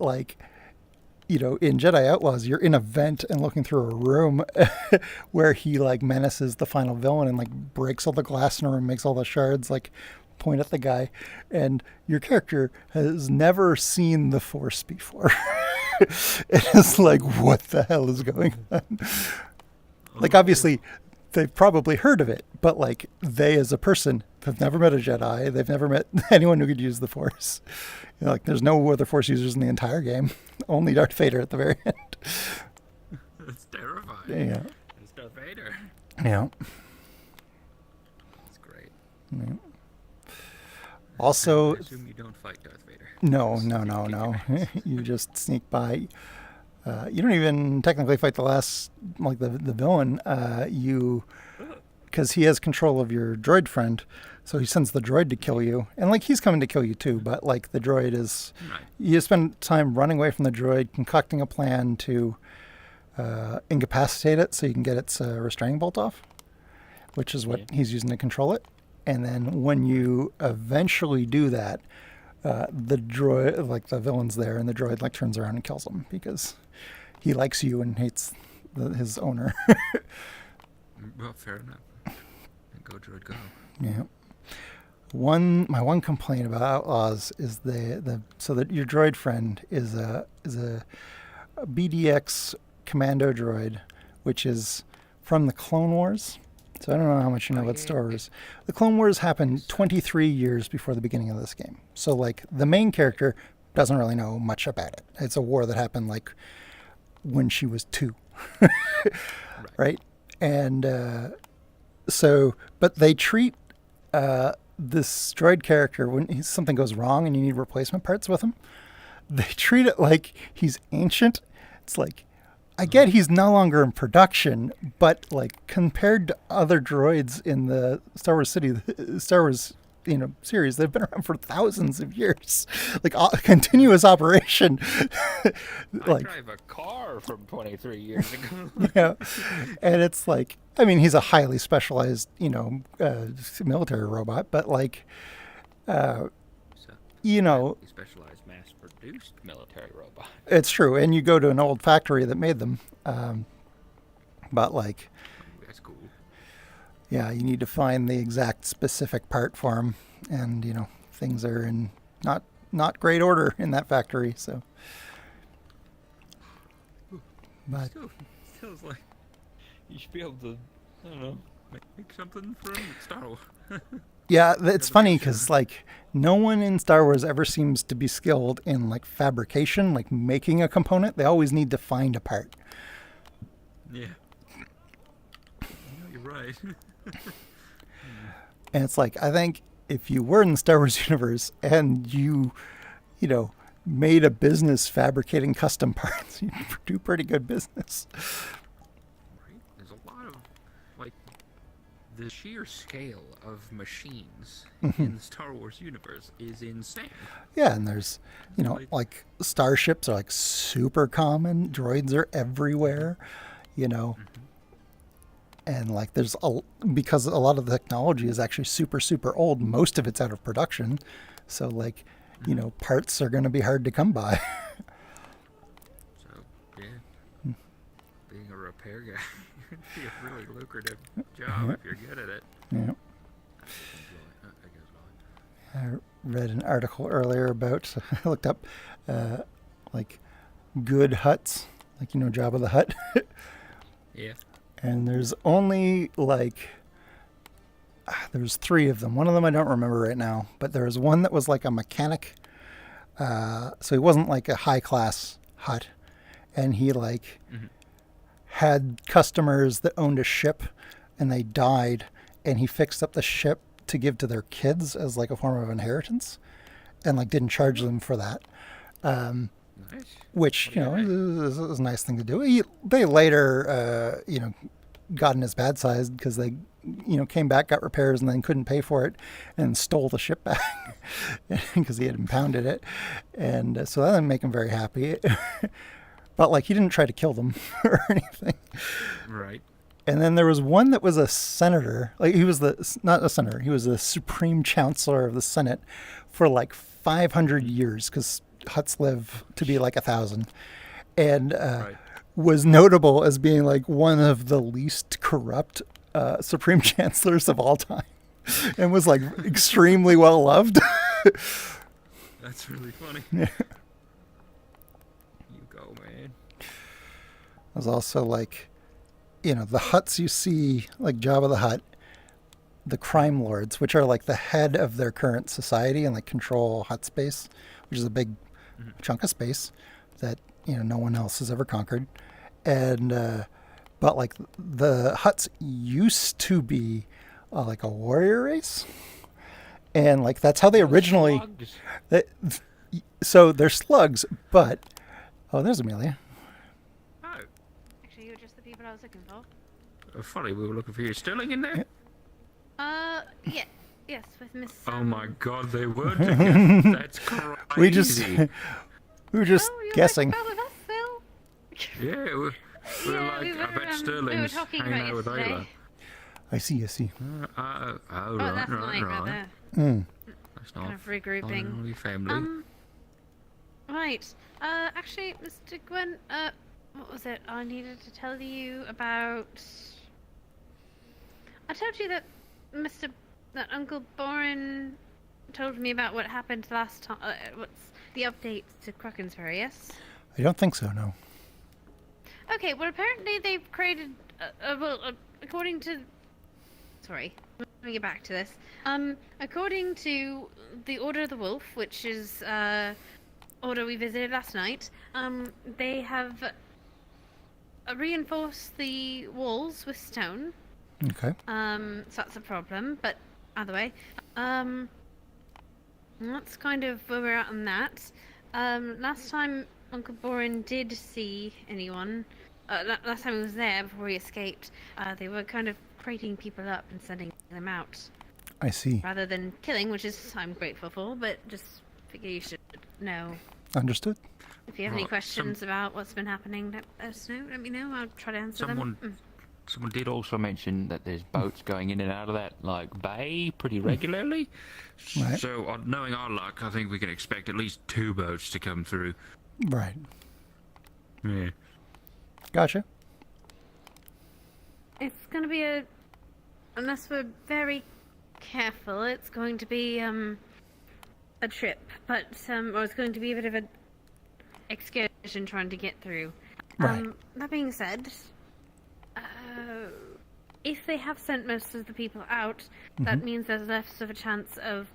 in Jedi Outlaws, you're in a vent and looking through a room where he menaces the final villain and breaks all the glass in a room, makes all the shards point at the guy, and your character has never seen the Force before. It's what the hell is going on? Obviously, they've probably heard of it, but they as a person have never met a Jedi. They've never met anyone who could use the Force. There's no other Force users in the entire game. Only Darth Vader at the very end. That's terrifying. Yeah. It's Darth Vader. Yeah. That's great. Yeah. Also, I assume you don't fight Darth Vader. No. You just sneak by. You don't even technically fight the last, the villain. Because he has control of your droid friend, so he sends the droid to kill you. And he's coming to kill you too, but the droid is. Right. You spend time running away from the droid, concocting a plan to incapacitate it so you can get its restraining bolt off, which is what he's using to control it. And then when you eventually do that, the droid, the villain's there, and the droid turns around and kills him because he likes you and hates his owner. Well, fair enough. Go droid, go. Yeah. My one complaint about Outlaws is so that your droid friend is a BDX commando droid, which is from the Clone Wars. So I don't know how much you know about Star Wars. The Clone Wars happened 23 years before the beginning of this game. So the main character doesn't really know much about it. It's a war that happened when she was 2. Right? And but they treat this droid character, when something goes wrong and you need replacement parts with him, they treat it like he's ancient. It's I get he's no longer in production, but like compared to other droids in the Star Wars series, they've been around for thousands of years, like continuous operation. I drive a car from 23 years ago. Yeah, and it's like, I mean, he's a highly specialized, military robot, but like, Specialized, mass-produced military robot. it's true. And you go to an old factory that made them, but like, That's cool. yeah, you need to find the exact specific part for them, and things are in not great order in that factory. So, but Still like you should be able to, I don't know, make something from Star Wars. yeah, it's funny because like no one in Star Wars ever seems to be skilled in like fabrication, like making a component. They always need to find a part. Yeah. You're right. And it's like, I think if you were in the Star Wars universe and you made a business fabricating custom parts, you'd do pretty good business. Right? There's a lot of, like, the sheer scale of machines in the Star Wars universe is insane. Yeah, and there's, like starships are like super common. Droids are everywhere, And like there's because a lot of the technology is actually super, super old. Most of it's out of production. So like, parts are going to be hard to come by. So, yeah. Being a repair guy would be a really lucrative job if you're good at it. Yeah. I read an article earlier about, I looked up, like good huts, like, Jabba the Hutt. Yeah. And there's only like, there's 3 of them. One of them I don't remember right now, but there was one that was like a mechanic. So he wasn't like a high class hut. And he like had customers that owned a ship and they died, and he fixed up the ship to give to their kids as like a form of inheritance, and like didn't charge them for that. Nice. Which, is a nice thing to do. They later, got in his bad side because they, came back, got repairs, and then couldn't pay for it and stole the ship back because he had impounded it. And so that didn't make him very happy. But, like, he didn't try to kill them or anything. Right. And then there was one that was a senator. Like, he was not a senator, he was the Supreme Chancellor of the Senate for like 500 years because huts live to be like 1,000, and was notable as being like one of the least corrupt Supreme Chancellors of all time, and was like extremely well loved. That's really funny. Yeah. You go, man. There's also like, the huts you see, like Jabba the Hutt, the crime lords, which are like the head of their current society and like control hut space, which is a big chunk of space that no one else has ever conquered. And but like the huts used to be like a warrior race, and like that's how they originally so they're slugs, but there's Amelia. Actually, you're just the people I was looking for. Funny, we were looking for you. Sterling in there? Yeah. Yes, with Miss. Oh my God, they were together. That's crazy. we were just guessing. Yeah, we're like, I bet Sterling's hanging out with Ayla. I see. That's right there. That's not Kind of regrouping. not really family. Right. Actually, Mr. Gwyn, what was it I needed to tell you about? I told you that that Uncle Borin told me about what happened last time. What's the update to Crockensbury, yes? I don't think so, no. Okay, well, apparently they've created, according to... Sorry, let me get back to this. According to the Order of the Wolf, which is, order we visited last night, they have reinforced the walls with stone. Okay. So that's a problem, but either way. That's kind of where we're at on that. Last time Uncle Borin did see anyone, last time he was there before he escaped, they were kind of crating people up and sending them out. I see. Rather than killing, which is I'm grateful for, but just figure you should know. Understood. If you have any questions about what's been happening, let us know. Let me know. I'll try to answer them. Someone did also mention that there's boats going in and out of that bay pretty regularly. Right. So, knowing our luck, I think we can expect at least 2 boats to come through. Right. Yeah. Gotcha. It's going to be unless we're very careful, it's going to be a trip, but or it's going to be a bit of an excursion trying to get through. Right. That being said, if they have sent most of the people out, that means there's less of a chance of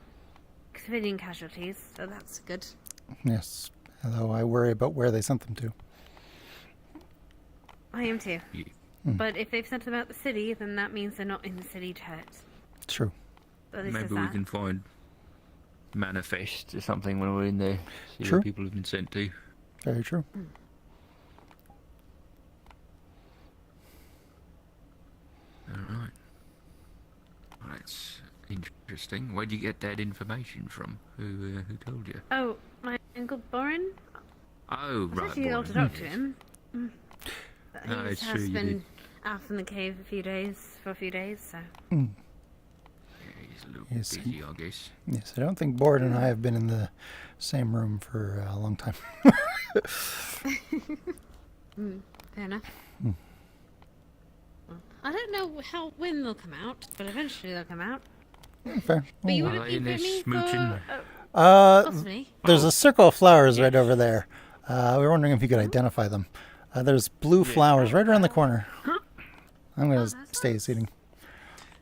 civilian casualties, so that's good. Yes. Although I worry about where they sent them to. I am too. Yeah. But if they've sent them out the city, then that means they're not in the city to hurt. True. So this Maybe is we that. can find manifests or something when we're in there. See True. what people have been sent to. Very true. Alright. Well, that's interesting. Where'd you get that information from? Who told you? Oh, my Uncle Boren? Oh, I was right. actually able to talk to him. But he No, it's has true, you been did. out in the cave for a few days, so. Mm. Yeah, he's a little Yes. busy, I guess. Yes, I don't think Bord and I have been in the same room for a long time. Fair enough. Mm. Well, I don't know when they'll come out, but eventually they'll come out. Fair. But you Are wouldn't they be in there brimming smooching? for... possibly. There's a circle of flowers right over there. We were wondering if you could identify them. There's blue flowers right around the corner. I'm going to stay seating.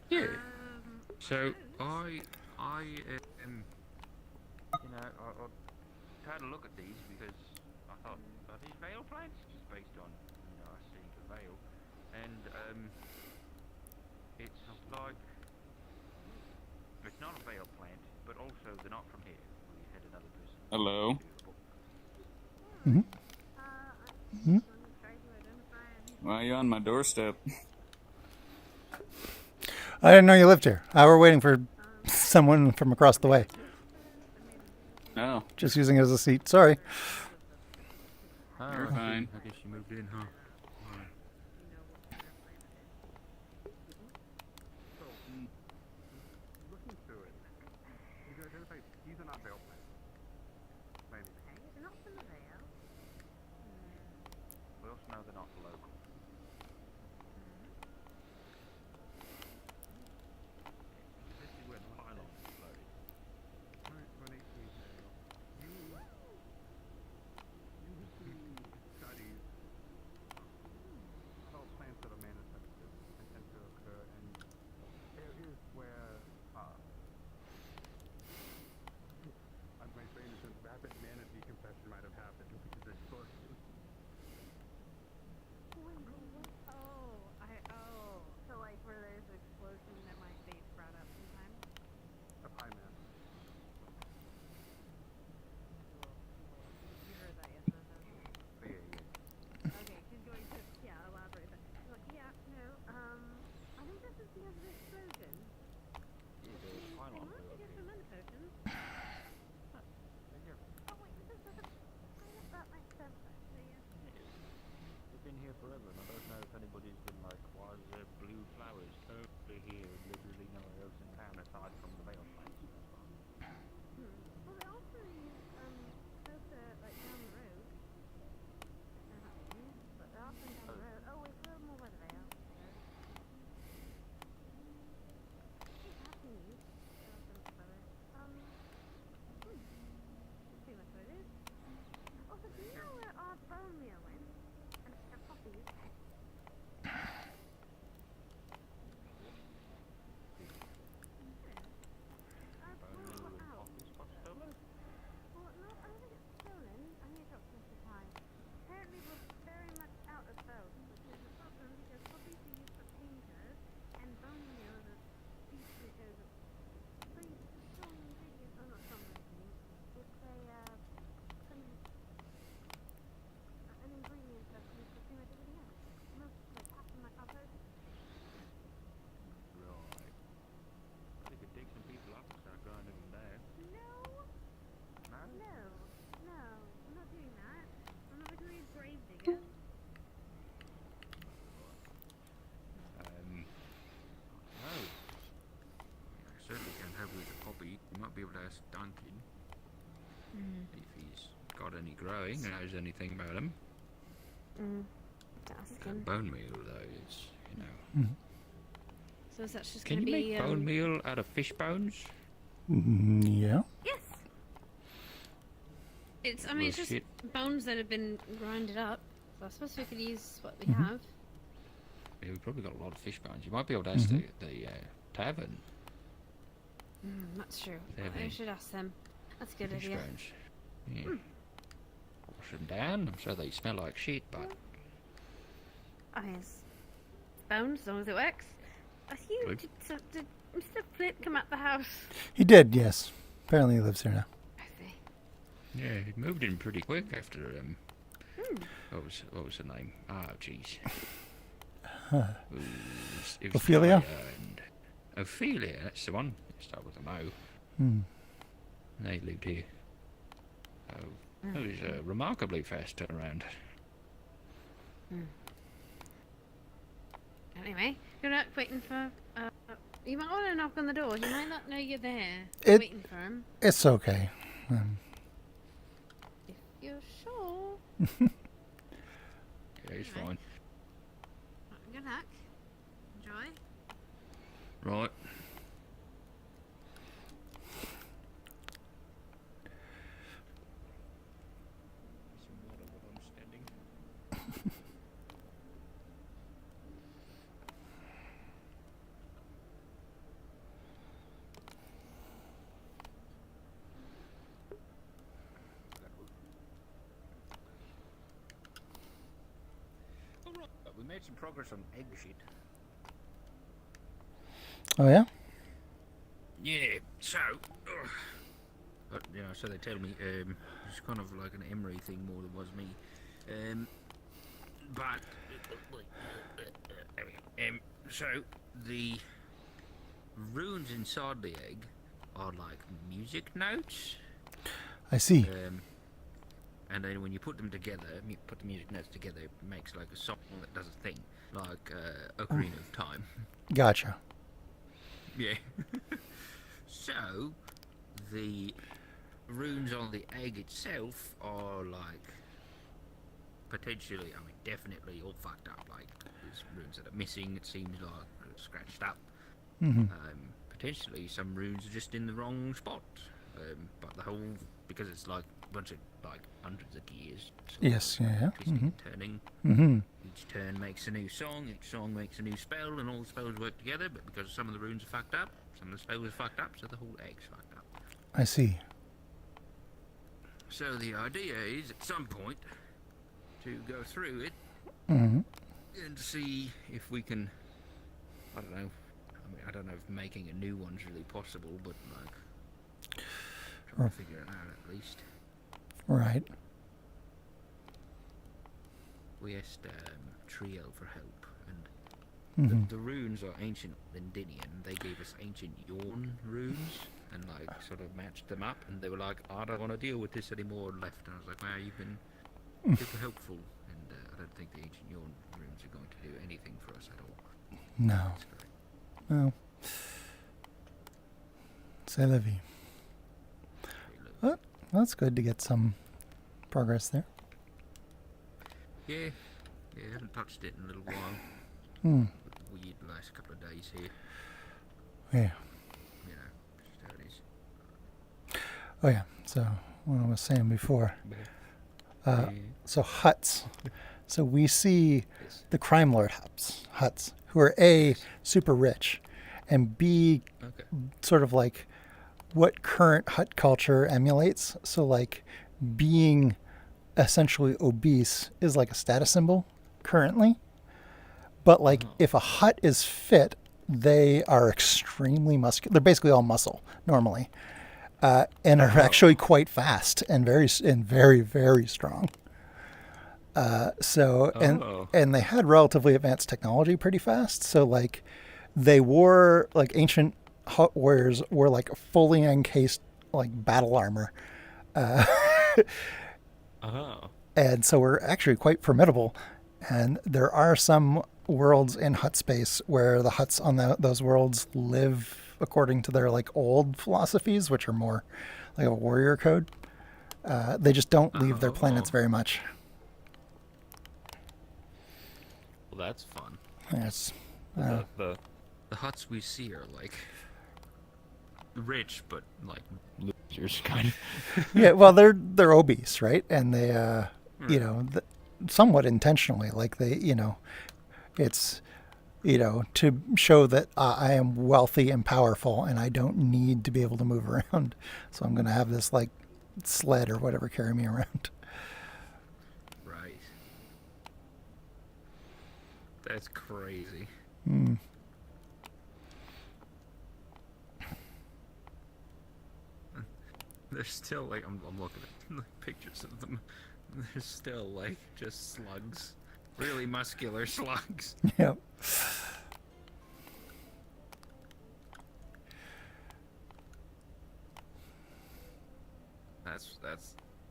Yeah. So I you know, I had a look at these because I thought, are these veil plants? Just based on, I see the veil, and it's like it's not a veil plant, but also they're not from here. We had another person. Hello. Mm-hmm. Why are you on my doorstep? I didn't know you lived here. We're waiting for someone from across the way. Oh. Just using it as a seat. Sorry. You're fine. I guess you moved in, huh? Looking through it, you guys identify these are not veil plants. Maybe. Not from the veil. We also know they're not local. Especially when pylons exploded. Alright, running through veil. You studied hunting. Mm. If he's got any growing, knows anything about him. Ask him. Bone meal, though, is, you know. So is that just Can going to you be... make bone meal out of fish bones? Yeah. Yes. It's, I mean, it's just shit. bones that have been grinded up. So I suppose we could use what we Mhm. have. Yeah, we've probably got a lot of fish bones. You might be able to ask the tavern. That's true. There I we- should ask them. That's a good Fish idea. bones. Yeah. Wash them down. I'm sure they smell like shit, but Oh, yes. Bones, as long as it works. Are you... Good. Did Mr. Flint come out the house? He did, yes. Apparently he lives here now. I see. yeah, he moved in pretty quick after what was her name? Ah, jeez. Huh. It was Ophelia? Talia and Ophelia, that's the one. Start with an O. Hmm. They lived here. Oh, it was a remarkably fast turnaround. Anyway, you're not waiting for... you might want to knock on the door. He might not know you're there. It- Waiting for him. It's okay. If you're sure. Yeah, he's fine. Good luck. Enjoy. Right. We made some progress on egg shit. Oh, yeah? Yeah, so, but you know, so they tell me it's kind of like an Emery thing more than was me, but so the runes inside the egg are like music notes. I see. And then when you put them together, you put the music notes together, it makes like a song that does a thing, like Ocarina of Time. Gotcha. Yeah. So, the runes on the egg itself are like potentially, I mean, definitely all fucked up. Like, there's runes that are missing, it seems like scratched up. Mhm. Potentially, some runes are just in the wrong spot. But the whole, because it's like a bunch of like hundreds of gears. So Yes, yeah. twisting Mm-hmm. and turning. Mm-hmm. Each turn makes a new song, each song makes a new spell, and all the spells work together, but because some of the runes are fucked up, some of the spells are fucked up, so the whole egg's fucked up. I see. So the idea is, at some point, to go through it Mm-hmm. and see if we can, I don't know, I mean, I don't know if making a new one's really possible, but like, try to figure it out at least. Right. We asked Trio for help, and Mhm. the runes are ancient Lindinian. They gave us ancient Yorn runes, and like sort of matched them up, and they were like, I don't want to deal with this anymore, and left. And I was like, wow, you've been super helpful, and I don't think the ancient Yorn runes are going to do anything for us at all. No. No. C'est la vie. Well, that's good to get some progress there. Yeah, I haven't touched it in a little while. Hmm. Weird last couple of days here. Yeah. You know, just how it is. Oh, yeah. So, what I was saying before. Yeah. So, huts. So, we see the crime lord huts who are A, super rich, and B, sort of like what current hut culture emulates. So, like, being essentially obese is like a status symbol currently. But, like, if a hut is fit, they are extremely muscular. They're basically all muscle normally, and are actually quite fast and very, very strong. And they had relatively advanced technology pretty fast. So, like, they wore, like, ancient hut warriors wore like fully encased like battle armor. And so we're actually quite formidable. And there are some worlds in hut space where the huts on those worlds live according to their like old philosophies, which are more like a warrior code. They just don't leave their planets very much. Well, that's fun. Yes. The huts we see are like rich, but like losers, kind of. Yeah, well, they're obese, right? And they, you know, somewhat intentionally, like they, you know, it's, you know, to show that I am wealthy and powerful, and I don't need to be able to move around. So I'm going to have this like sled or whatever carry me around. Right. That's crazy. Mm. There's still like I'm looking at pictures of them. There's still like just slugs, really muscular slugs. Yep.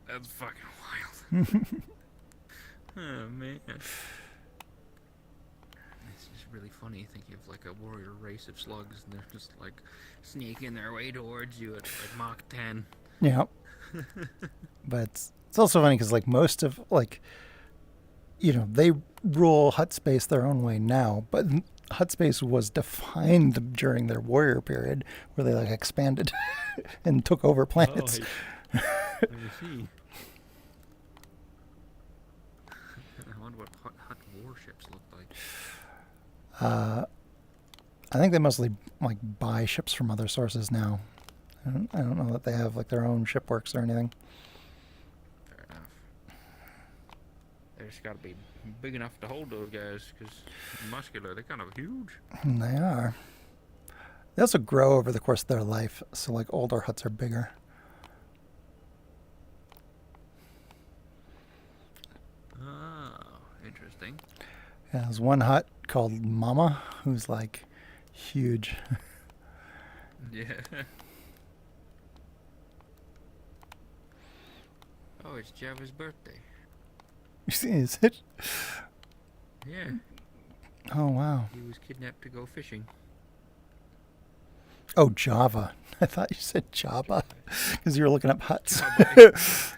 That's fucking wild. Oh man. It's just really funny thinking of like a warrior race of slugs, and they're just like sneaking their way towards you at like Mach 10. Yeah. But it's also funny because like most of like, you know, they rule hut space their own way now, but hut space was defined during their warrior period where they like expanded and took over planets. Let me see. I wonder what hut warships look like. I think they mostly like buy ships from other sources now. I don't know that they have like their own shipworks or anything. Fair enough. They just gotta be big enough to hold those guys, because muscular, they're kind of huge. They are. They also grow over the course of their life, so like older huts are bigger. Oh, interesting. Yeah, there's one hut called Mama who's like huge. Yeah. Oh, it's Java's birthday. Is it? Yeah. Oh, wow. He was kidnapped to go fishing. Oh, Java. I thought you said Java because you were looking up huts. It's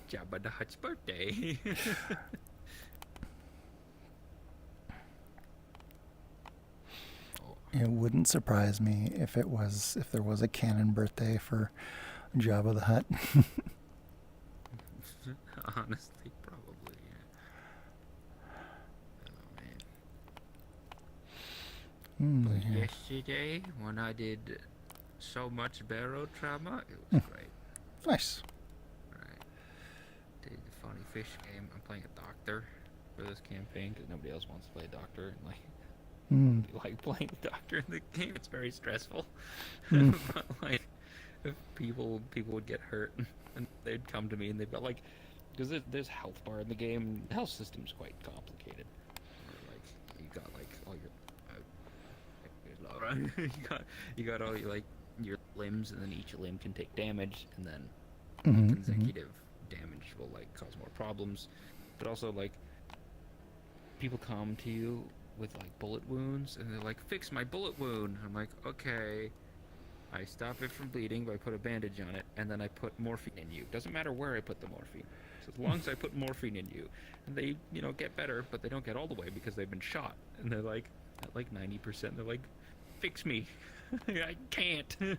Jabba the Hutt's birthday. It wouldn't surprise me if there was a canon birthday for Jabba the Hutt. Honestly, probably, yeah. Oh, man. But Yeah. yesterday, when I did so much barrow trauma, it was great. Nice. Right. Did the funny fish game. I'm playing a doctor for this campaign because nobody else wants to play a doctor. And like, like playing the doctor in the game, it's very stressful. But like, if people would get hurt, and they'd come to me and they'd be like, because there's health bar in the game. The health system's quite complicated. Where, like, you got like all your you got all your like your limbs, and then each limb can take damage, and then consecutive damage will like cause more problems. But also like people come to you with like bullet wounds, and they're like, fix my bullet wound. I'm like, okay. I stop it from bleeding by put a bandage on it, and then I put morphine in you. Doesn't matter where I put the morphine. So as long as I put morphine in you, and they, you know, get better, but they don't get all the way because they've been shot. And they're like, at like 90%, they're like, fix me. I can't. And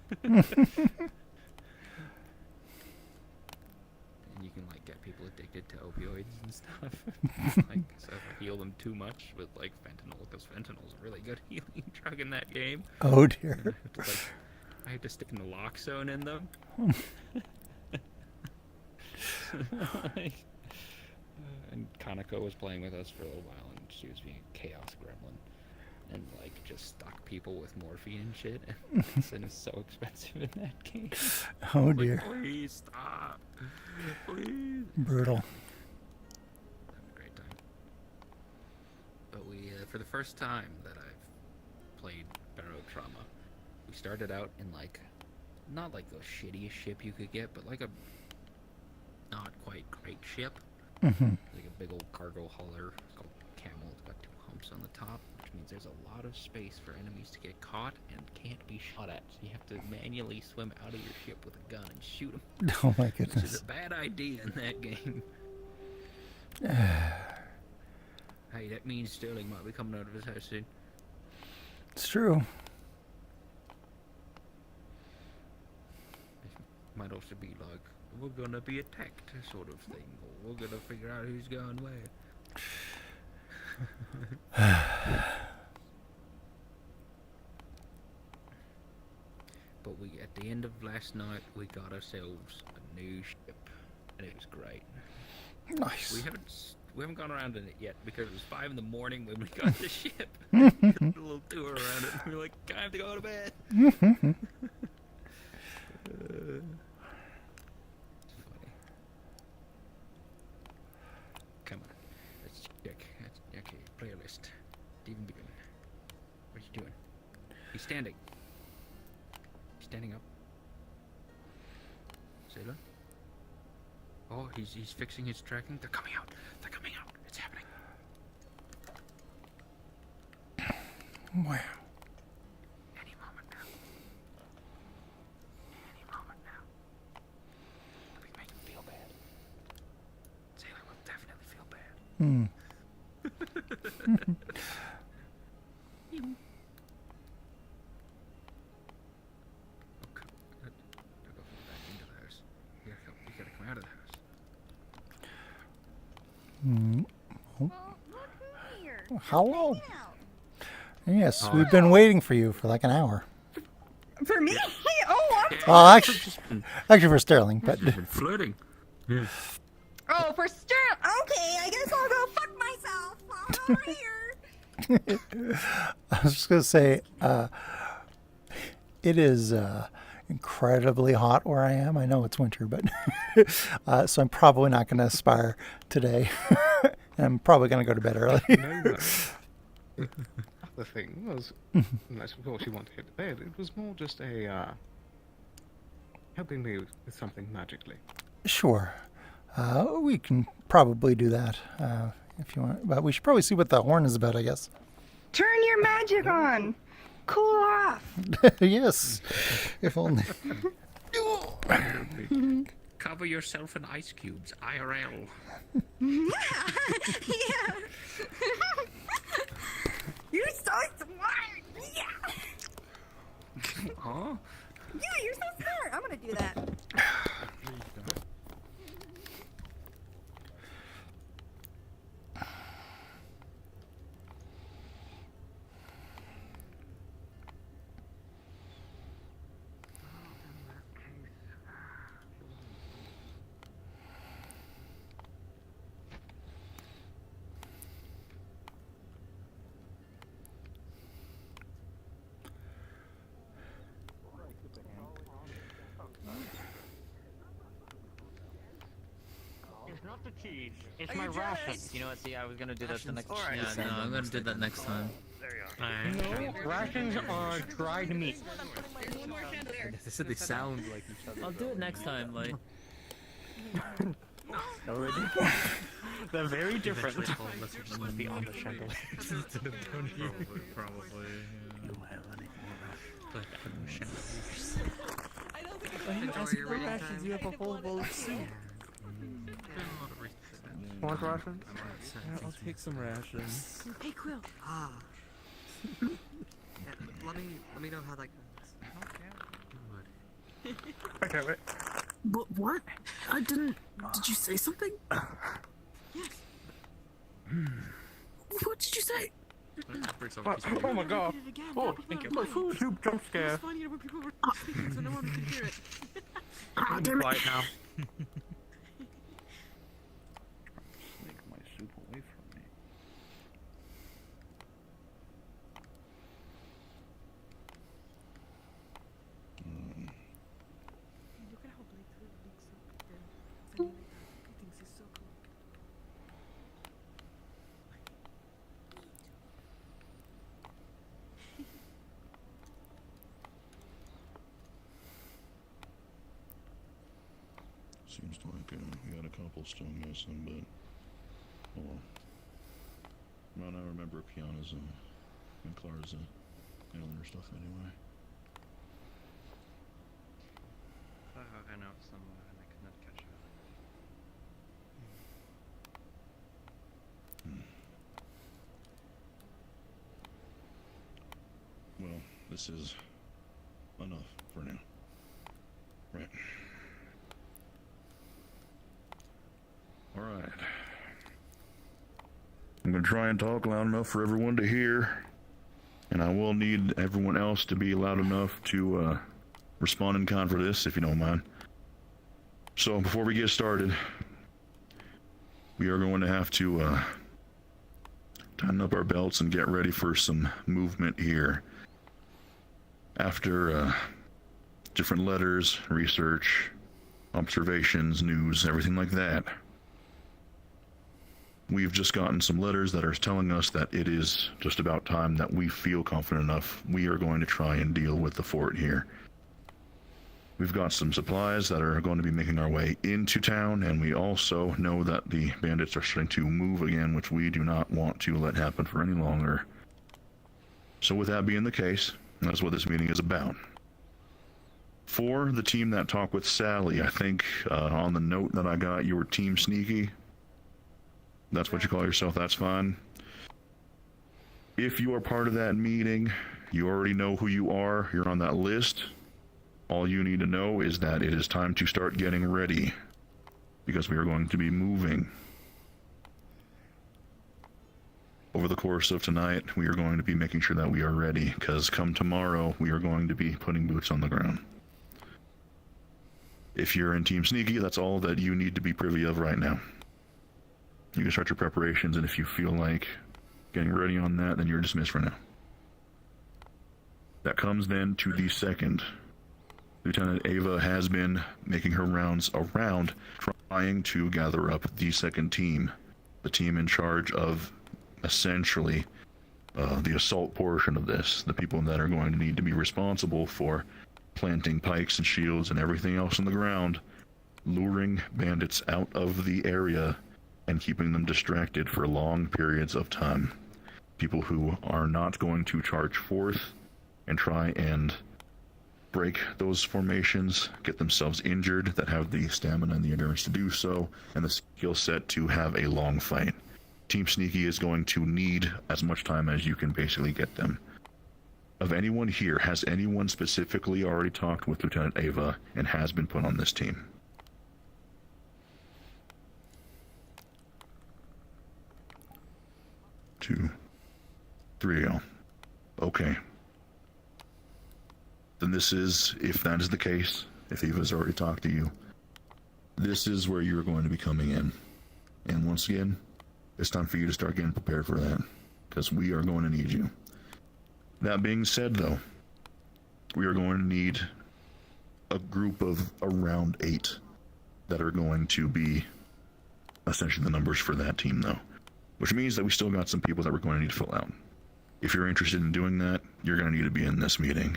you can like get people addicted to opioids and stuff. Like, so if I heal them too much with like fentanyl, because fentanyl's a really good healing drug in that game. Oh dear. I had to stick naloxone in them. And Kanako was playing with us for a little while, and she was being a chaos gremlin, and like just stuck people with morphine and shit. And medicine is so expensive in that game. Oh Like, dear. please stop. Please. Brutal. Having a great time. But we, for the first time that I've played Barrow Trauma, we started out in like, not like the shittiest ship you could get, but like a not quite great ship. Like a big old cargo hauler. It's called Camel. It's got 2 humps on the top, which means there's a lot of space for enemies to get caught and can't be shot at. So you have to manually swim out of your ship with a gun and shoot them. Oh my Which is goodness. a bad idea in that game. Hey, that means Sterling might be coming out of his house soon. It's true. Might also be like, we're gonna be attacked sort of thing, or we're gonna figure out who's going where. But at the end of last night, we got ourselves a new ship, and it was great. Nice. We haven't gone around in it yet because it was 5 in the morning when we got the ship. We did a little tour around it. And we were like, time to go to bed. It's funny. Come on, let's check. Okay, player list. Steven Beacon. What's he doing? He's standing. He's standing up. Sailor. Oh, he's fixing his tracking. They're coming out. They're coming out. It's happening. Wow. Any moment now. Any moment now. We can make him feel bad. Sailor will definitely feel bad. Hmm. Okay. They'll go back into the house. You gotta come out of the house. Mm. Oh. Look who's here. Hello. Yes, Oh, we've been waiting for you for like an hour. For me? Oh, I'm Well, actually for Sterling, but You've been flirting. Yeah. Oh, for Sterling. Okay, I guess I'll go fuck myself. Over here. I was just gonna say, it is incredibly hot where I am. I know it's winter, but so I'm probably not going to aspire today. I'm probably going to go to bed early. No. The thing was, unless of course you want to hit the bed, it was more just a helping me with something magically. Sure, we can probably do that if you want, but we should probably see what the horn is about, I guess. Turn your magic on. Cool off. Yes, if only. Cover yourself in ice cubes, IRL. Yeah. You're so smart. Yeah. Huh? Yeah, you're so smart. I'm gonna do that. It's not the cheese. It's Are my you rations. jealous? You know what? See, I was gonna do that the next. Alright. Yeah, no, I'm gonna do that next time. No, rations are dried meat. They said they sound like each other. I'll do it next time, like. Already. They're very different. Be on the chandelier. Probably. I didn't ask you for rations. You have a whole bowl of soup. Want rations? Yeah, I'll take some rations. Hey, Quill. Ah. Yeah, let me know how that goes. Okay, wait. But what? I didn't. Did you say something? Yes. What did you say? What? Oh my god. Oh, thank you. My food soup jump scare. It's funny when people were speaking, so no one could hear it. Ah, damn it. Quiet now. Snake my soup away from me. Look at how Blake looks so good. Something like that. He thinks he's so cool. Seems like we got a couple still missing, but well, I remember Piana's And Clara's handling her stuff anyway. I know some I could not catch up. Well, this is enough for now. Right. Alright. I'm gonna try and talk loud enough for everyone to hear. And I will need everyone else to be loud enough to respond in kind for this, if you don't mind. So, before we get started, we are going to have to tighten up our belts and get ready for some movement here. After different letters, research, observations, news, everything like that, we've just gotten some letters that are telling us that it is just about time that we feel confident enough we are going to try and deal with the fort here. We've got some supplies that are going to be making our way into town, and we also know that the bandits are starting to move again, which we do not want to let happen for any longer. So with that being the case, that's what this meeting is about. For the team that talked with Sally, I think on the note that I got, you were Team Sneaky. That's what you call yourself, that's fine. If you are part of that meeting, you already know who you are, you're on that list. All you need to know is that it is time to start getting ready, because we are going to be moving. Over the course of tonight, we are going to be making sure that we are ready, because come tomorrow, we are going to be putting boots on the ground. If you're in Team Sneaky, that's all that you need to be privy of right now. You can start your preparations, and if you feel like getting ready on that, then you're dismissed for now. That comes then to the second. Lieutenant Ava has been making her rounds around, trying to gather up the second team. The team in charge of, essentially, the assault portion of this. The people that are going to need to be responsible for planting pikes and shields and everything else on the ground, luring bandits out of the area, and keeping them distracted for long periods of time. People who are not going to charge forth and try and break those formations, get themselves injured, that have the stamina and the endurance to do so, and the skill set to have a long fight. Team Sneaky is going to need as much time as you can basically get them. Of anyone here, has anyone specifically already talked with Lieutenant Ava and has been put on this team? Two, three, okay. Then this is, if that is the case, if Eva's already talked to you, this is where you're going to be coming in. And once again, it's time for you to start getting prepared for that, because we are going to need you. That being said, though, we are going to need a group of around 8 that are going to be essentially the numbers for that team, though. Which means that we still got some people that we're going to need to fill out. If you're interested in doing that, you're going to need to be in this meeting.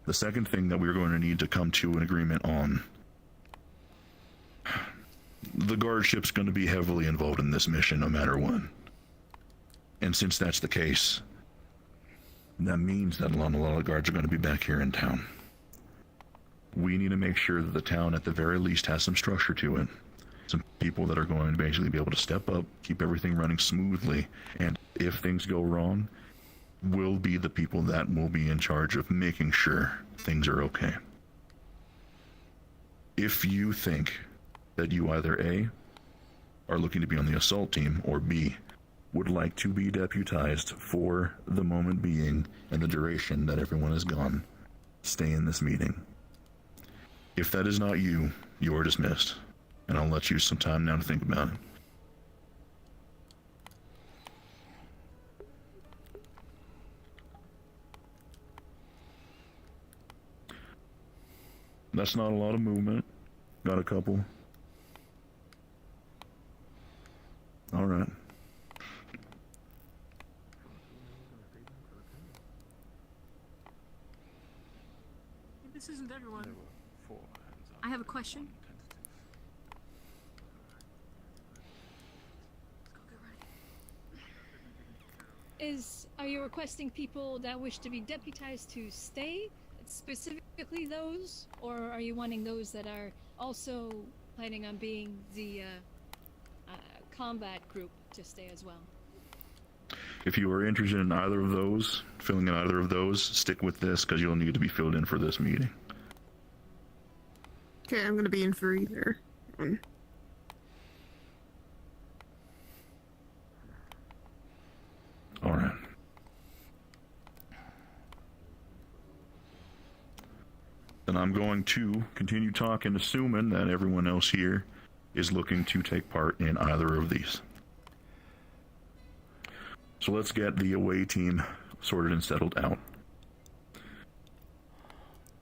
The second thing that we're going to need to come to an agreement on, the guard ship's going to be heavily involved in this mission no matter what. And since that's the case, that means that a lot of guards are going to be back here in town. We need to make sure that the town at the very least has some structure to it. Some people that are going to basically be able to step up, keep everything running smoothly, and if things go wrong, will be the people that will be in charge of making sure things are okay. If you think that you either A, are looking to be on the assault team, or B, would like to be deputized for the moment being and the duration that everyone is gone, stay in this meeting. If that is not you, you are dismissed, and I'll let you some time now to think about it. That's not a lot of movement. Got a couple. All right. This isn't everyone. I have a question. Are you requesting people that wish to be deputized to stay, specifically those, or are you wanting those that are also planning on being the combat group to stay as well? If you are interested in either of those, filling in either of those, stick with this because you'll need to be filled in for this meeting. Okay, I'm gonna be in for either. Alright. Then I'm going to continue talking, assuming that everyone else here is looking to take part in either of these. So let's get the away team sorted and settled out.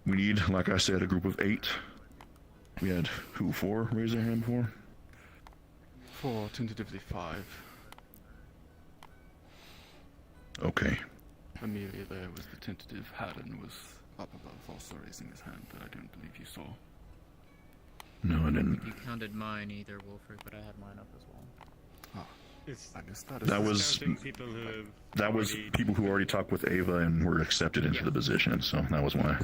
We need, like I said, a group of 8. We had, who, 4 raise their hand before? 4, tentatively 5. Okay. Amelia there was the tentative. Haddon was up above, also raising his hand, but I don't believe you saw. No, I didn't. You counted mine either, Wolford, but I had mine up as well. Ah, I missed that. That was people who already talked with Ava and were accepted into the position, so that was why.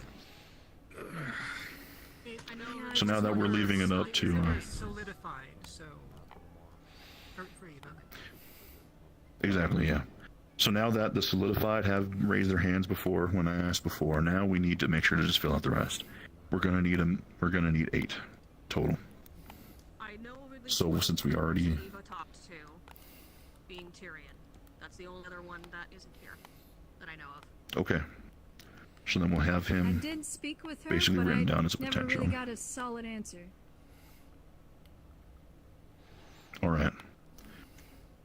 So now that we're leaving it up to solidified, so for Eva. Exactly, yeah. So now that the solidified have raised their hands before, when I asked before, now we need to make sure to just fill out the rest. We're gonna need them. We're gonna need 8 total. I know of at least So since we already, Eva talked to, being Tyrion. That's the only other one that isn't here that I know of. okay. So then we'll have I him did speak with her, basically but written I down as a never potential. really got a solid answer. All right.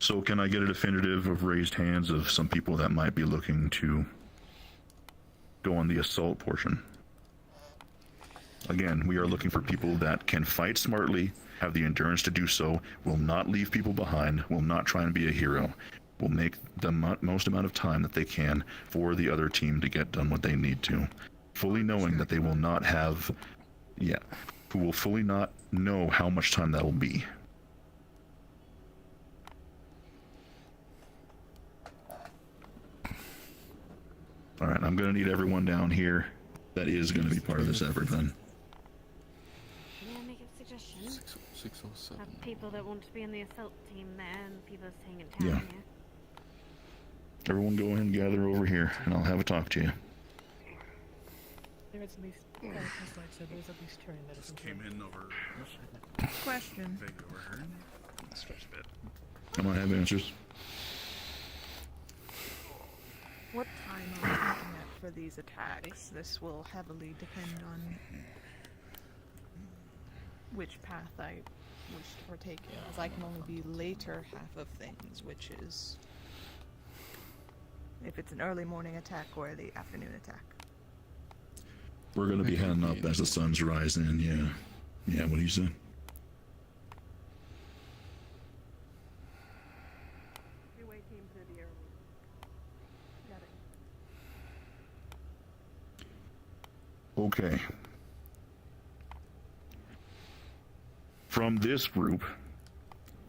So can I get a definitive of raised hands of some people that might be looking to go on the assault portion? Again, we are looking for people that can fight smartly, have the endurance to do so, will not leave people behind, will not try and be a hero, will make the most amount of time that they can for the other team to get done what they need to, fully knowing that they will not have, who will fully not know how much time that will be. Alright, I'm going to need everyone down here that is going to be part of this effort then. May I make a suggestion? 6 or 7. Have people that want to be in the assault team there and people staying in town Yeah. here. Everyone go ahead and gather over here, and I'll have a talk to you. There is at least, like I said, there's at least Tyrion that Just came in over. Question. Vague overheard. Stretch a bit. I might have answers. What time are we looking at for these attacks? This will heavily depend on which path I wish to partake in, as I can only be later half of things, which is if it's an early morning attack or the afternoon attack. We're going to be heading up as the sun's rising, yeah. Yeah, what do you say? Three-way team to the early. Got it. Okay. From this group,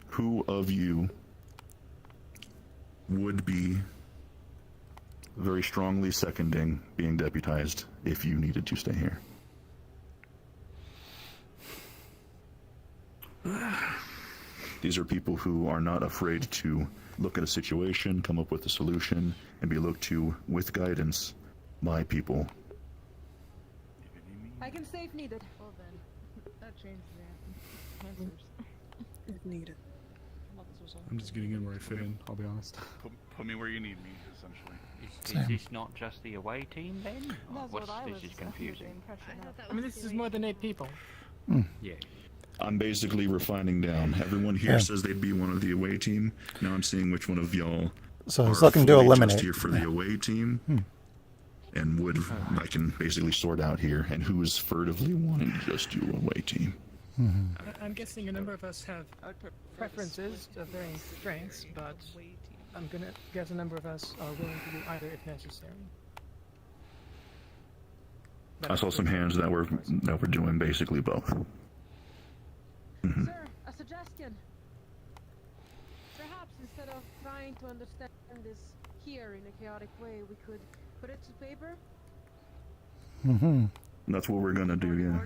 who of you would be very strongly seconding being deputized if you needed to stay here? These are people who are not afraid to look at a situation, come up with a solution, and be looked to with guidance by people. I can stay if needed. Well then, that changed the answers. If needed. I'm just getting in where I fit in, I'll be honest. Put me where you need me, essentially. Is this not just the away team then? Or That's what's, what I this was is under the confusing. impression of. I mean, this is more than 8 people. Yeah. I'm basically refining down. Everyone here Yeah. says they'd be one of the away team. Now I'm seeing which one of y'all So he's are looking to fully just eliminate. here for the away team, and would I can basically sort out here, and who is furtively wanting to just do away team. I'm guessing a number of us have preferences of varying strengths, but I'm gonna guess a number of us are willing to do either if necessary. I saw some hands that were doing basically both. Sir, a suggestion. Perhaps instead of trying to understand this here in a chaotic way, we could put it to paper. Mm-hmm. That's what we're gonna do, yeah.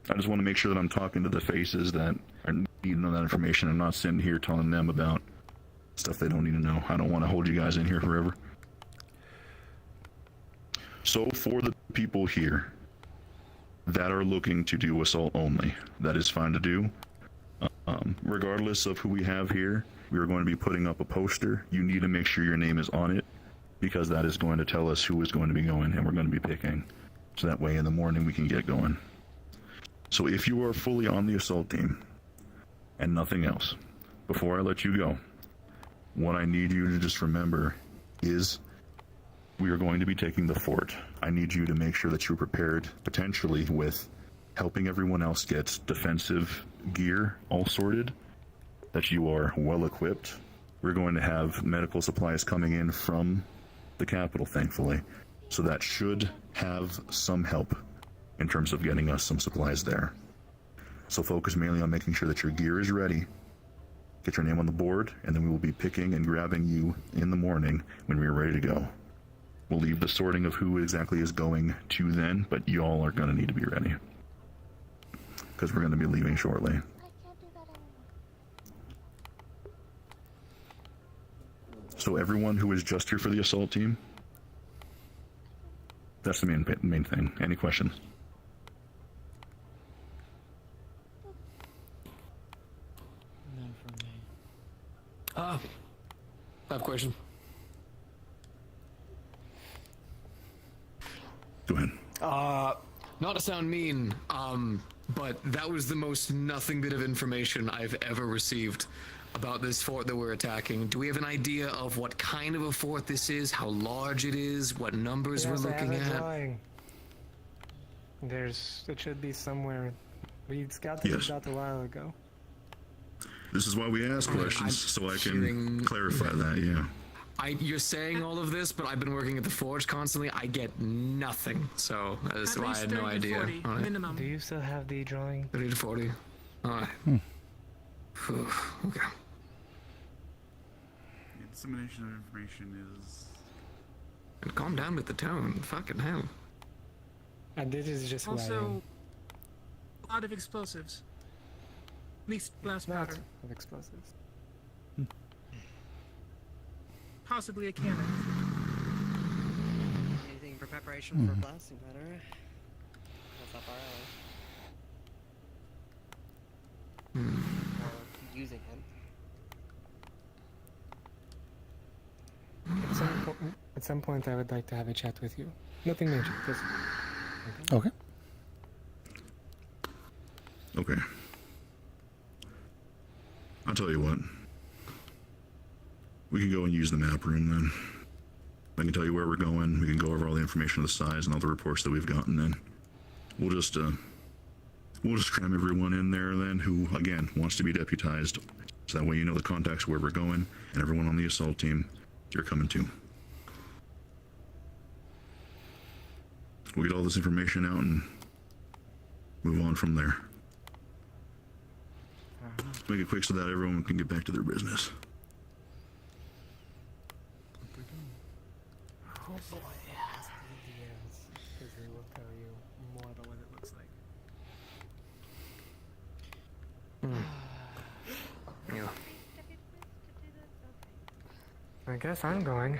I just want to make sure that I'm talking to the faces that are need to know that information. I'm not sitting here telling them about stuff they don't need to know. I don't want to hold you guys in here forever. So for the people here that are looking to do assault only, that is fine to do. Regardless of who we have here, we are going to be putting up a poster. You need to make sure your name is on it, because that is going to tell us who is going to be going, and we're going to be picking. So that way in the morning we can get going. So if you are fully on the assault team and nothing else, before I let you go, what I need you to just remember is we are going to be taking the fort. I need you to make sure that you're prepared, potentially with helping everyone else get defensive gear all sorted, that you are well equipped. We're going to have medical supplies coming in from the capital, thankfully, so that should have some help in terms of getting us some supplies there. So focus mainly on making sure that your gear is ready, get your name on the board, and then we will be picking and grabbing you in the morning when we are ready to go. We'll leave the sorting of who exactly is going to then, but you all are going to need to be ready, because we're going to be leaving shortly. So everyone who is just here for the assault team, that's the main thing. Any questions? None from me. I have a question. Go ahead. Not to sound mean, but that was the most nothing bit of information I've ever received about this fort that we're attacking. Do we have an idea of what kind of a fort this is, how large it is, what numbers we're looking at? Drawing. It should be somewhere. We scouted this out a while ago. This is why we ask questions, so I can clarify that, yeah. You're saying all of this, but I've been working at the forge constantly. I get nothing, so that's why I had no idea. 40 minimum. Do you still have the drawing? 30 to 40. Alright. Okay. Dissemination of information is... And calm down with the tone. Fucking hell. And this is just also a lot of explosives. At least blast powder. Of explosives. Possibly a cannon. Anything for preparation for blasting powder? That's up our alley. Or using him. At some point, I would like to have a chat with you. Nothing major, just... Okay. Okay. I'll tell you what. We can go and use the map room then. I can tell you where we're going. We can go over all the information of the size and all the reports that we've gotten then. We'll just cram everyone in there then who, again, wants to be deputized. So that way you know the contacts where we're going, and everyone on the assault team, you're coming too. We'll get all this information out and move on from there. Make it quick so that everyone can get back to their business. Oh boy. Because they will tell you more about what it looks like. Yeah. I guess I'm going.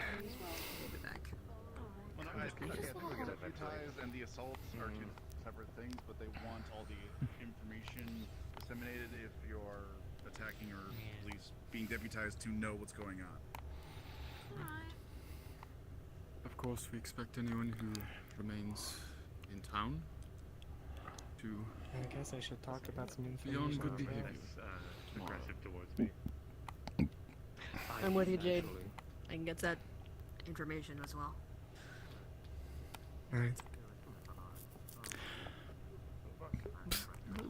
Well, no, I think the deputized and the assaults are two separate things, but they want all the information disseminated if you're attacking or at least being deputized to know what's going on. Of course, we expect anyone who remains in town to... I guess I should talk about some be on information. good behavior. Aggressive towards me. I'm with you, Jade. I can get that information as well. Alright.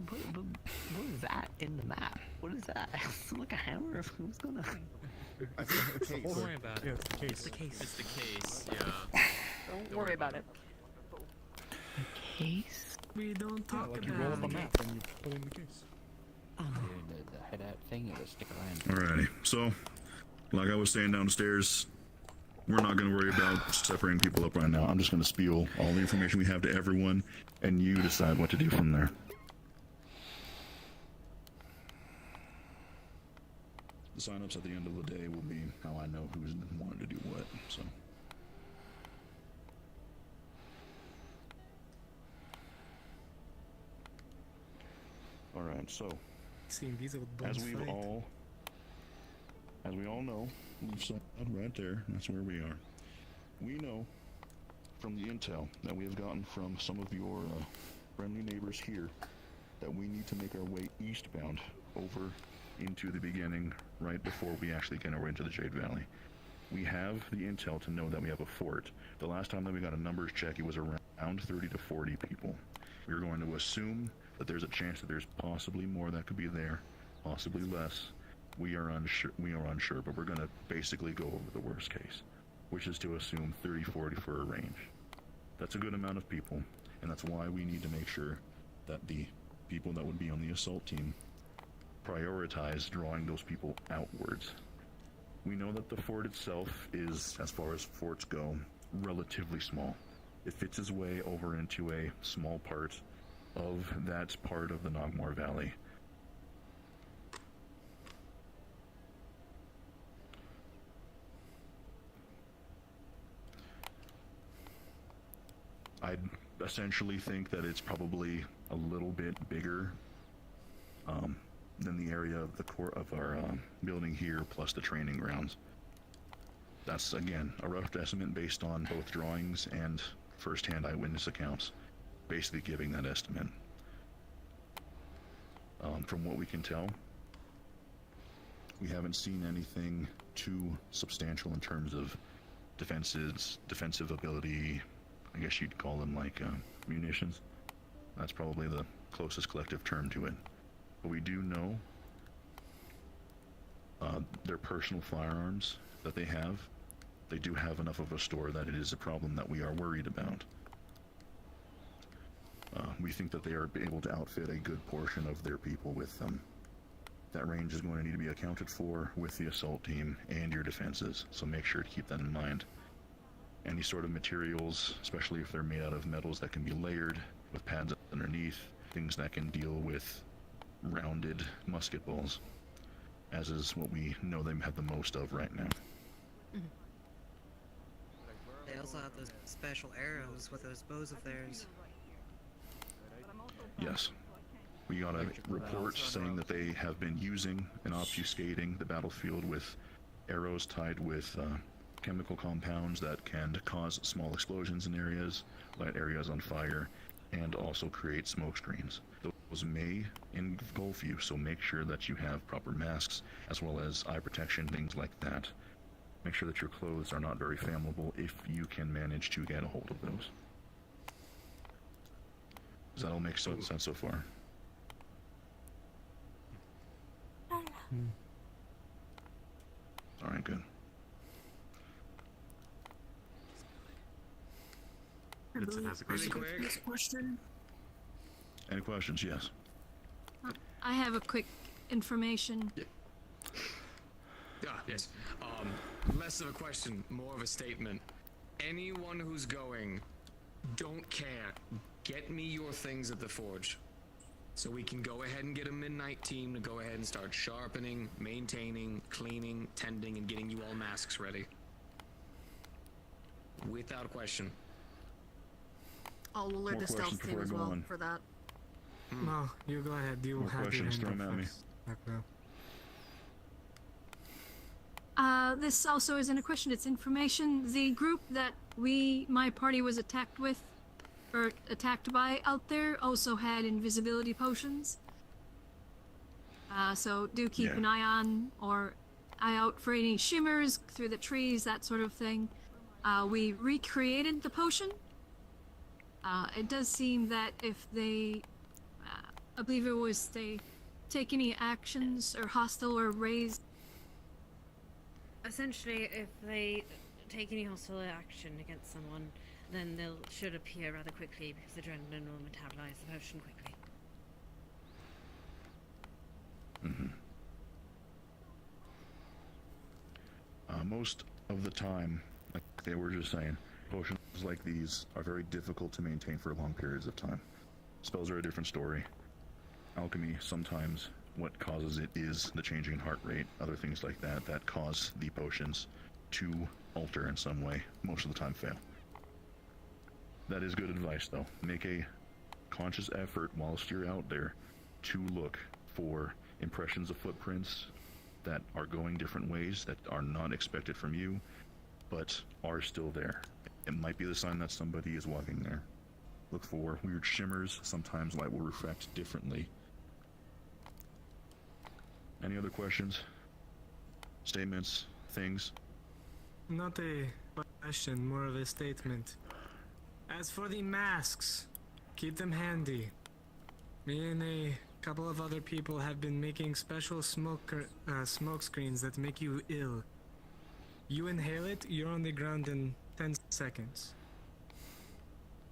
What is that in the map? What is that? Like a hammer? What's going on? Don't worry about it. Yeah, it's the case. It's the case. It's the case, yeah. Don't worry about it. Case? We don't talk like about you roll up a it. map and you put in the case. The head out thing, it'll stick around. Alrighty, so Like I was saying downstairs, we're not going to worry about separating people up right now. I'm just going to spiel all the information we have to everyone, and you decide what to do from there. The sign-ups at the end of the day will be how I know who's wanting to do what, so. Alright, so, as we all know, we've said right there, that's where we are. We know from the intel that we have gotten from some of your friendly neighbors here that we need to make our way eastbound over into the beginning right before we actually get over into the Jade Valley. We have the intel to know that we have a fort. The last time that we got a numbers check, it was around 30 to 40 people. We're going to assume that there's a chance that there's possibly more that could be there, possibly less. We are unsure, but we're going to basically go over the worst case, which is to assume 30, 40 for a range. That's a good amount of people, and that's why we need to make sure that the people that would be on the assault team prioritize drawing those people outwards. We know that the fort itself is, as far as forts go, relatively small. It fits its way over into a small part of that part of the Nogmore Valley. I'd essentially think that it's probably a little bit bigger than the area of the core of our building here, plus the training grounds. That's, again, a rough estimate based on both drawings and first-hand eyewitness accounts, basically giving that estimate. From what we can tell, we haven't seen anything too substantial in terms of defensive ability. I guess you'd call them like munitions. That's probably the closest collective term to it. But we do know their personal firearms that they have. They do have enough of a store that it is a problem that we are worried about. We think that they are able to outfit a good portion of their people with them. That range is going to need to be accounted for with the assault team and your defenses, so make sure to keep that in mind. Any sort of materials, especially if they're made out of metals that can be layered with pads underneath, things that can deal with rounded musket balls, as is what we know they have the most of right now. They also have those special arrows with those bows of theirs. Yes. We got a report saying that they have been using and obfuscating the battlefield with arrows tied with chemical compounds that can cause small explosions in areas, light areas on fire, and also create smoke screens. Those may engulf you, so make sure that you have proper masks as well as eye protection, things like that. Make sure that your clothes are not very flammable if you can manage to get a hold of those. Does that all make sense so far? Alright, good. Vincent has a question. Any questions? Yes. I have a quick information. Yes. Less of a question, more of a statement. Anyone who's going, don't care. Get me your things at the forge. So we can go ahead and get a midnight team to go ahead and start sharpening, maintaining, cleaning, tending, and getting you all masks ready. Without question. I'll alert the stealth team as well for that. No, you go ahead. You More have your questions, hand throw up 'em at me. first. Back row. This also isn't a question, it's information. The group that my party was attacked with, or attacked by out there, also had invisibility potions. So do keep an eye on, or eye out for any shimmers through the trees, that sort of thing. We recreated the potion. It does seem that if they, I believe it was they take any actions or hostile or raised. Essentially, if they take any hostile action against someone, then they should appear rather quickly because adrenaline will metabolize the potion quickly. Most of the time, like they were just saying, potions like these are very difficult to maintain for long periods of time. Spells are a different story. Alchemy, sometimes what causes it is the changing heart rate, other things like that, that cause the potions to alter in some way. Most of the time fail. That is good advice, though. Make a conscious effort whilst you're out there to look for impressions of footprints that are going different ways, that are not expected from you, but are still there. It might be the sign that somebody is walking there. Look for weird shimmers. Sometimes light will refract differently. Any other questions? Statements? Things? Not a question, more of a statement. As for the masks, keep them handy. Me and a couple of other people have been making special smoke screens that make you ill. You inhale it, you're on the ground in 10 seconds.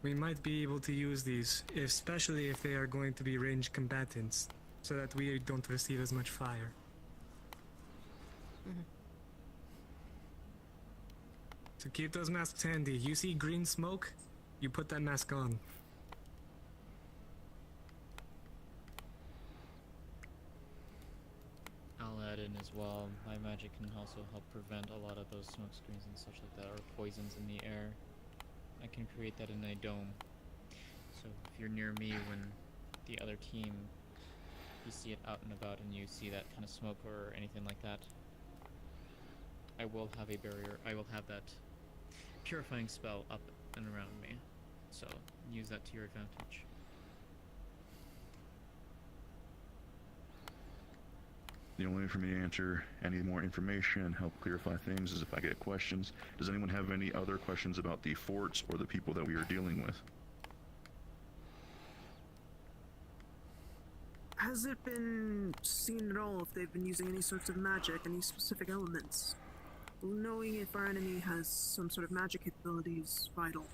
We might be able to use these, especially if they are going to be ranged combatants, so that we don't receive as much fire. So keep those masks handy. You see green smoke, you put that mask on. I'll add in as well, my magic can also help prevent a lot of those smoke screens and such like that, or poisons in the air. I can create that in a dome. So if you're near me when the other team, you see it out and about and you see that kind of smoke or anything like that, I will have a barrier, I will have that purifying spell up and around me. So use that to your advantage. The only way for me to answer any more information and help clarify things is if I get questions. Does anyone have any other questions about the forts or the people that we are dealing with? Has it been seen at all if they've been using any sorts of magic, any specific elements? Knowing if our enemy has some sort of magic capability is vital.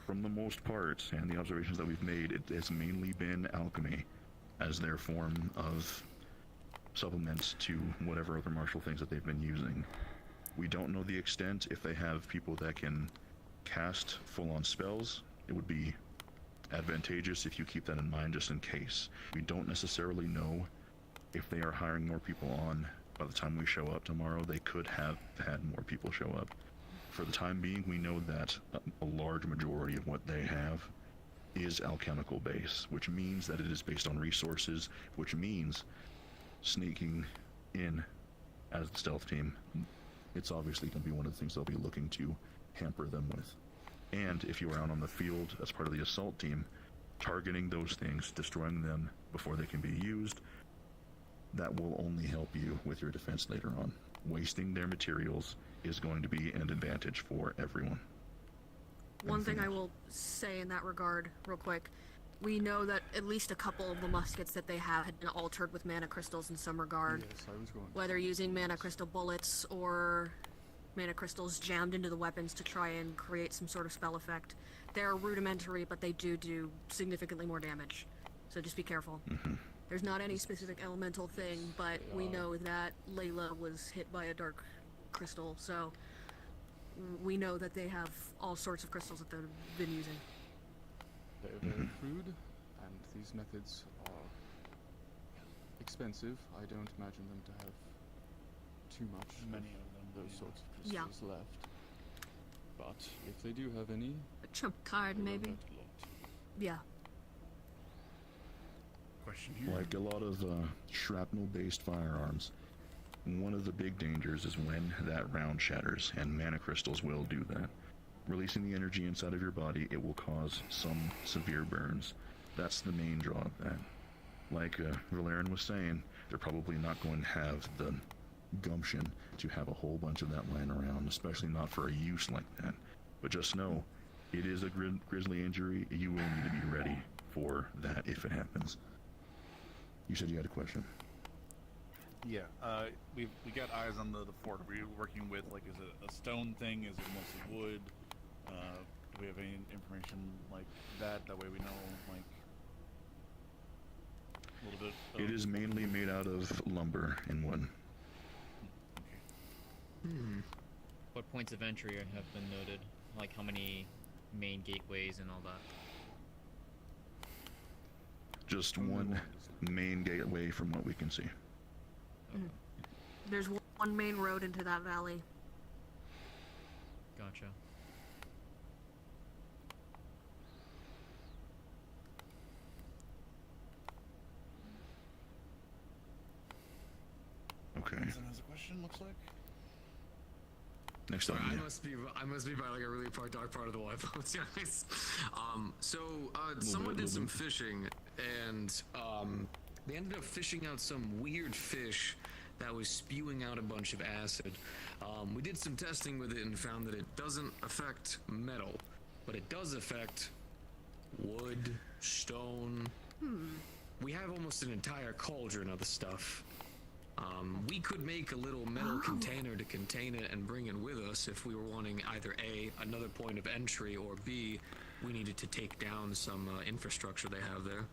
From the most part, and the observations that we've made, it has mainly been alchemy as their form of supplements to whatever other martial things that they've been using. We don't know the extent. If they have people that can cast full-on spells, it would be advantageous if you keep that in mind just in case. We don't necessarily know if they are hiring more people on. By the time we show up tomorrow, they could have had more people show up. For the time being, we know that a large majority of what they have is alchemical base, which means that it is based on resources, which means sneaking in as the stealth team, it's obviously going to be one of the things they'll be looking to hamper them with. And if you are out on the field as part of the assault team, targeting those things, destroying them before they can be used, that will only help you with your defense later on. Wasting their materials is going to be an advantage for everyone. One thing I will say in that regard, real quick, we know that at least a couple of the muskets that they have had been altered with mana crystals in some regard. Yes, I was going to Whether using mana crystal bullets or mana crystals jammed into the weapons to try and create some sort of spell effect. They're rudimentary, but they do significantly more damage. So just be careful. There's not any specific elemental thing, but we know that Layla was hit by a dark crystal, so we know that they have all sorts of crystals that they've been using. They're very crude, and these methods are expensive. I don't imagine them to have too much Many of them, those sorts of Yeah. crystals left. But if they do have any, A trump card, maybe. Yeah. Question here. Like a lot of shrapnel-based firearms, one of the big dangers is when that round shatters, and mana crystals will do that. Releasing the energy inside of your body, it will cause some severe burns. That's the main draw of that. Like Valerian was saying, they're probably not going to have the gumption to have a whole bunch of that lying around, especially not for a use like that. But just know, it is a grisly injury. You will need to be ready for that if it happens. You said you had a question. Yeah, we got eyes on the fort. Are we working with, like, is it a stone thing? Is it mostly wood? Do we have any information like that? That way we know, like, a little bit. It is mainly made out of lumber and wood. What points of entry have been noted? Like how many main gateways and all that? Just one main gateway from what we can see. There's one main road into that valley. Gotcha. Okay. Vincent has a question, looks like. Next up, Sorry, yeah. I must be by like a really dark part of the web. Someone did some fishing, and they ended up fishing out some weird fish that was spewing out a bunch of acid. We did some testing with it and found that it doesn't affect metal, but it does affect wood, stone. We have almost an entire cauldron of the stuff. We could make a little metal container to contain it and bring it with us if we were wanting either A, another point of entry, or B, we needed to take down some infrastructure they have there.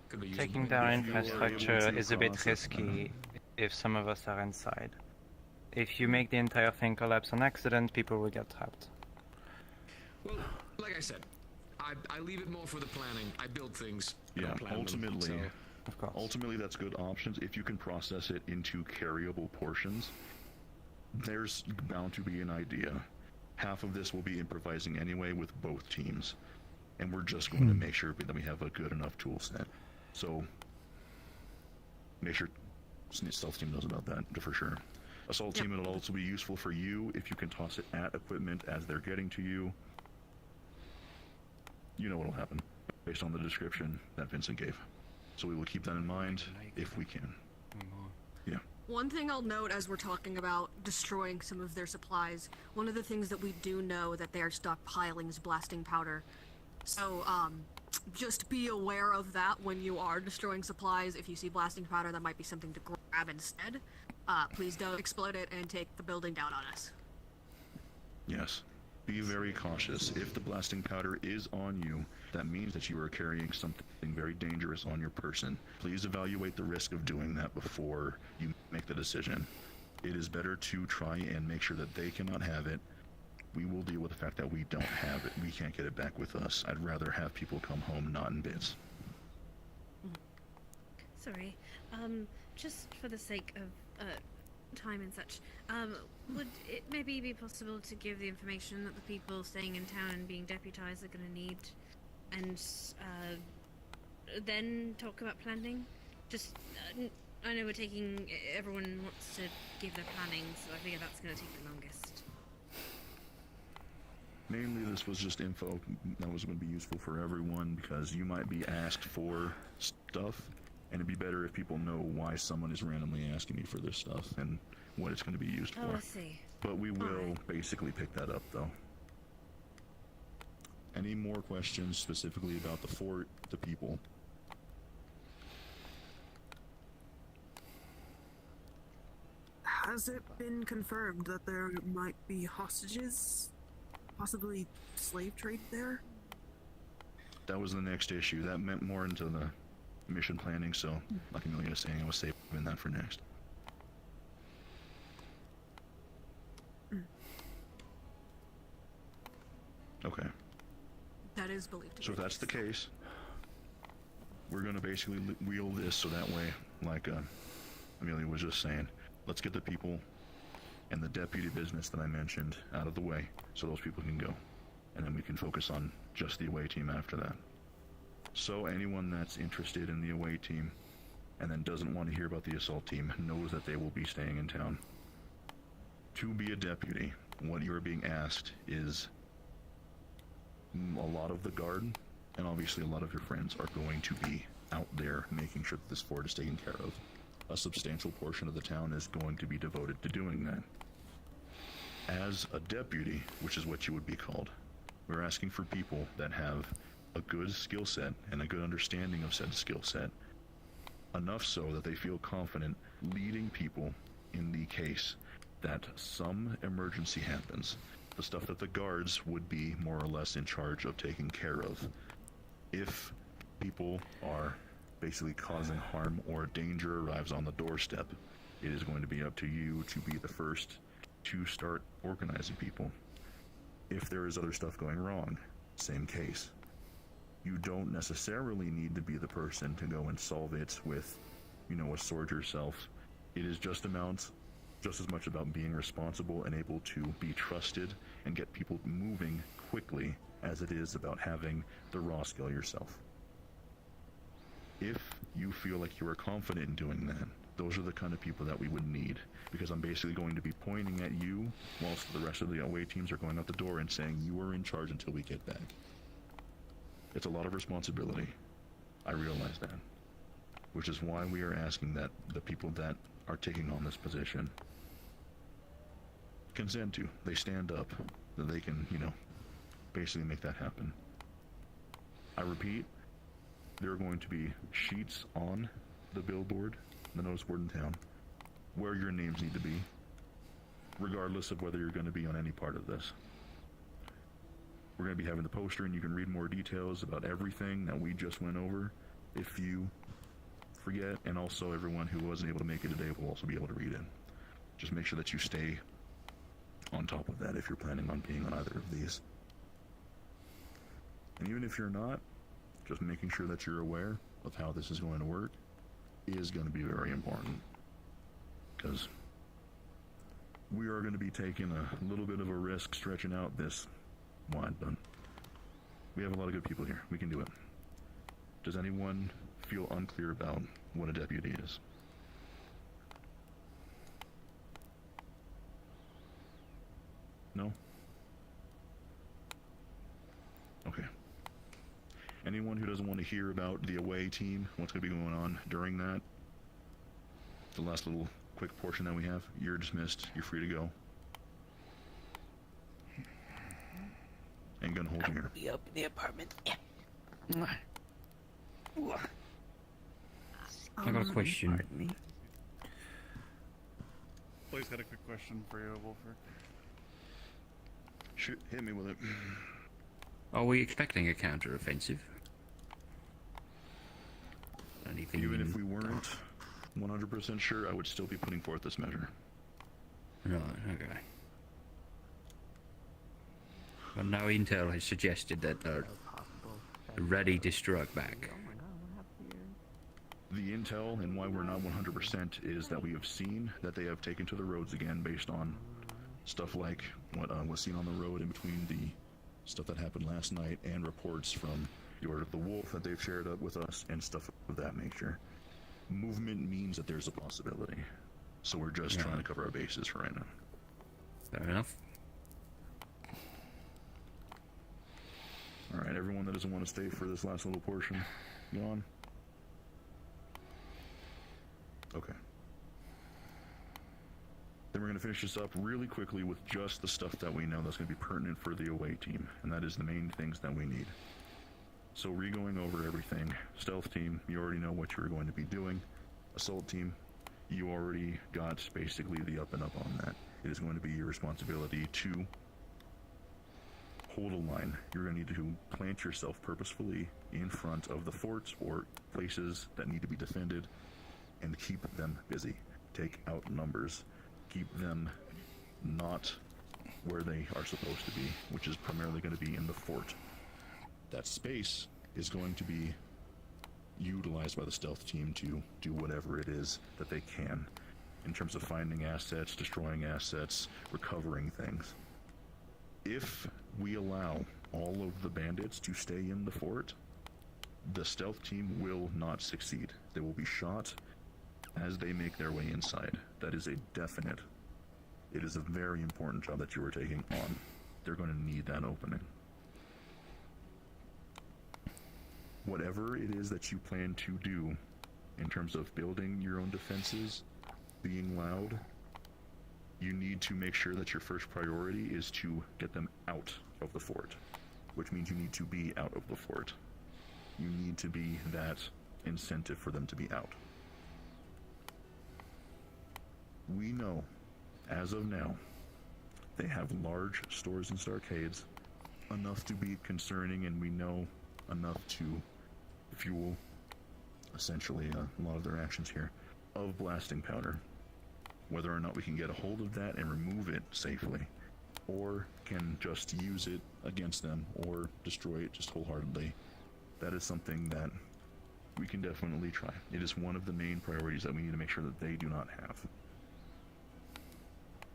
Could be usable. Taking down infrastructure is a bit risky if some of us are inside. If you make the entire thing collapse on accident, people will get trapped. Well, like I said, I leave it more for the planning. I build things. I Yeah, don't plan them, ultimately, so. ultimately that's good options. If you can process it into carryable portions, there's bound to be an idea. Half of this will be improvising anyway with both teams, and we're just going to make sure that we have a good enough tool set. So make sure stealth team knows about that for sure. Assault team, it'll also be useful for you if you can toss it at equipment as they're getting to you. You know what'll happen based on the description that Vincent gave. So we will keep that in mind if we can. Yeah. One thing I'll note as we're talking about destroying some of their supplies, one of the things that we do know that they are stockpiling is blasting powder. So, just be aware of that when you are destroying supplies. If you see blasting powder, that might be something to grab instead. Please don't explode it and take the building down on us. Yes. Be very cautious. If the blasting powder is on you, that means that you are carrying something very dangerous on your person. Please evaluate the risk of doing that before you make the decision. It is better to try and make sure that they cannot have it. We will deal with the fact that we don't have it. We can't get it back with us. I'd rather have people come home not in bits. Sorry. Just for the sake of time and such, would it maybe be possible to give the information that the people staying in town and being deputized are going to need, and then talk about planning? Just, I know everyone wants to give their planning, so I figure that's going to take the longest. Mainly this was just info that was going to be useful for everyone because you might be asked for stuff, and it'd be better if people know why someone is randomly asking you for this stuff and what it's going to be used for. Oh, I see. But we will basically pick that up though. Any more questions specifically about the fort, the people? Has it been confirmed that there might be hostages? Possibly slave trade there? That was the next issue. That meant more into the mission planning, so like Amelia was saying, I was saving that for next. Okay. That is believed to be. So if that's the case, we're going to basically wheel this so that way, like Amelia was just saying, let's get the people and the deputy business that I mentioned out of the way so those people can go. And then we can focus on just the away team after that. So anyone that's interested in the away team and then doesn't want to hear about the assault team knows that they will be staying in town. To be a deputy, what you are being asked is a lot of the guard and obviously a lot of your friends are going to be out there making sure that this fort is taken care of. A substantial portion of the town is going to be devoted to doing that. As a deputy, which is what you would be called, we're asking for people that have a good skill set and a good understanding of said skill set, enough so that they feel confident leading people in the case that some emergency happens. The stuff that the guards would be more or less in charge of taking care of. If people are basically causing harm or danger arrives on the doorstep, it is going to be up to you to be the first to start organizing people. If there is other stuff going wrong, same case. You don't necessarily need to be the person to go and solve it with, a sword yourself. It is just as much about being responsible and able to be trusted and get people moving quickly as it is about having the raw skill yourself. If you feel like you are confident in doing that, those are the kind of people that we would need, because I'm basically going to be pointing at you whilst the rest of the away teams are going out the door and saying you are in charge until we get back. It's a lot of responsibility. I realize that. Which is why we are asking that the people that are taking on this position consent to. They stand up, that they can, basically make that happen. I repeat, there are going to be sheets on the billboard, the notice board in town, where your names need to be, regardless of whether you're going to be on any part of this. We're going to be having the poster, and you can read more details about everything that we just went over if you forget, and also everyone who wasn't able to make it today will also be able to read it. Just make sure that you stay on top of that if you're planning on being on either of these. And even if you're not, just making sure that you're aware of how this is going to work is going to be very important, because we are going to be taking a little bit of a risk stretching out this wide, but we have a lot of good people here. We can do it. Does anyone feel unclear about what a deputy is? No? Okay. Anyone who doesn't want to hear about the away team, what's going to be going on during that, the last little quick portion that we have, you're dismissed. You're free to go. And gun holding her. Be up in the apartment. I got a question. Pardon me. Blaze had a quick question for you, Wolfer. Shoot, hit me with it. Are we expecting a counter-offensive? Anything? Even if we weren't 100% sure, I would still be putting forth this measure. Right, okay. But no intel has suggested that they're ready to strike back. The intel and why we're not 100% is that we have seen that they have taken to the roads again based on stuff like what was seen on the road in between the stuff that happened last night and reports from the Order of the Wolf that they've shared up with us and stuff of that nature. Movement means that there's a possibility. So we're just trying to cover our bases for right now. Fair enough. Alright, everyone that doesn't want to stay for this last little portion, gone? Okay. Then we're going to finish this up really quickly with just the stuff that we know that's going to be pertinent for the away team, and that is the main things that we need. So re-going over everything. Stealth team, you already know what you're going to be doing. Assault team, you already got basically the up and up on that. It is going to be your responsibility to hold a line. You're going to need to plant yourself purposefully in front of the forts or places that need to be defended and keep them busy. Take out numbers. Keep them not where they are supposed to be, which is primarily going to be in the fort. That space is going to be utilized by the stealth team to do whatever it is that they can in terms of finding assets, destroying assets, recovering things. If we allow all of the bandits to stay in the fort, the stealth team will not succeed. They will be shot as they make their way inside. That is a definite. It is a very important job that you are taking on. They're going to need that opening. Whatever it is that you plan to do in terms of building your own defenses, being loud, you need to make sure that your first priority is to get them out of the fort, which means you need to be out of the fort. You need to be that incentive for them to be out. We know, as of now, they have large stores and stockades, enough to be concerning, and we know enough to fuel, essentially, a lot of their actions here, of blasting powder. Whether or not we can get a hold of that and remove it safely, or can just use it against them or destroy it just wholeheartedly, that is something that we can definitely try. It is one of the main priorities that we need to make sure that they do not have.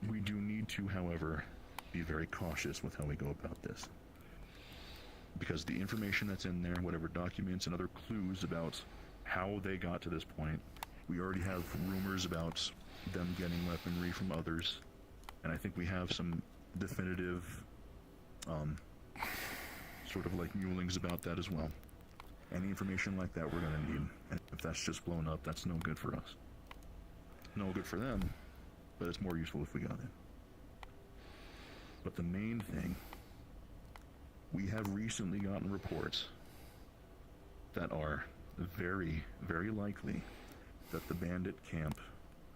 We do need to, however, be very cautious with how we go about this. Because the information that's in there, whatever documents and other clues about how they got to this point, we already have rumors about them getting weaponry from others, and I think we have some definitive sort of like mulings about that as well. Any information like that we're going to need, and if that's just blown up, that's no good for us. No good for them, but it's more useful if we got it. But the main thing, we have recently gotten reports that are very, very likely that the bandit camp,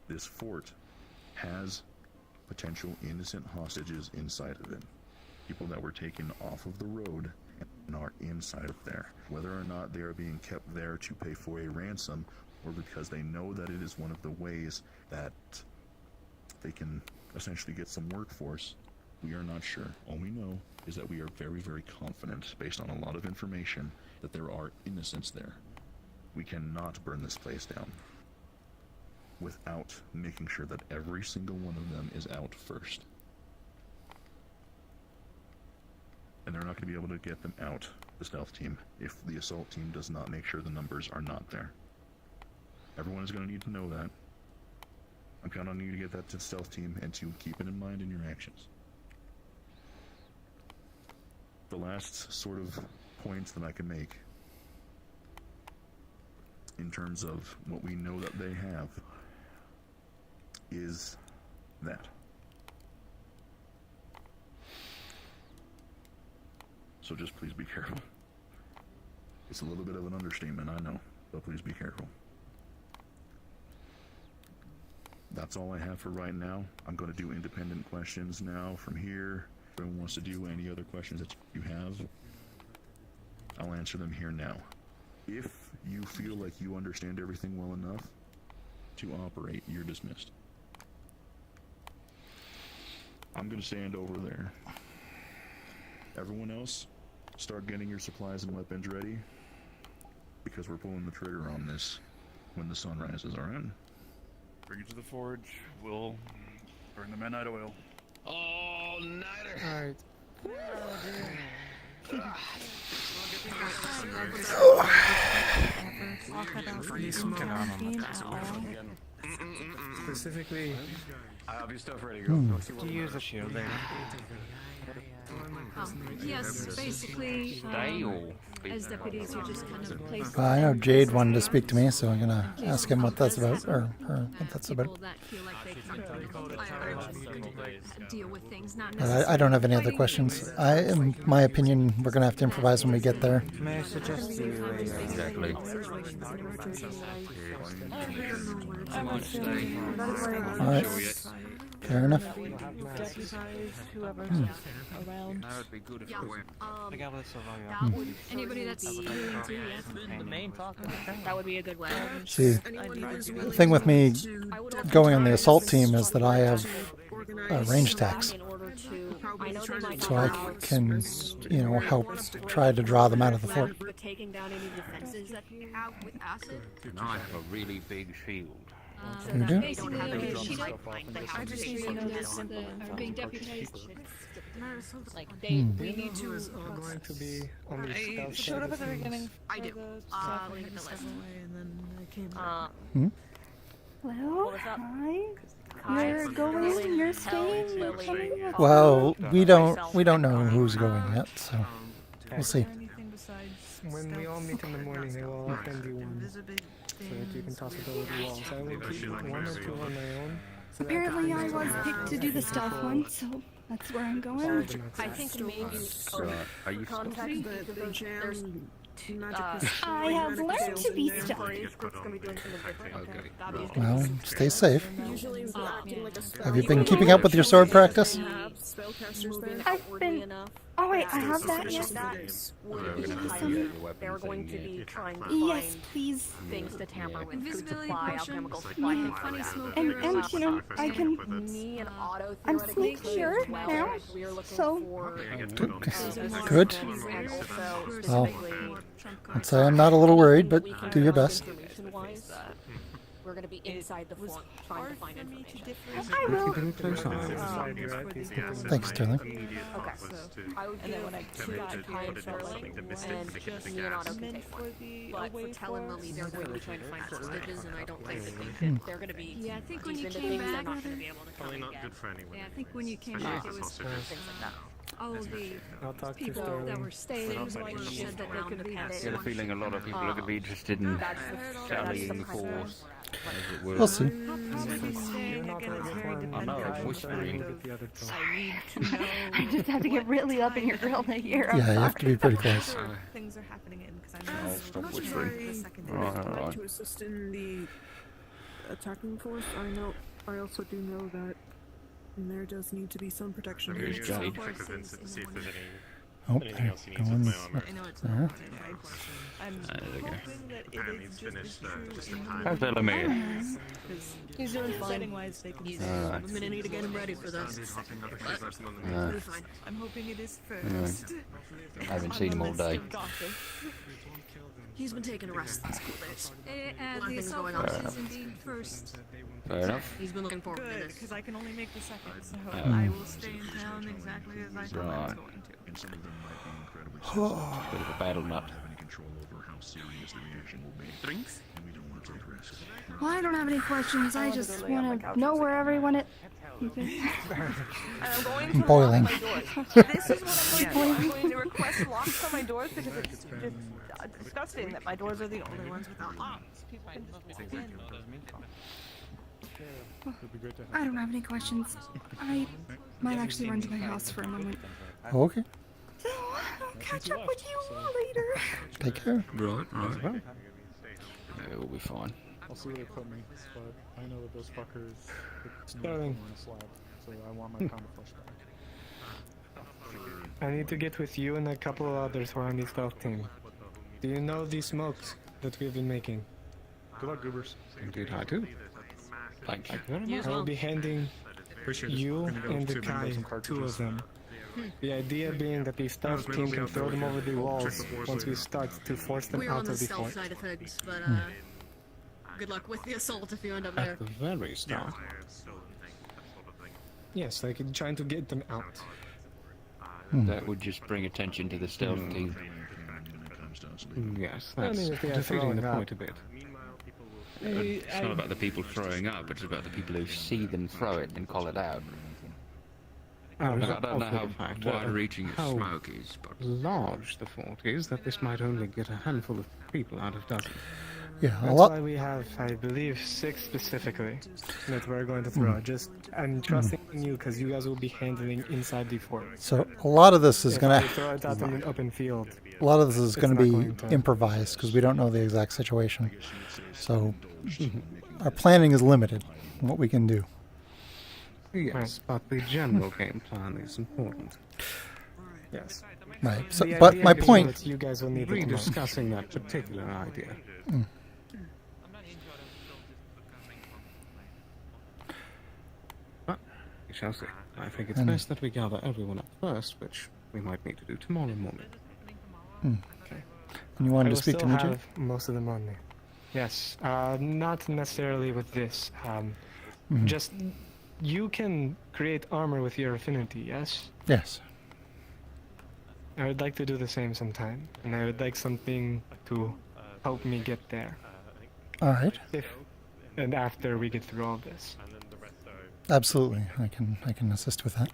this fort, has potential innocent hostages inside of it. People that were taken off of the road and are inside of there. Whether or not they are being kept there to pay for a ransom, or because they know that it is one of the ways that they can essentially get some workforce, we are not sure. All we know is that we are very, very confident, based on a lot of information, that there are innocents there. We cannot burn this place down without making sure that every single one of them is out first. And they're not going to be able to get them out, the stealth team, if the assault team does not make sure the numbers are not there. Everyone is going to need to know that. I'm counting on you to get that to the stealth team and to keep it in mind in your actions. The last sort of points that I can make in terms of what we know that they have is that. So just please be careful. It's a little bit of an understatement, I know, but please be careful. That's all I have for right now. I'm going to do independent questions now from here. If anyone wants to do any other questions that you have, I'll answer them here now. If you feel like you understand everything well enough to operate, you're dismissed. I'm going to stand over there. Everyone else, start getting your supplies and weapons ready, because we're pulling the trigger on this when the sun rises, alright? Bring it to the forge. We'll burn the midnight oil. All-nighter. Specifically, I have your stuff ready. Go. Do you use a shield there? Yes, basically, as deputies, you're just kind of placed. Well, I know Jade wanted to speak to me, so I'm gonna ask him what that's about, or what that's about. People that feel like they can deal with things, not But necessarily. I don't have any other questions. In my opinion, we're gonna have to improvise when we get there. May I suggest to you Exactly. Alright. Fair enough. Around. That would be good if Yeah. we were. Anybody that's willing to, yes. The main talk. That would be a good way. See, the thing with me going on the assault team is that I have range attacks. So I can, help try to draw them out of the fort. But taking down any defenses that you have with acid. No, I have a really big shield. You do? Basically, I just need to know this simple are being deputized. Like we need to. are going to be on the stealth Showed side up of at the beginning. things. I do. Away, and then I came back. Well, hi. You're going, you're staying, you're coming. Well, we don't know who's going yet, so we'll see. When we all meet in the morning, I will send you one, so that you can toss it over the walls. I will keep one or two on my own. So that Apparently I was picked to do the stealth one, so that's where I'm going. I think maybe Are you context there's I have learned to be stealth. Well, stay safe. Have you been keeping up with your sword practice? I've been Oh wait, I have that. Yes. Yes. That's We're would be gonna have to highly- get your weapon They're going thing, to be yeah. trying to Yes, find please. things to tamper with, food Invisibility supply, potion, alchemical me supply, and things funny like smoke that. And you know, I can. Me and Otto I'm theoretically sleek could here as well. now, We are looking so. for Good. and also Well, specifically I'd say I'm not a little worried, but do your best. information-wise, we're going to be inside the fort trying to find information. I will. Thanks, Sterling. Okay, so I would And then give when I two came Kai and Sterling, and me and Otto can meant take for one. the But away for Tell and force. Lily, they're going to be trying to find hostages, and I don't think that they're going to be. Yeah, I think when deep you into came things they're back, not going to be able to come and get. Yeah, I think when you came back, it was things like that. all of the I'll talk to people that Sterling. were staying Things like were shift said that they around could leave depending us. I get a feeling a lot of people are going to be interested in sallying forth, as it were. We'll see. I'll probably be staying again. It's very I dependent know, on I'm whispering. I need to know. I just have to get really up in your grill to hear. Yeah, you have to be pretty close. Things are happening in because I'll I'm stop not whispering. the secondary. Right, I'd right. like to assist in the attacking force. I also do know that there does need to be some protection. Here's Jade. Oh, they're going up there. I'm hoping that it is just as true in How's Delamere? He's doing fine. Setting-wise, they can He's Alright. a minute need to get him ready for this. Alright. He'll be fine. I'm hoping it is Alright. first. I haven't seen him all day. He's been taking a rest the school days. And Lot of the things assault going on. force is indeed first. Fair enough. He's been looking forward to Good, this. because I can only make the second, so Oh. I will stay in town exactly as I thought I was Right. going to. Bit of a battle nut. Drinks? Well, I don't have any questions. I just want to know where everyone is. And I'm going to Boiling. lock my doors. This is what I'm going to do. I'm going to request locks on my doors because it's just disgusting that my doors are the only ones without locks. People can just walk in. I don't have any questions. I might actually run to my house for a moment. Oh, okay. So I'll catch up with you later. Take care. Right. Yeah, we'll be fine. I'll see where they put me, but I know that those fuckers put Sterling. on a slab, so I want my pound of flesh back. I need to get with you and a couple of others who are on the stealth team. Do you know the smokes that we've been making? Good luck, goobers. Indeed, I do. Thank you very much. I will be handing you and the Kai two of them. The idea being that the stealth team can throw them over the walls once we start to force them We're out on the of the stealth fort. side of things, but good luck with the assault if you end up there. At the very start. Yes, like trying to get them out. That would just bring attention to the stealth team. Yes, I that's mean, if they are defeating the throwing point a bit. It's not about the people throwing up, it's about the people who see them throw it and call it out. Look, I don't know how wide-reaching how smoke is, but large the fort is, that this might only get a handful of people out of dozen. Yeah, a That's lot. why we have, I believe, 6 specifically that we're going to throw. I'm trusting in you because you guys will be handling inside the fort. So a lot of this is If going I to. throw it out in an open field. A lot of this is it's going to not be going to- improvised because we don't know the exact situation. So our planning is limited. What we can do. Yes, but the general game plan is important. Yes. Right. So, The but idea my being point. that you guys will need it the most. discussing that particular idea. Mm. We shall see. I think it's And- best that we gather everyone up first, which we might need to do tomorrow morning. Okay. And you wanted I to will speak to still me, Jay? have most of them on me. Yes, not necessarily with this. Mhm. Just you can create armor with your affinity. Yes. Yes. I would like to do the same sometime, and I would like something to help me get there. All right. If and after we get through all this. Absolutely. I can assist with that.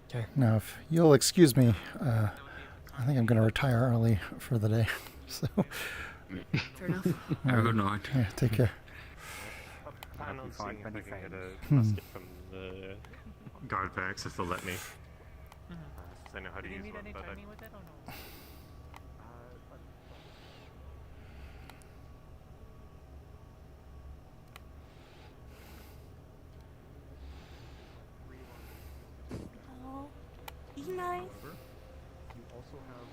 Okay. Now, if you'll excuse me, I think I'm going to retire early for the day. So. Fair enough. Have a good night. Yeah, take care. I'd be fine if I can get a Hmm. musket from the guard barracks if they'll let me. I know how to use one, but I... Oh, isn't However, you also have